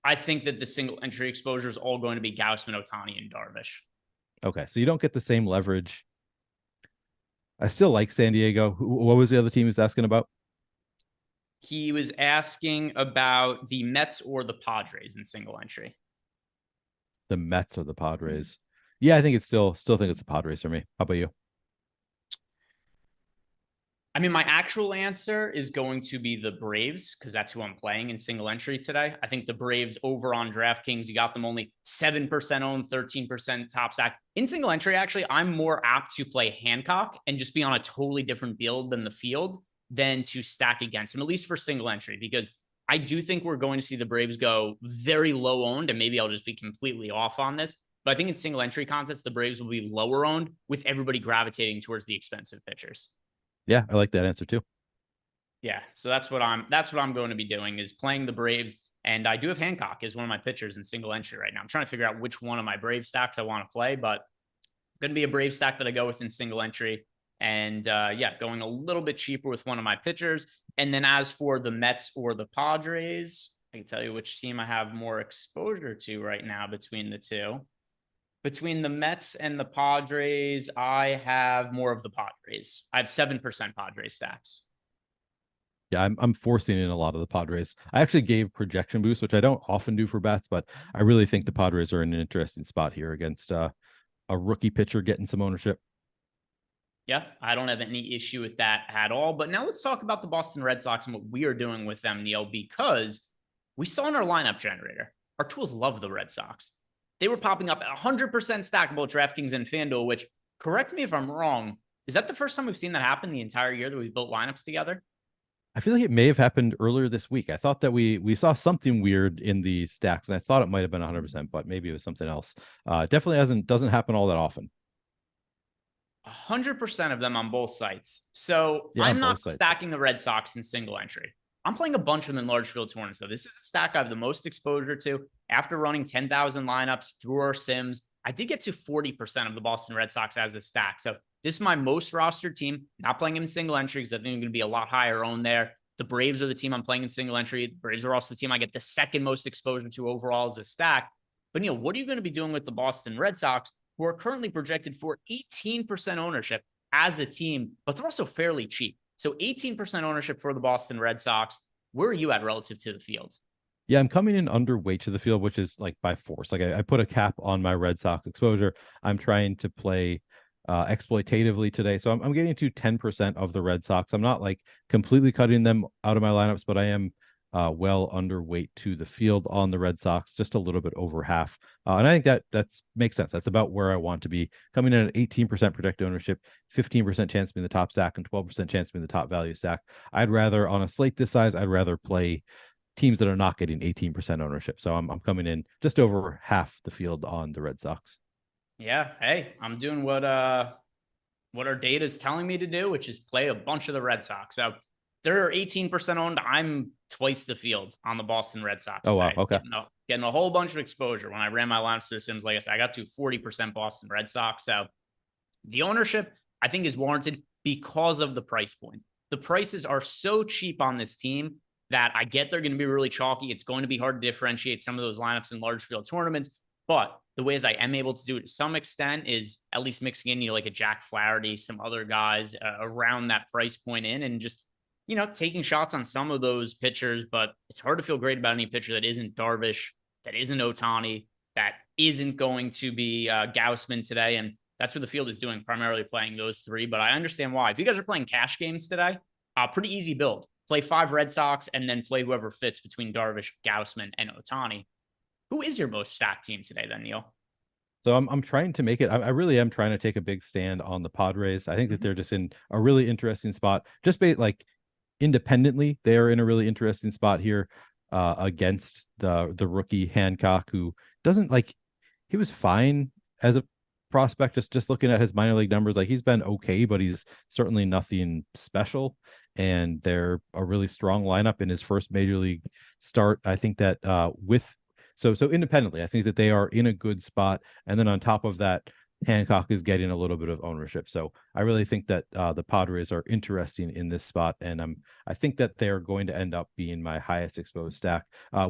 I think that the single entry exposure is all going to be Gausman, Otani, and Darvish. Okay, so you don't get the same leverage. I still like San Diego. What was the other team he was asking about? He was asking about the Mets or the Padres in single entry. The Mets or the Padres? Yeah, I think it's still think it's the Padres for me. How about you? I mean, my actual answer is going to be the Braves because that's who I'm playing in single entry today. I think the Braves over on DraftKings, you got them only 7% owned, 13% top stack. In single entry, actually, I'm more apt to play Hancock and just be on a totally different build than the field than to stack against him, at least for single entry, because I do think we're going to see the Braves go very low owned, and maybe I'll just be completely off on this. But I think in single entry contests, the Braves will be lower owned with everybody gravitating towards the expensive pitchers. Yeah, I like that answer too. Yeah, so that's what I'm going to be doing is playing the Braves, and I do have Hancock as one of my pitchers in single entry right now. I'm trying to figure out which one of my Brave stacks I want to play, but going to be a Brave stack that I go with in single entry, and going a little bit cheaper with one of my pitchers. And then as for the Mets or the Padres, I can tell you which team I have more exposure to right now between the two. Between the Mets and the Padres, I have more of the Padres. I have 7% Padres stacks. Yeah, I'm forcing in a lot of the Padres. I actually gave projection boost, which I don't often do for bats, but I really think the Padres are in an interesting spot here against a rookie pitcher getting some ownership. Yeah, I don't have any issue with that at all. But now let's talk about the Boston Red Sox and what we are doing with them, Neil, because we saw in our lineup generator, our tools love the Red Sox. They were popping up at 100% stackable at DraftKings and FanDuel, which, correct me if I'm wrong, is that the first time we've seen that happen the entire year that we've built lineups together? I feel like it may have happened earlier this week. I thought that we saw something weird in the stacks, and I thought it might have been 100%, but maybe it was something else. Definitely doesn't happen all that often. 100% of them on both sites. So yeah, I'm not stacking the Red Sox in single entry. I'm playing a bunch of them in large field tournaments. So this is a stack I have the most exposure to. After running 10,000 lineups through our sims, I did get to 40% of the Boston Red Sox as a stack. So this is my most rostered team. Not playing them in single entry because I think I'm going to be a lot higher owned there. The Braves are the team I'm playing in single entry. The Braves are also the team I get the second most exposure to overall as a stack. But Neil, what are you going to be doing with the Boston Red Sox, who are currently projected for 18% ownership as a team, but they're also fairly cheap? So 18% ownership for the Boston Red Sox. Where are you at relative to the field? Yeah, I'm coming in underweight to the field, which is like by force. Like I put a cap on my Red Sox exposure. I'm trying to play exploitatively today. So I'm getting to 10% of the Red Sox. I'm not like completely cutting them out of my lineups, but I am well underweight to the field on the Red Sox, just a little bit over half. And I think that makes sense. That's about where I want to be, coming in at 18% projected ownership, 15% chance to be in the top stack, and 12% chance to be in the top value stack. I'd rather, on a slate this size, I'd rather play teams that are not getting 18% ownership. So I'm coming in just over half the field on the Red Sox. Yeah. Hey, I'm doing what our data is telling me to do, which is play a bunch of the Red Sox. So they're 18% owned. I'm twice the field on the Boston Red Sox. Oh, wow. Okay. Getting a whole bunch of exposure. When I ran my lineups to the Sims, like I said, I got to 40% Boston Red Sox. So the ownership, I think, is warranted because of the price point. The prices are so cheap on this team that I get they're going to be really chalky. It's going to be hard to differentiate some of those lineups in large field tournaments. But the ways I am able to do it to some extent is at least mixing in, like a Jack Flaherty, some other guys around that price point and just, taking shots on some of those pitchers. But it's hard to feel great about any pitcher that isn't Darvish, that isn't Otani, that isn't going to be Gausman today. And that's what the field is doing, primarily playing those three. But I understand why. If you guys are playing cash games today, pretty easy build. Play 5 Red Sox and then play whoever fits between Darvish, Gausman, and Otani. Who is your most stacked team today then, Neil? So I'm trying to make it. I really am trying to take a big stand on the Padres. I think that they're just in a really interesting spot. Just like independently, they are in a really interesting spot here against the rookie Hancock, who doesn't he was fine as a prospect. Just looking at his minor league numbers, he's been okay, but he's certainly nothing special. And they're a really strong lineup in his first major league start. I think that So independently, I think that they are in a good spot. And then on top of that, Hancock is getting a little bit of ownership. So I really think that the Padres are interesting in this spot. And I think that they're going to end up being my highest exposed stack. I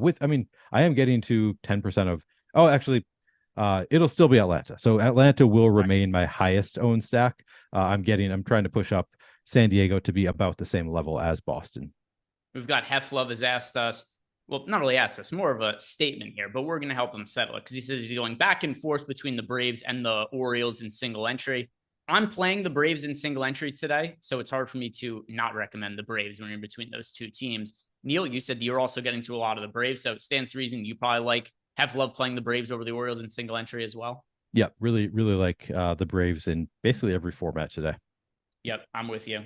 am getting to 10% of, it'll still be Atlanta. So Atlanta will remain my highest owned stack. I'm trying to push up San Diego to be about the same level as Boston. We've got Heflove has asked us, well, not really asked us, more of a statement here, but we're going to help him settle it because he says he's going back and forth between the Braves and the Orioles in single entry. I'm playing the Braves in single entry today, so it's hard for me to not recommend the Braves when you're in between those two teams. Neil, you said you're also getting to a lot of the Braves, so it stands to reason you probably have loved playing the Braves over the Orioles in single entry as well. Yeah, really, really like the Braves in basically every format today. Yep, I'm with you.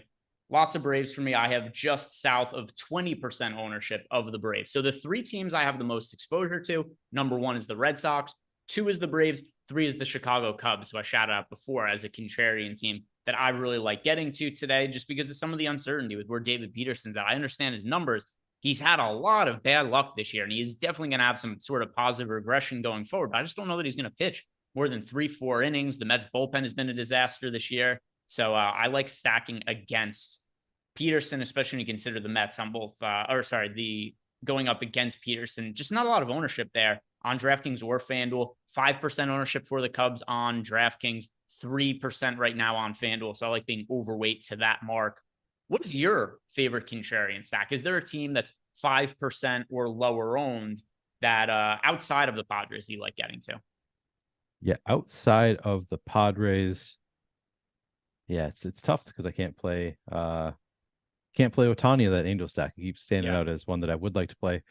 Lots of Braves for me. I have just south of 20% ownership of the Braves. So the three teams I have the most exposure to, number one is the Red Sox, two is the Braves, three is the Chicago Cubs, who I shouted out before as a contrarian team that I really like getting to today, just because of some of the uncertainty with where David Peterson's at. I understand his numbers. He's had a lot of bad luck this year, and he's definitely going to have some sort of positive regression going forward. But I just don't know that he's going to pitch more than 3-4 innings. The Mets bullpen has been a disaster this year. So I like stacking against Peterson, especially when you consider the Mets on both, the going up against Peterson. Just not a lot of ownership there on DraftKings or FanDuel. 5% ownership for the Cubs on DraftKings, 3% right now on FanDuel. So I like being overweight to that mark. What is your favorite contrarian stack? Is there a team that's 5% or lower owned that outside of the Padres you like getting to? Yeah, outside of the Padres, yeah, it's tough because I can't play Otani in that Angel stack. He keeps standing out as one that I would like to play.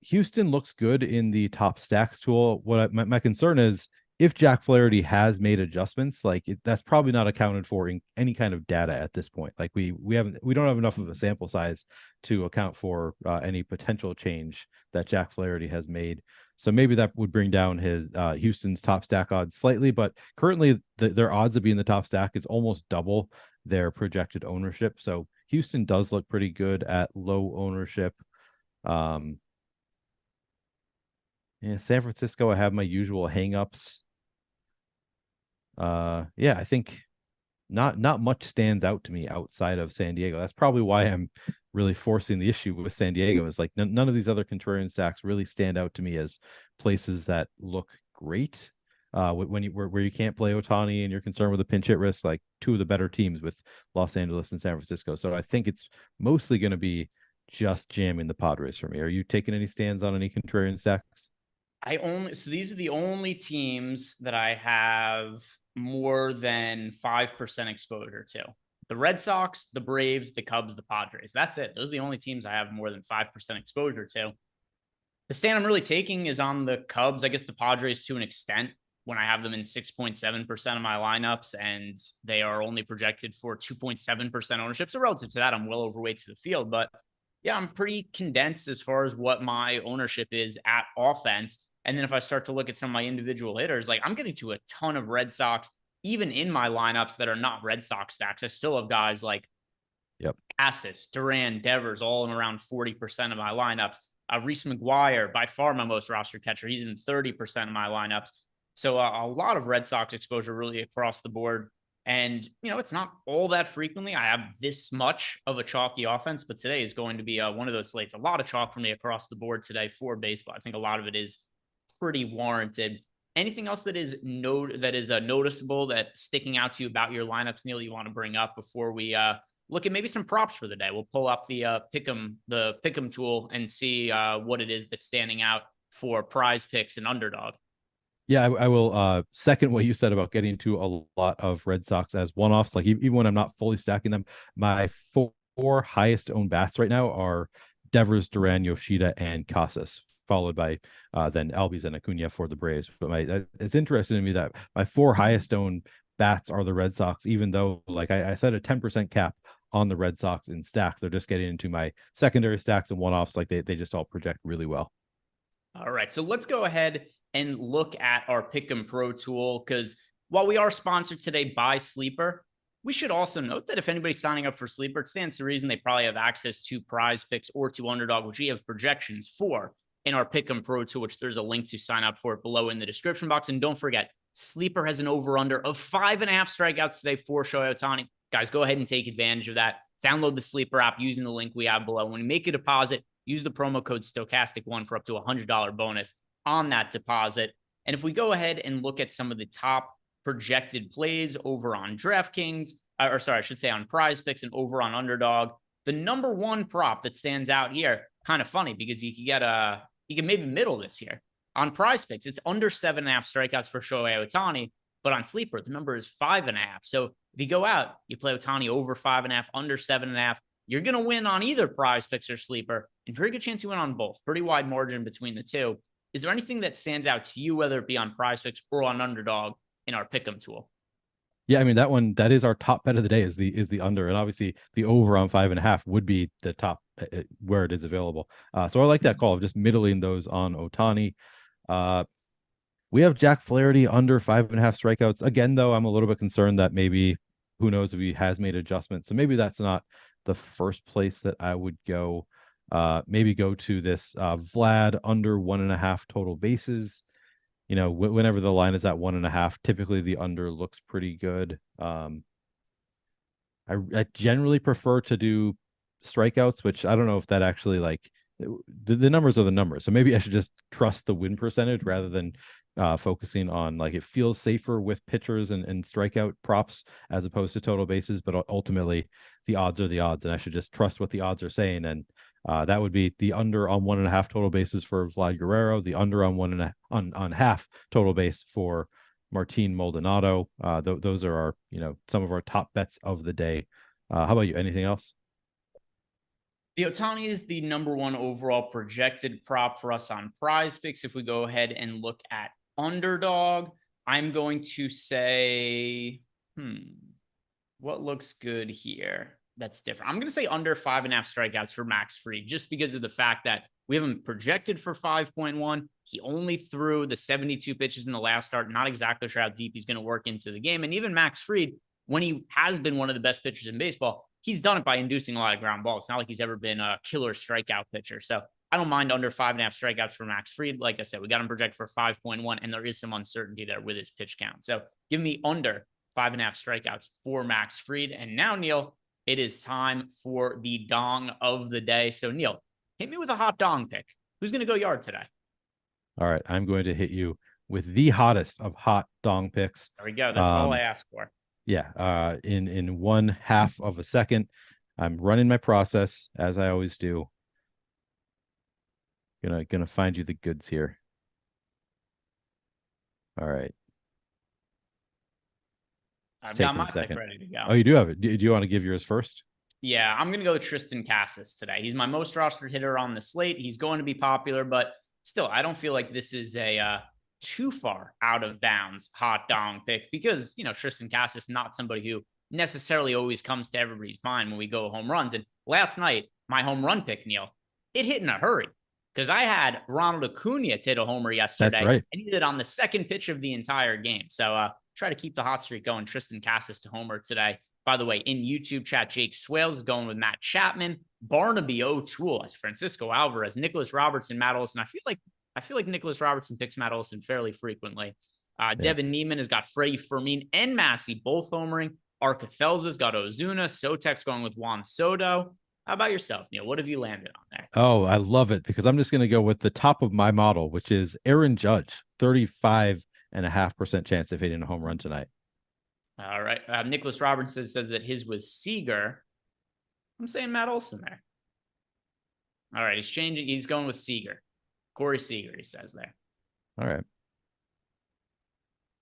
Houston looks good in the top stacks tool. My concern is if Jack Flaherty has made adjustments, that's probably not accounted for in any kind of data at this point. Like we don't have enough of a sample size to account for any potential change that Jack Flaherty has made. So maybe that would bring down his Houston's top stack odds slightly, but currently their odds of being the top stack is almost double their projected ownership. So Houston does look pretty good at low ownership. San Francisco, I have my usual hangups. I think not much stands out to me outside of San Diego. That's probably why I'm really forcing the issue with San Diego. Is like none of these other contrarian stacks really stand out to me as places that look great. Where you can't play Otani and you're concerned with the pinch hit risk, like two of the better teams with Los Angeles and San Francisco. So I think it's mostly going to be just jamming the Padres for me. Are you taking any stands on any contrarian stacks? These are the only teams that I have more than 5% exposure to. The Red Sox, the Braves, the Cubs, the Padres. That's it. Those are the only teams I have more than 5% exposure to. The stand I'm really taking is on the Cubs. I guess the Padres to an extent when I have them in 6.7% of my lineups, and they are only projected for 2.7% ownership. So relative to that, I'm well overweight to the field. But yeah, I'm pretty condensed as far as what my ownership is at offense. And then if I start to look at some of my individual hitters, I'm getting to a ton of Red Sox, even in my lineups that are not Red Sox stacks. I still have guys like Cassis, Duran, Devers, all in around 40% of my lineups. Reese McGuire, by far my most roster catcher. He's in 30% of my lineups. So a lot of Red Sox exposure really across the board. And, it's not all that frequently I have this much of a chalky offense, but today is going to be one of those slates. A lot of chalk for me across the board today for baseball. I think a lot of it is pretty warranted. Anything else that is noticeable, that sticking out to you about your lineups, Neil, you want to bring up before we look at maybe some props for the day? We'll pull up the Pick'em tool and see what it is that's standing out for prize picks and underdog. Yeah, I will second what you said about getting to a lot of Red Sox as one-offs. Like even when I'm not fully stacking them, my four highest owned bats right now are Devers, Duran, Yoshida, and Casas, followed by then Albies and Acuna for the Braves. But it's interesting to me that my four highest owned bats are the Red Sox, even though I set a 10% cap on the Red Sox in stacks. They're just getting into my secondary stacks and one-offs. They just all project really well. All right, so let's go ahead and look at our Pick'em Pro tool, because while we are sponsored today by Sleeper, we should also note that if anybody's signing up for Sleeper, it stands to reason they probably have access to prize picks or to underdog, which we have projections for in our Pick'em Pro tool, which there's a link to sign up for it below in the description box. And don't forget, Sleeper has an over-under of 5.5 strikeouts today for Shohei Otani. Guys, go ahead and take advantage of that. Download the Sleeper app using the link we have below. When you make a deposit, use the promo code Stochastic1 for up to a $100 bonus on that deposit. And if we go ahead and look at some of the top projected plays over on DraftKings, on Prize Picks and over on Underdog, the number one prop that stands out here kind of funny because you can maybe middle this here. On Prize Picks, it's under 7.5 strikeouts for Shohei Otani, but on Sleeper, the number is 5.5. So if you go out, you play Otani over 5.5, under 7.5, you're going to win on either Prize Picks or Sleeper, and very good chance you win on both. Pretty wide margin between the two. Is there anything that stands out to you, whether it be on Prize Picks or on Underdog in our Pick'em tool? Yeah, I mean, that is our top bet of the day is the under, and obviously the over on 5.5 would be the top where it is available. So I like that call of just middling those on Otani. We have Jack Flaherty under 5.5 strikeouts. Again, though, I'm a little bit concerned that maybe who knows if he has made adjustments. So maybe that's not the first place that I would go. Maybe go to this Vlad under 1.5 total bases. You know, whenever the line is at 1.5, typically the under looks pretty good. I generally prefer to do strikeouts, which I don't know if that actually like the numbers are the numbers. So maybe I should just trust the win percentage rather than focusing on like it feels safer with pitchers and strikeout props as opposed to total bases. But ultimately, the odds are the odds, and I should just trust what the odds are saying. And that would be the under on 1.5 total bases for Vlad Guerrero, the under on half total base for Martin Maldonado. Those are our, some of our top bets of the day. How about you? Anything else? The Otani is the number one overall projected prop for us on Prize Picks. If we go ahead and look at Underdog, I'm going to say, what looks good here? That's different. I'm going to say under 5.5 strikeouts for Max Fried, just because of the fact that we have him projected for 5.1. He only threw the 72 pitches in the last start. Not exactly sure how deep he's going to work into the game. And even Max Fried, when he has been one of the best pitchers in baseball, he's done it by inducing a lot of ground balls. It's not like he's ever been a killer strikeout pitcher. So I don't mind under 5.5 strikeouts for Max Fried. Like I said, we got him projected for 5.1, and there is some uncertainty there with his pitch count. So give me under 5.5 strikeouts for Max Fried. And now, Neil, it is time for the dong of the day. So, Neil, hit me with a hot dong pick. Who's going to go yard today? All right. I'm going to hit you with the hottest of hot dong picks. There we go. That's all I ask for. Yeah. In 1/2 of a second, I'm running my process as I always do. Gonna find you the goods here. All right. I've got my pick ready to go. Oh, you do have it. Do you want to give yours first? Yeah, I'm going to go with Tristan Casas today. He's my most rostered hitter on the slate. He's going to be popular, but still, I don't feel like this is a too far out of bounds hot dong pick because, Tristan Casas, not somebody who necessarily always comes to everybody's mind when we go home runs. And last night, my home run pick, Neil, it hit in a hurry because I had Ronald Acuna to hit a homer yesterday. That's right. And he did it on the second pitch of the entire game. So, try to keep the hot streak going. Tristan Casas to homer today. By the way, in YouTube chat, Jake Swales is going with Matt Chapman, Barnaby O'Toole as Francisco Alvarez, Nicholas Robertson, Matt Olson. I feel like Nicholas Robertson picks Matt Olson fairly frequently. Devin Neiman has got Freddie Fermin and Massey both homering. Arcathelza's got Ozuna. Sotek's going with Juan Soto. How about yourself, Neil? What have you landed on there? Oh, I love it because I'm just going to go with the top of my model, which is Aaron Judge, 35.5% chance of hitting a home run tonight. All right. Nicholas Robertson says that his was Seager. I'm saying Matt Olson there. All right. He's changing. He's going with Seager. Corey Seager, he says there. All right.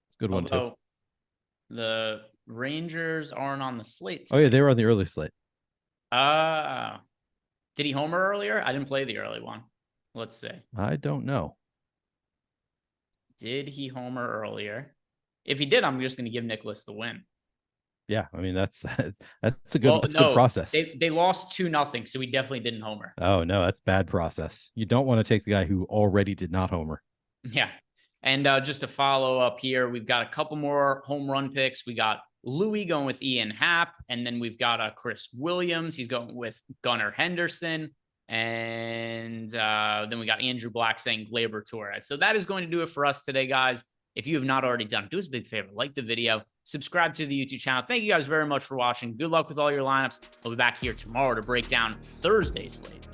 It's a good one, too. The Rangers aren't on the slate today. Oh, yeah. They were on the early slate. Did he homer earlier? I didn't play the early one. Let's see. I don't know. Did he homer earlier? If he did, I'm just going to give Nicholas the win. Yeah, I mean that's a good good process. They lost 2-0, so he definitely didn't homer. Oh no, that's bad process. You don't want to take the guy who already did not homer. Yeah, and just to follow up here, we've got a couple more home run picks. We got Louis going with Ian Happ, and then we've got Chris Williams. He's going with Gunnar Henderson. And then we got Andrew Black saying Gleyber Torres. So that is going to do it for us today, guys. If you have not already done it, do us a big favor. Like the video. Subscribe to the YouTube channel. Thank you guys very much for watching. Good luck with all your lineups. We'll be back here tomorrow to break down Thursday's slate.